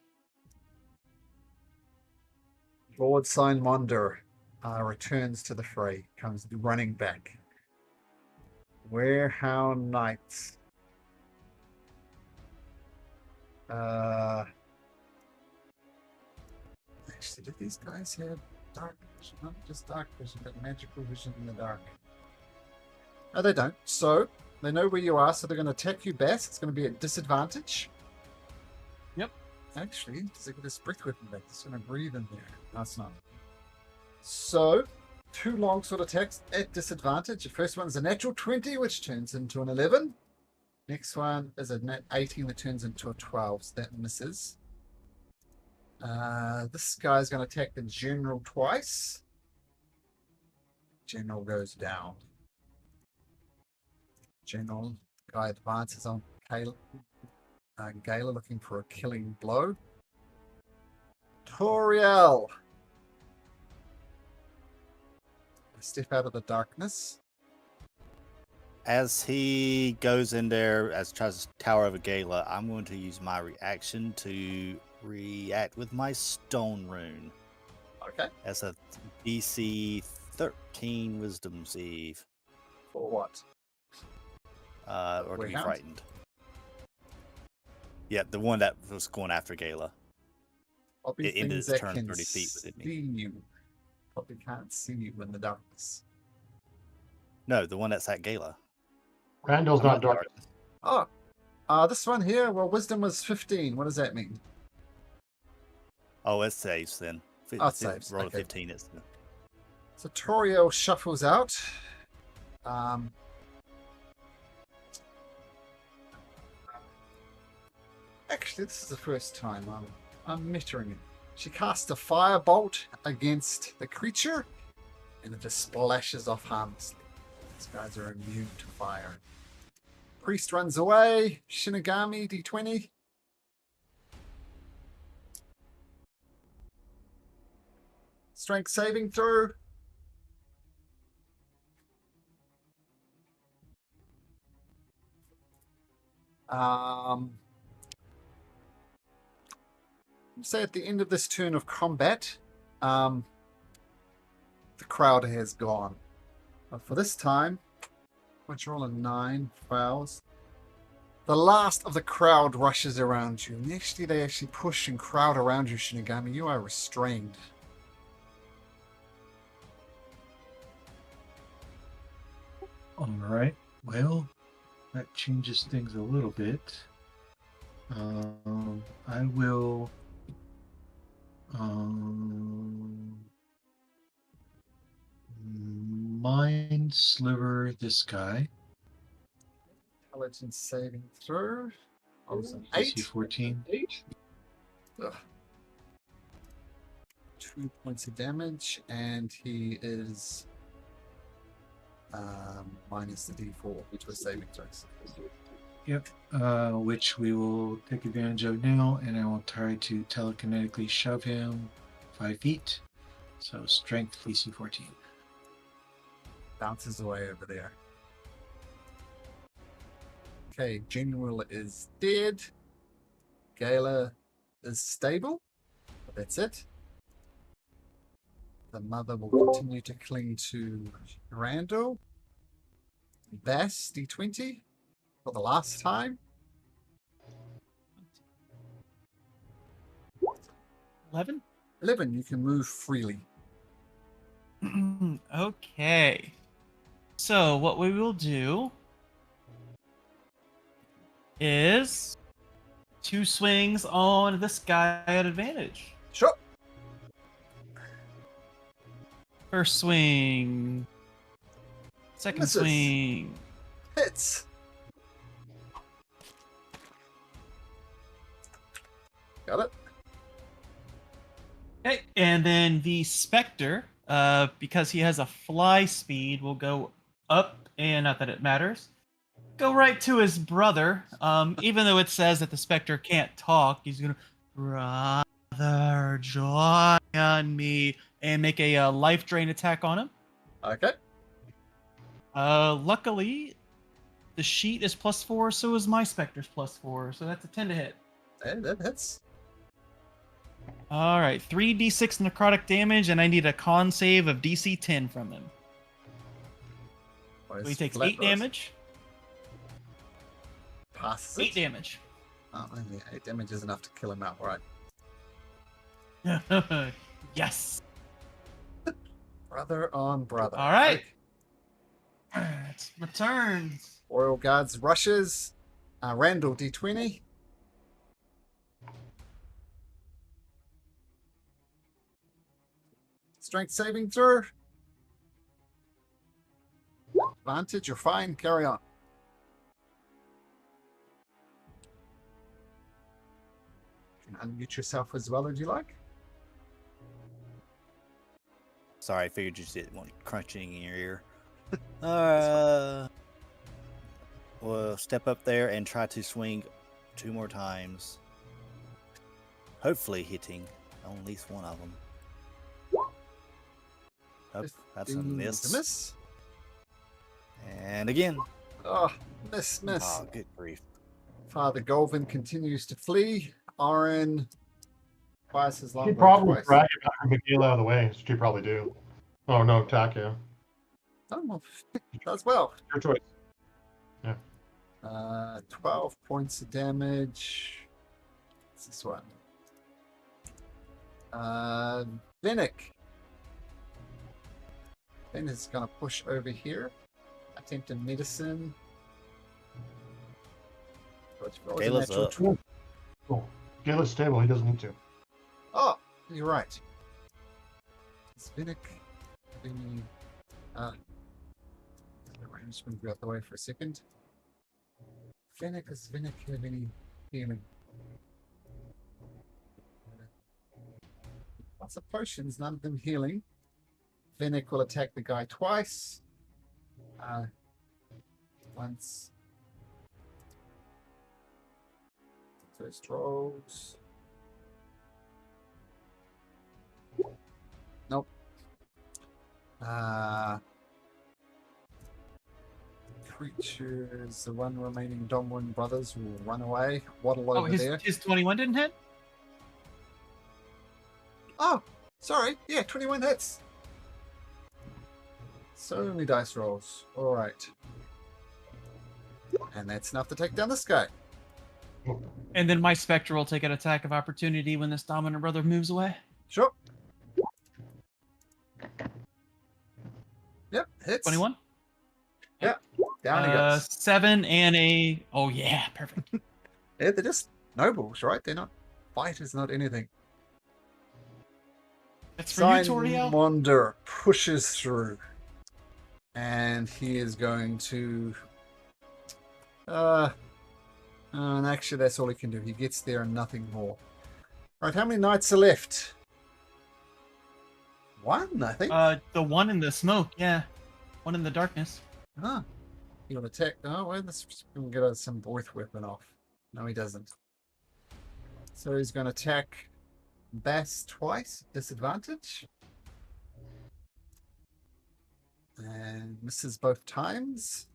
Lord Signmonder returns to the fray, comes running back. Warehound Knights. Actually, did these guys have dark vision? Not just dark vision, but magical vision in the dark. No, they don't. So, they know where you are, so they're going to attack you, Bass. It's going to be at disadvantage. Yep. Actually, does it get his breath weapon back? It's going to breathe in there. No, it's not. So, 2 longsword attacks at disadvantage. The first one's a natural 20, which turns into an 11. Next one is a nat 18 that turns into a 12, so that misses. This guy's going to attack the general twice. General goes down. General guy advances on Gala looking for a killing blow. Toriel. Step out of the darkness. As he goes in there, as tries to tower over Gala, I'm going to use my reaction to react with my stone rune. Okay. As a DC 13 Wisdom save. For what? Or to be Warehound? frightened. Yeah, the one that was going after Gala. Probably It ended things its that turn can 30 feet within me. see you. Probably can't see you in the darkness. No, the one that's at Gala. Randall's I'm not in the dark. darkness. Oh, this one here, well, wisdom was 15. What does that mean? Oh, it saves then. Oh, it saves, Roll a okay. 15. It's So Toriel shuffles out. Actually, this is the first time I'm measuring it. She casts a firebolt against the creature, and it just splashes off harmlessly. These guys are immune to fire. Priest runs away. Shinigami, D20. Strength saving throw. Say at the end of this turn of combat, the crowd has gone. For this time, which roll a 9, fails. The last of the crowd rushes around you. And they actually push and crowd around you, Shinigami. You are restrained. All right. Well, that changes things a little bit. I will. Mind sliver this guy. Intelligence saving throw. Oh, it's an DC 8. 14. Ugh. 2 points of damage, and he is minus the D4, which was saving throws. Yep. Which we will take advantage of now, and I will try to telekinetically shove him 5 feet. So strength DC 14. Bounces away over there. Okay, General is dead. Gala is stable. But that's it. The mother will continue to cling to Randall. Bass, D20. For the last time. 11? 11, you can move freely. Okay. So what we will do is 2 swings on this guy at advantage. Sure. First swing. Second Misses. swing. Hits. Got it. Okay, and then the Spectre, because he has a fly speed, will go up, and not that it matters. Go right to his brother. Even though it says that the Spectre can't talk, he's gonna brother join me and make a life drain attack on him. Okay. Luckily, the sheet is +4, so is my Spectre's +4, so that's a 10 to hit. And that hits. All right, 3d6 necrotic damage, and I need a con save of DC 10 from him. So he takes 8 damage. Passes 8 it. damage. Oh, yeah, 8 damage is enough to kill him outright. Yes. Brother on brother. All right. Okay. It's returns. Royal Guards rushes. Randall, D20. Strength saving throw. Advantage, you're fine. Carry on. You can unmute yourself as well as you like. Sorry, I figured you didn't want crunching in your ear. We'll step up there and try to swing 2 more times. Hopefully hitting on at least one of them. Oh, that's a miss. Miss. And again. Oh, miss. Oh, good grief. Father Golvin continues to flee. Oren twice as long. She'd probably drag it back and Miguel out of the way. That's what she'd probably do. Oh, no, attack, yeah. Oh, well, does well. Your choice. 12 points of damage. What's this one? Vinnick. Then is going to push over here. Attempting medicine. Gala's up. Cool. Gala's stable. He doesn't need to. Oh, you're right. Is Vinnick having... I'm just going to go out the way for a second. Vinnick, does Vinnick have any healing? Lots of potions, none of them healing. Vinnick will attack the guy twice. Once. First rolls. Nope. Creatures, the one remaining Domwin brothers will run away, waddle over there. His 21 didn't hit? Oh, sorry. Yeah, 21 hits. So many dice rolls. All right. And that's enough to take down this guy. And then my Spectre will take an attack of opportunity when this Dominant Brother moves away. Sure. Yep, hits. 21. Yep, down he goes. 7 and a... Oh, yeah, perfect. Yeah, they're just nobles, right? They're not fighters, not anything. That's for you, Toriel. Simonder pushes through. And he is going to... and actually, that's all he can do. He gets there and nothing more. All right, how many knights are left? One, I think. The one in the smoke, yeah. One in the darkness. Ah, he will attack. Oh, well, let's get us some Borth weapon off. No, he doesn't. So he's going to attack Bass twice, disadvantage. And misses both times.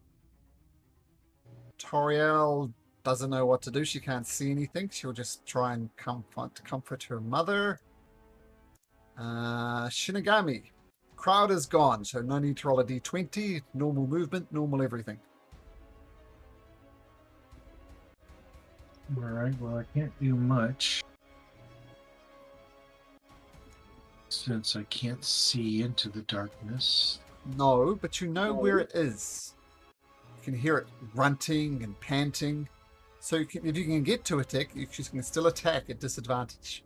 Toriel doesn't know what to do. She can't see anything. She'll just try and comfort her mother. Shinigami. Crowd is gone, so no need to roll a d20. Normal movement, normal everything. Alright, well, I can't do much. Since I can't see into the darkness. No, but you know where it is. You can hear it grunting and panting. So you can, if you can get to it, you can still attack at disadvantage.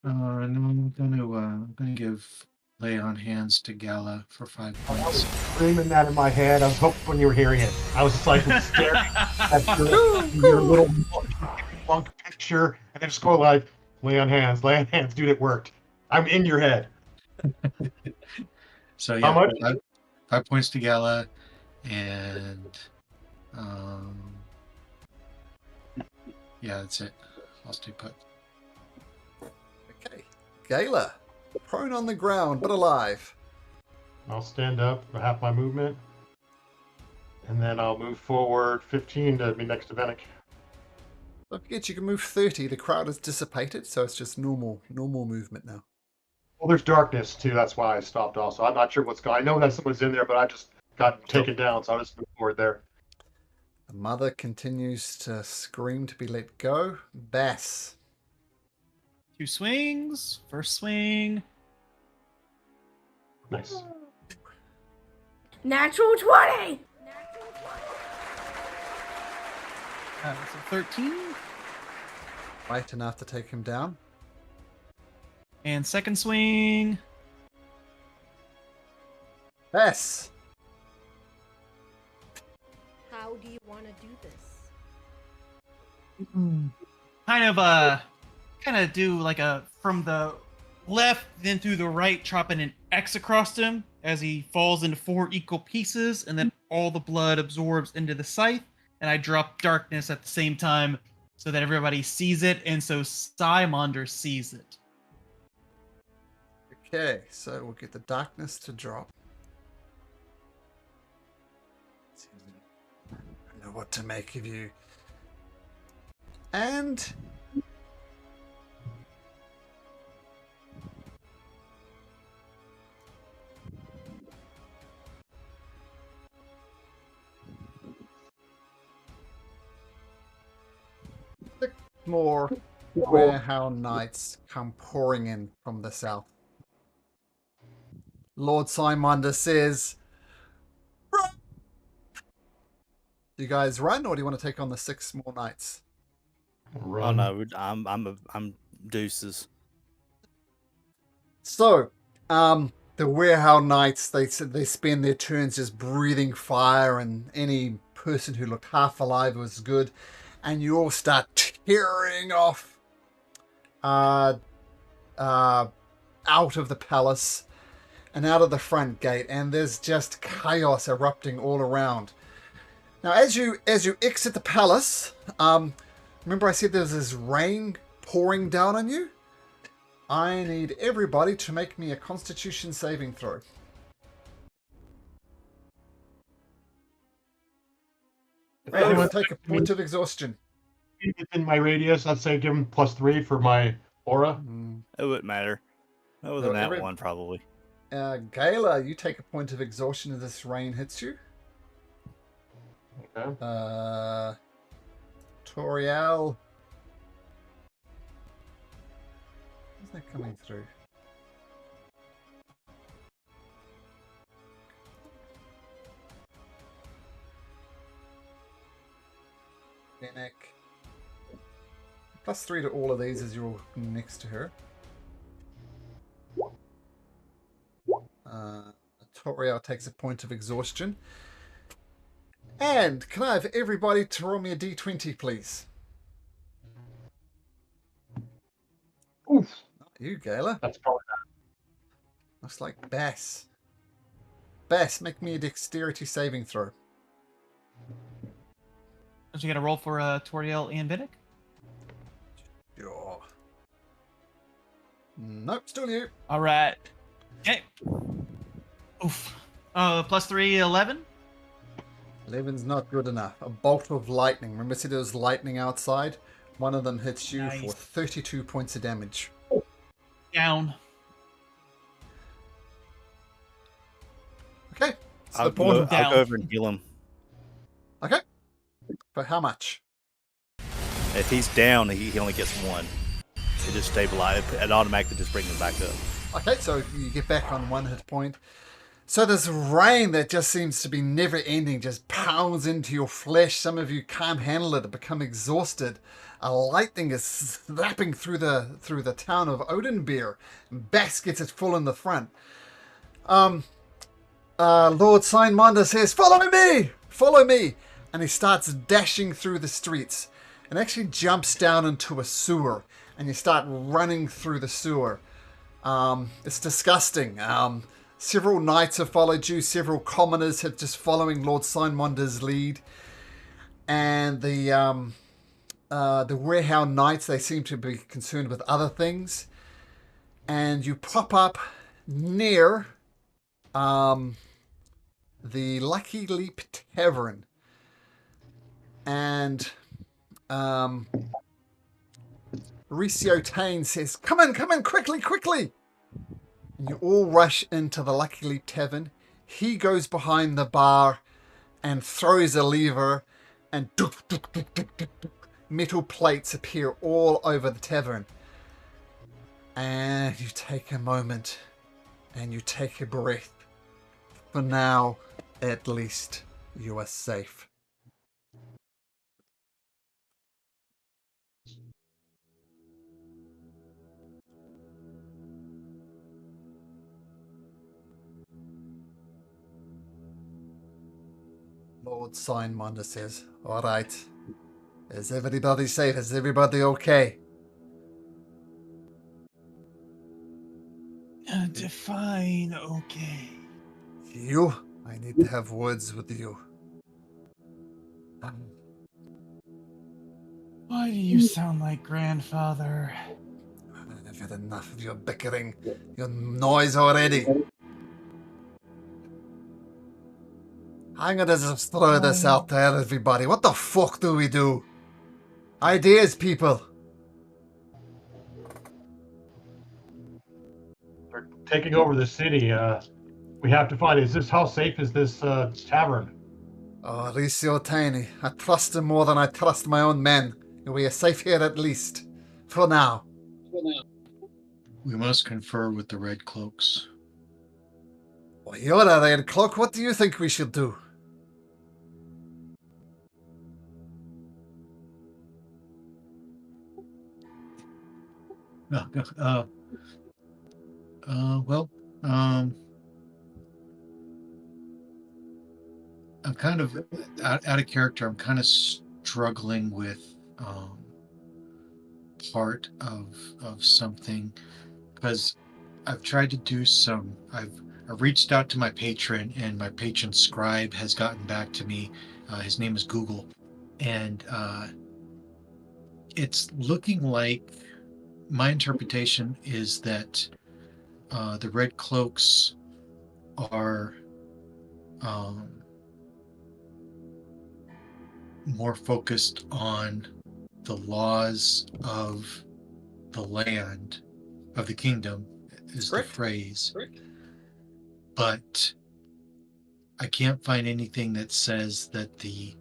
No, I'm gonna give Lay on Hands to Gala for 5 I was points. screaming that in my head. I was hoping when you were hearing it. I was just like staring at your little monk picture, and then just go like, lay on hands, dude. It worked. I'm in your head. So How yeah, much? 5 points to Gala, and yeah, that's it. I'll stay put. Okay. Gala. Prone on the ground, but alive. I'll stand up for half my movement, and then I'll move forward 15 to be next to Venick. Don't forget you can move 30. The crowd is dissipated, so it's just normal movement now. Well, there's darkness too. That's why I stopped. Also, I'm not sure what's going. I know that someone's in there, but I just got taken down, so I'll just move forward there. The mother continues to scream to be let go. Bass. 2 swings. First swing. Nice. Natural 20! So 13. Right enough to take him down. And second swing. Bass. How do you want to do this? Kind of do like a from the left then through the right, dropping an X across him as he falls into 4 equal pieces, and then all the blood absorbs into the scythe, and I drop darkness at the same time so that everybody sees it, and so Simonder sees it. Okay, so we'll get the darkness to drop. I don't know what to make of you. And more warehouse knights come pouring in from the south. Lord Simonder says, "Run!" Do you guys run, or do you want to take on the 6 more knights? Oh Run. no, I'm deuces. So, the warehouse knights, they spend their turns just breathing fire, and any person who looked half alive was good. And you all start tearing off out of the palace and out of the front gate, and there's just chaos erupting all around. Now, as you exit the palace, remember I said there's this rain pouring down on you? I need everybody to make me a Constitution saving throw. Anyone take a point of exhaustion. Within my radius, I'd say give him +3 for my aura. It wouldn't matter. Other So than that every- one, probably. Gala, you take a point of exhaustion as this rain hits you. Okay. Toriel. Is that coming through? Fennec. +3 to all of these as you're next to her. Toriel takes a point of exhaustion. And can I have everybody to roll me a d20, please? Oof. Not you, Gala. That's probably Looks like Bass. Bass, make me a dexterity saving throw. Don't you got to roll for Toriel and Vinnick? Sure. Nope, still you. All right. Okay. Oof. +3, 11. 11's not good enough. A bolt of lightning. Remember I said there was lightning outside? One of them hits you for Nice. 32 points of damage. Down. Okay. So I'll the pawn. go, I'll go over and heal him. Okay. For how much? If he's down, he only gets one. It just stabilizes. It automatically just brings him back up. Okay, so you get back on 1 hit point. So this rain that just seems to be never ending just pounds into your flesh. Some of you can't handle it and become exhausted. A lightning is slapping through the town of Odenbeer. Bass gets it full in the front. Lord Signmonder says, "Follow me! Follow me!" And he starts dashing through the streets and actually jumps down into a sewer. And you start running through the sewer. It's disgusting. Several knights have followed you. Several commoners have just following Lord Signmonder's lead. And the Warehound Knights, they seem to be concerned with other things. And you pop up near the Lucky Leap Tavern. And Ricio Tane says, come in, quickly, quickly. And you all rush into the Lucky Leap Tavern. He goes behind the bar and throws a lever, and metal plates appear all over the tavern. And you take a moment and you take a breath. For now, at least, you are safe. Lord Signmonder says, "All right. Is everybody safe? Is everybody okay?" Define okay. You? I need to have words with you. Why do you sound like grandfather? I've had enough of your bickering, your noise already. I'm gonna just throw this out there, everybody. What the fuck do we do? Ideas, people. they're taking over the city. We have to find. How safe is this tavern? Oh, Ricio Tiny. I trust him more than I trust my own men. We are safe here at least. For now. We must confer with the Red Cloaks. Well, you're a red cloak. What do you think we should do? Well, I'm kind of out of character. I'm kind of struggling with part of something because I've tried to do some. I've reached out to my patron, and my patron scribe has gotten back to me. His name is Google, and it's looking like my interpretation is that the Red Cloaks are more focused on the laws of the land of the kingdom is the Correct. phrase. But I can't find anything that says that the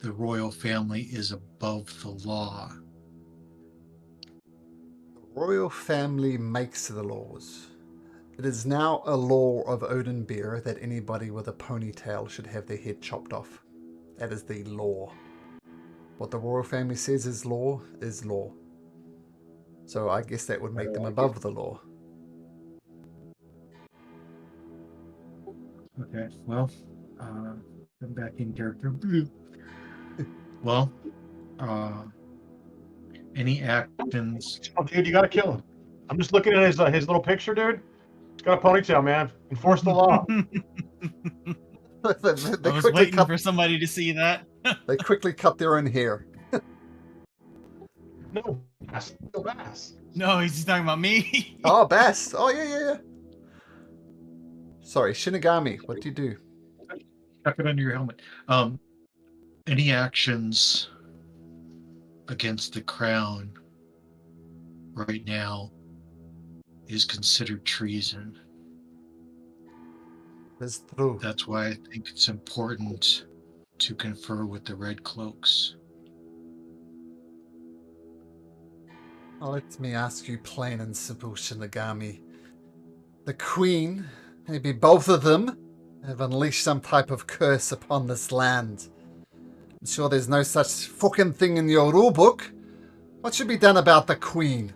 royal family is above the law. The royal family makes the laws. It is now a law of Oathbreaker that anybody with a ponytail should have their head chopped off. That is the law. What the royal family says is law is law. So I guess that would make them above the law. Okay, well, I'm back in character. Well, any actions? Oh, dude, you gotta kill him. I'm just looking at his little picture, dude. He's got a ponytail, man. Enforce the law. I was waiting for somebody to see that. They quickly cut their own hair. No, Bass. No Bass. No, he's just talking about me. Oh, Bass. Oh, yeah. Sorry, Shinigami. What do you do? Tuck it under your helmet. Any actions against the crown right now is considered treason. That's true. That's why I think it's important to confer with the Red Cloaks. Well, let me ask you plain and simple, Shinigami. The Queen, maybe both of them, have unleashed some type of curse upon this land. I'm sure there's no such fucking thing in your rulebook. What should be done about the Queen?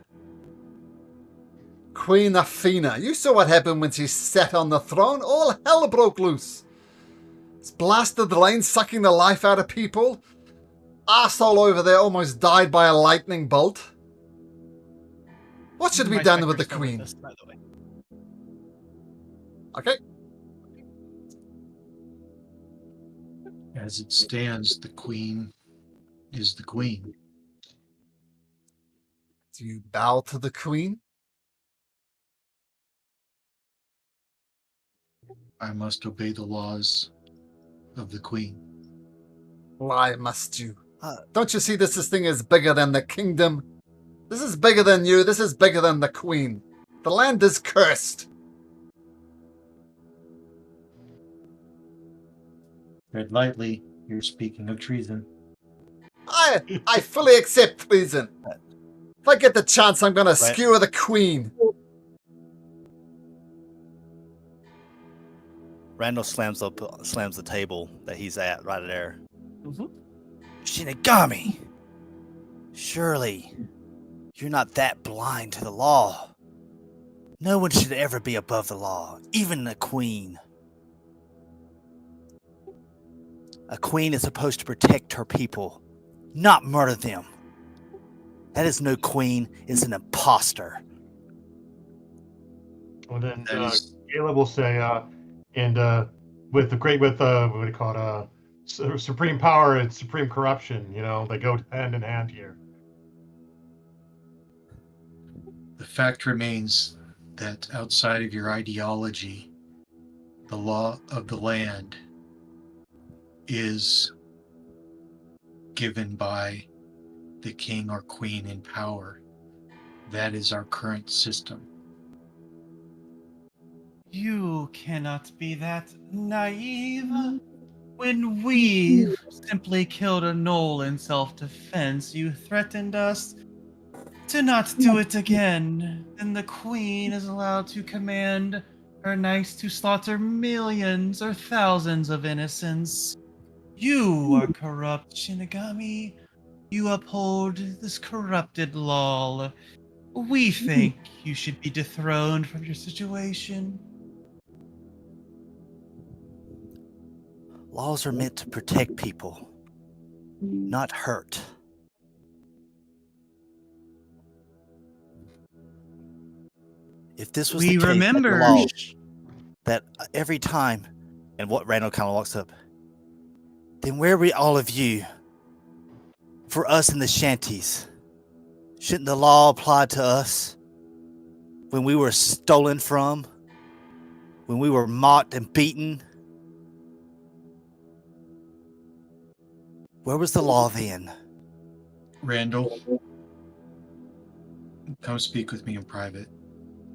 Queen Athena. You saw what happened when she sat on the throne. All hell broke loose. It's blasted the lane, sucking the life out of people. Arsehole over there almost died by a lightning bolt. What should be My done with the specter's still Queen? us, by the way. Okay. As it stands, the Queen is the Queen. Do you bow to the Queen? I must obey the laws of the Queen. Why must you? Uh, Don't you see this thing is bigger than the kingdom? This is bigger than you. This is bigger than the Queen. The land is cursed. Tread lightly, you're speaking of treason. I fully accept treason. If I get the chance, I'm gonna skewer the Queen. Randall slams the table that he's at right there. Mhm. Shinigami! Surely, you're not that blind to the law. No one should ever be above the law, even the Queen. A queen is supposed to protect her people, not murder them. That is no queen, it's an imposter. Well, then That is- Caleb will say, with what do you call it? Supreme power and supreme corruption. You know, they go hand in hand here. The fact remains that outside of your ideology, the law of the land is given by the king or queen in power. That is our current system. You cannot be that naive. When we simply killed a gnoll in self-defense, you threatened us to not do it again. Then the Queen is allowed to command her knights to slaughter millions or thousands of innocents. You are corrupt, Shinigami. You uphold this corrupted law. We think you should be dethroned from your situation. Laws are meant to protect people, not hurt. If this was We the case, remember- like the law, that every time, and what Randall kind of walks up, then where were all of you for us in the shanties? Shouldn't the law apply to us when we were stolen from, when we were mocked and beaten? Where was the law then? Randall, come speak with me in private,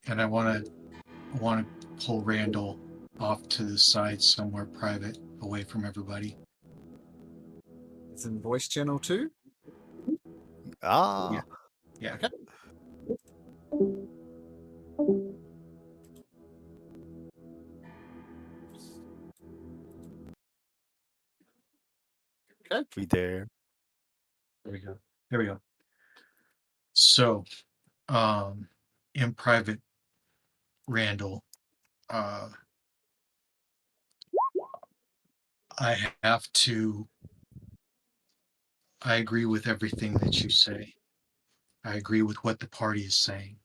and I want to pull Randall off to the side somewhere private, away from everybody. It's in voice channel too. Ah, Yeah. Okay. Okay. we there. There we go. There we go. So, in private, Randall, uh, I have to. I agree with everything that you say. I agree with what the party is saying.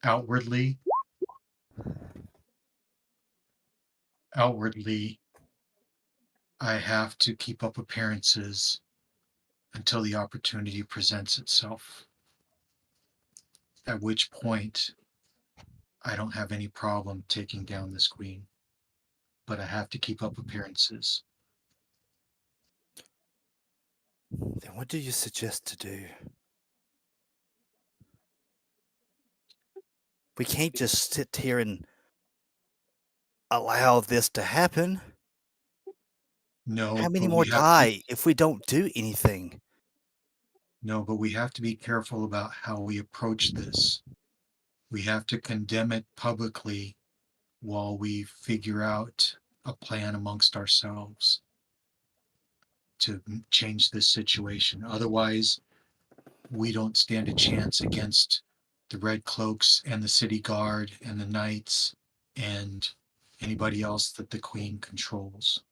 Outwardly, outwardly, I have to keep up appearances until the opportunity presents itself. At which point, I don't have any problem taking down this queen, but I have to keep up appearances. Then what do you suggest to do? We can't just sit here and allow this to happen. No, How many but more we have to be die if we don't do anything? no, but we have to be careful about how we approach this. We have to condemn it publicly while we figure out a plan amongst ourselves to change this situation. Otherwise, we don't stand a chance against the Red Cloaks and the City Guard and the Knights and anybody else that the Queen controls.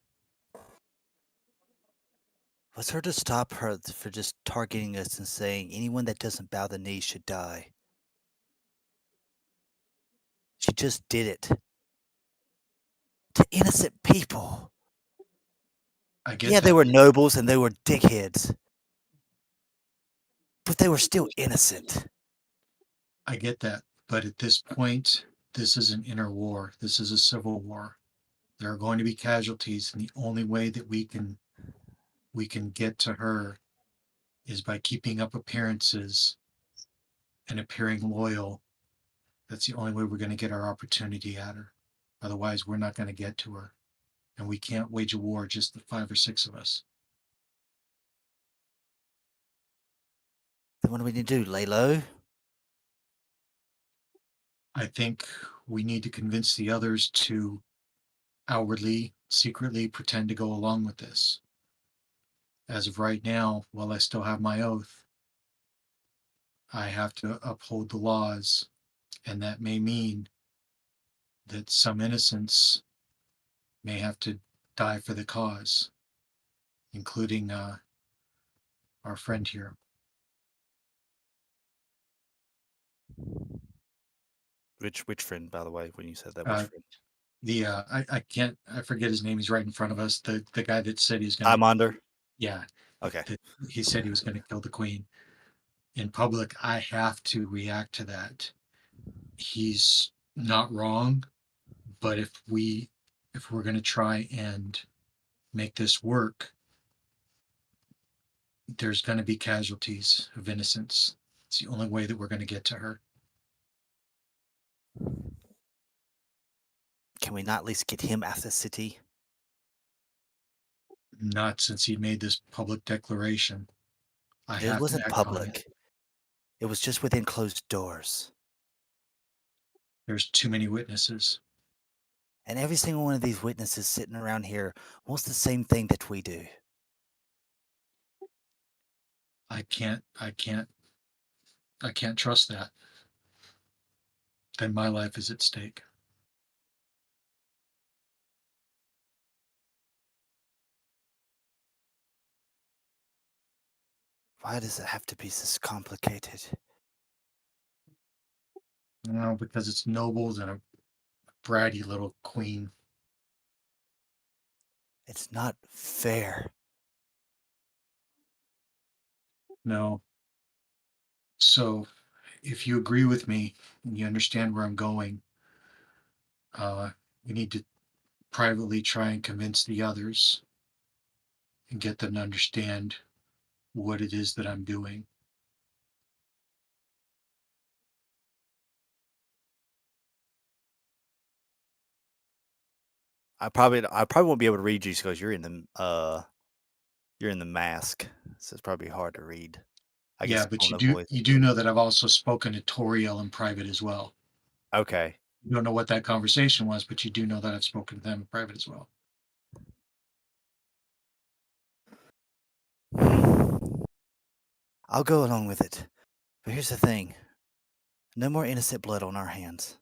What's her to stop her for just targeting us and saying anyone that doesn't bow the knee should die? She just did it to innocent people. I get Yeah, they that. were nobles and they were dickheads, but they were still innocent. I get that. But at this point, this is an inner war. This is a civil war. There are going to be casualties, and the only way that we can get to her is by keeping up appearances and appearing loyal. That's the only way we're going to get our opportunity at her. Otherwise, we're not going to get to her. And we can't wage a war, just the 5 or 6 of us. Then what do we need to do? Lay low? I think we need to convince the others to outwardly, secretly pretend to go along with this. As of right now, while I still have my oath, I have to uphold the laws, and that may mean that some innocents may have to die for the cause, including our friend here. Which friend, by the way, when you said that, Uh, which friend? the I forget his name. He's right in front of us. The guy that said he's gonna I'm under. yeah Okay. that he said he was gonna kill the queen in public. I have to react to that. He's not wrong, but if we're gonna try and make this work, there's gonna be casualties of innocence. It's the only way that we're gonna get to her. Can we not at least get him out of the city? Not since he made this public declaration. I It have to wasn't act on it. public. It was just within closed doors. There's too many witnesses. And every single one of these witnesses sitting around here wants the same thing that we do. I can't trust that. Then my life is at stake. Why does it have to be so complicated? No, because it's nobles and a bratty little queen. It's not fair. No. So if you agree with me and you understand where I'm going, we need to privately try and convince the others and get them to understand what it is that I'm doing. I probably won't be able to read you because you're in the mask, so it's probably hard to read. I Yeah, guess but tone of voice. you do know that I've also spoken to Toriel in private as well. Okay. You don't know what that conversation was, but you do know that I've spoken to them in private as well. I'll go along with it. But here's the thing. No more innocent blood on our hands.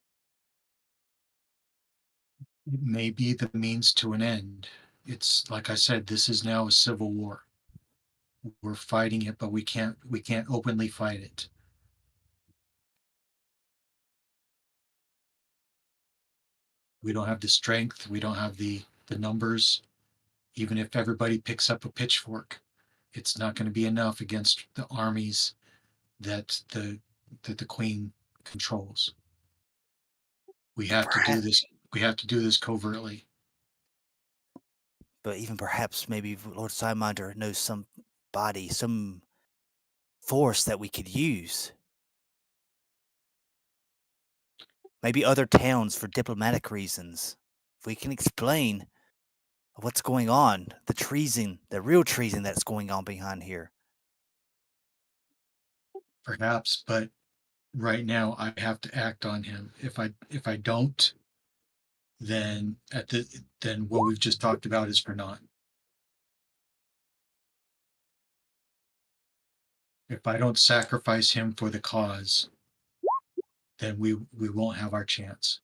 It may be the means to an end. It's like I said, this is now a civil war. We're fighting it, but we can't openly fight it. We don't have the strength, we don't have the numbers. Even if everybody picks up a pitchfork, it's not going to be enough against the armies that the queen controls. We have to do this. We have to do this covertly. But even perhaps maybe Lord Sideminder knows somebody, some force that we could use. Maybe other towns for diplomatic reasons. If we can explain what's going on, the treason, the real treason that's going on behind here. Perhaps, but right now I have to act on him. If I don't, then then what we've just talked about is for naught. If I don't sacrifice him for the cause, then we won't have our chance.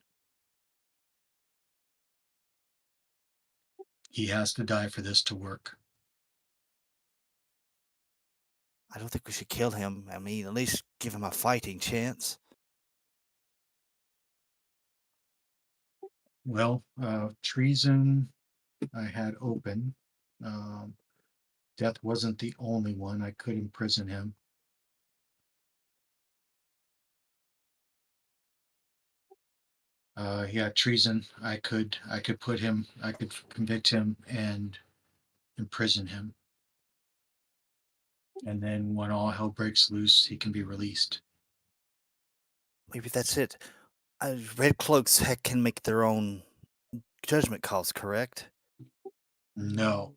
He has to die for this to work. I don't think we should kill him. I mean, at least give him a fighting chance. Well, treason I had open. Death wasn't the only one. I could imprison him. Yeah, treason. I could put him. I could convict him and imprison him. And then when all hell breaks loose, he can be released. Maybe that's it. Red cloaks can make their own judgment calls, correct? No,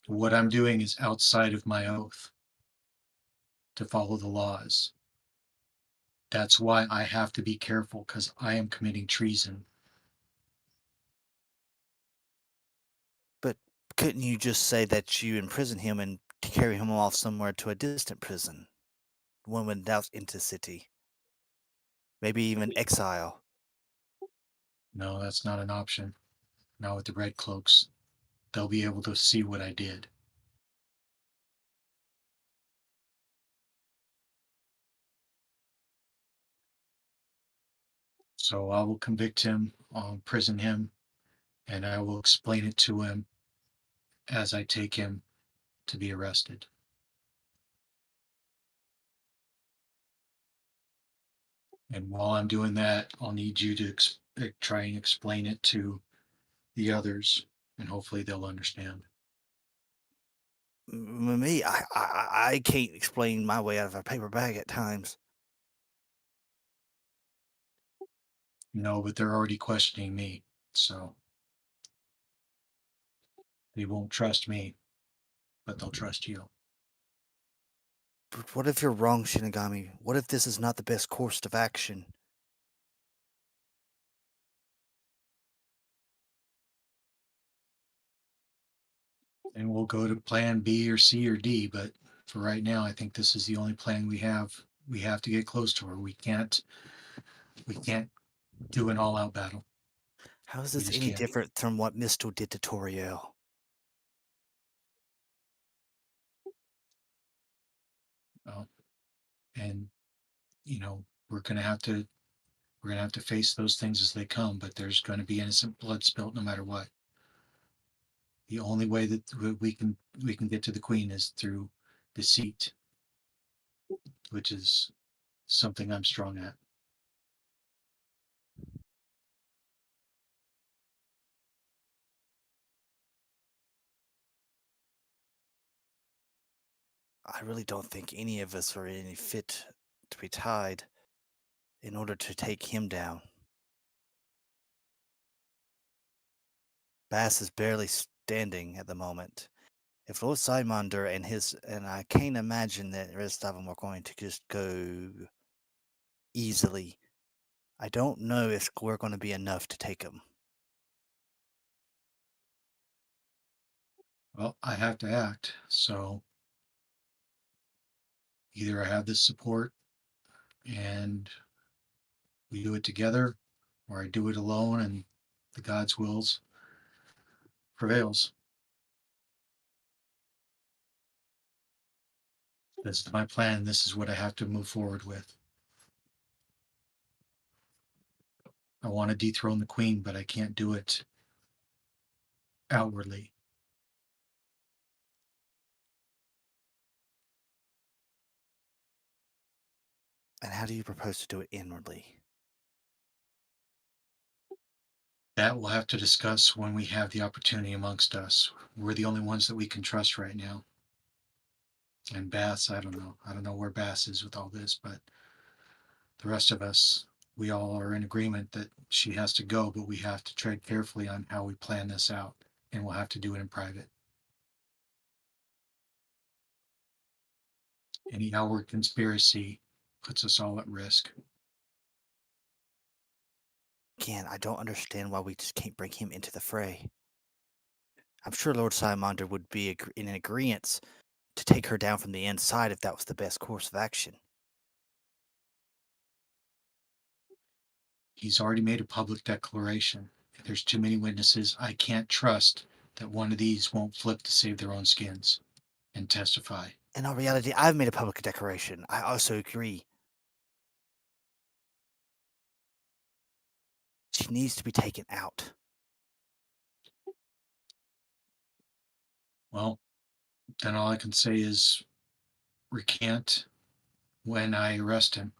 what I'm doing is outside of my oath to follow the laws. That's why I have to be careful because I am committing treason. But couldn't you just say that you imprison him and carry him off somewhere to a distant prison? One without into city. Maybe even exile. No, that's not an option. Not with the red cloaks. They'll be able to see what I did. So I will convict him, I'll imprison him, and I will explain it to him as I take him to be arrested. And while I'm doing that, I'll need you to try and explain it to the others, and hopefully they'll understand. Me, I can't explain my way out of a paper bag at times. No, but they're already questioning me, so they won't trust me, but they'll trust you. But what if you're wrong, Shinigami? What if this is not the best course of action? And we'll go to plan B or C or D, but for right now, I think this is the only plan we have. We have to get close to her. We can't do an all-out battle. How is We this just any can't. different from what Mistle did to Toriel? Uh, and we're gonna have to face those things as they come, but there's going to be innocent blood spilt no matter what. The only way that we can get to the queen is through deceit, which is something I'm strong at. I really don't think any of us are any fit to be tied in order to take him down. Bass is barely standing at the moment. If Lord Sidemonder and I can't imagine that the rest of them are going to just go easily. I don't know if we're going to be enough to take them. Well, I have to act. So either I have this support and we do it together, or I do it alone and the God's wills prevails. This is my plan. This is what I have to move forward with. I want to dethrone the queen, but I can't do it outwardly. And how do you propose to do it inwardly? That we'll have to discuss when we have the opportunity amongst us. We're the only ones that we can trust right now. And Bass, I don't know. I don't know where Bass is with all this, but the rest of us, we all are in agreement that she has to go, but we have to tread carefully on how we plan this out. And we'll have to do it in private. Any outward conspiracy puts us all at risk. Again, I don't understand why we just can't bring him into the fray. I'm sure Lord Sidemonder would be in agreement to take her down from the inside if that was the best course of action. He's already made a public declaration. If there's too many witnesses, I can't trust that one of these won't flip to save their own skins and testify. In all reality, I've made a public declaration. I also agree. She needs to be taken out. Well, then all I can say is recant when I arrest him.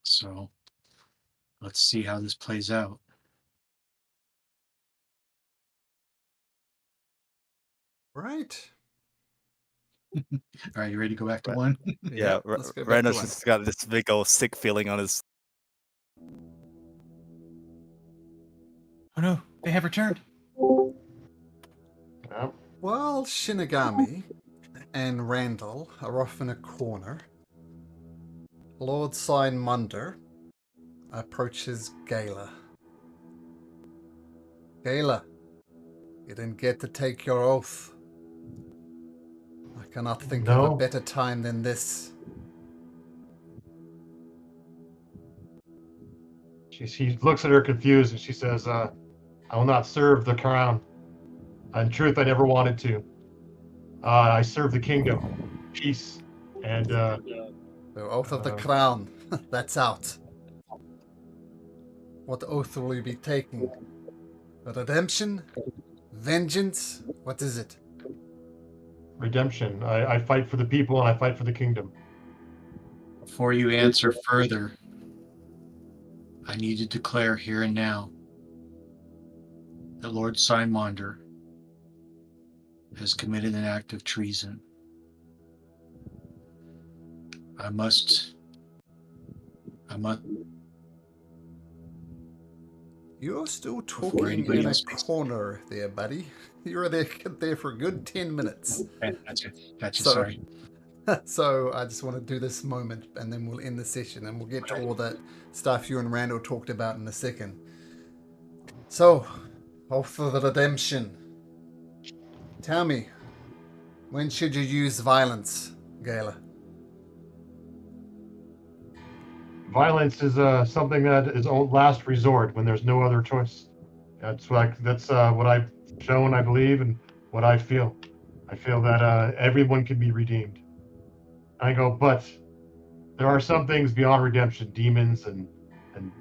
So let's see how this plays out. Right. All right, you ready to go back to Right. one? Yeah, Let's go back to Randall's one. just got this big old sick feeling on his. Oh no, they have returned. Yep. While Shinigami and Randall are off in a corner, Lord Sidemunder approaches Gala. Gala, you didn't get to take your oath. I cannot think of a No. better time than this. He looks at her confused and she says, I will not serve the crown. In truth, I never wanted to. I serve the kingdom, peace, and The oath of the crown. That's out. What oath will you be taking? Redemption? Vengeance? What is it? redemption. I fight for the people and I fight for the kingdom. Before you answer further, I need to declare here and now that Lord Sidemonder has committed an act of treason. I must. You're still Before talking anybody in a else speaks. corner there, buddy. You were there for a good 10 minutes. Gotcha, So- sorry. So I just want to do this moment and then we'll end the session and we'll get to all that stuff you and Randall talked about in a second. So, Oath of the Redemption. Tell me, when should you use violence, Gala? Violence is something that is last resort when there's no other choice. That's what I've shown, I believe, and what I feel. I feel that everyone can be redeemed. I go, but there are some things beyond redemption, demons and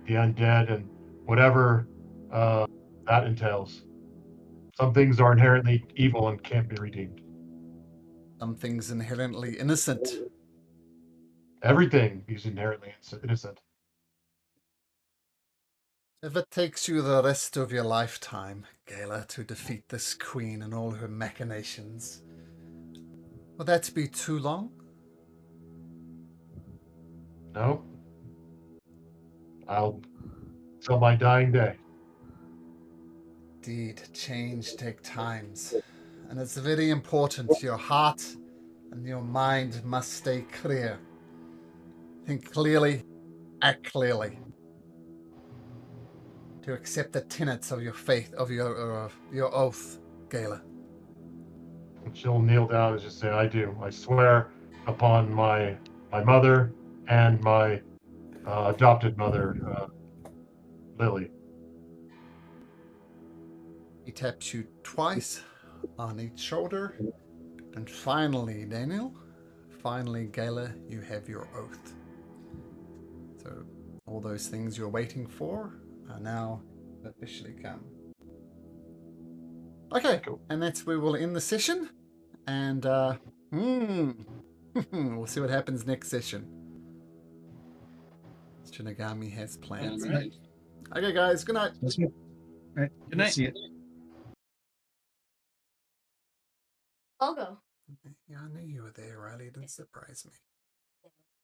the undead and whatever that entails. Some things are inherently evil and can't be redeemed. Some things inherently innocent. Everything is inherently innocent. If it takes you the rest of your lifetime, Gala, to defeat this queen and all her machinations, will that be too long? No. I'll till my dying day. Indeed, change take times. And it's very important. Your heart and your mind must stay clear. Think clearly, act clearly. To accept the tenets of your faith, of your oath, Gala. And she'll kneel down and just say, I do. I swear upon my mother and my adopted mother, Lily. He taps you twice on each shoulder. And finally, Daniel, finally, Gala, you have your oath. So all those things you're waiting for are now officially come. Okay, Cool. and that's where we'll end the session. And we'll see what happens next session. Shinigami has plans. All right. Okay, guys, good night. That's good. All right. Good night. See you. I'll go. Yeah, I knew you were there, Riley. It didn't surprise me.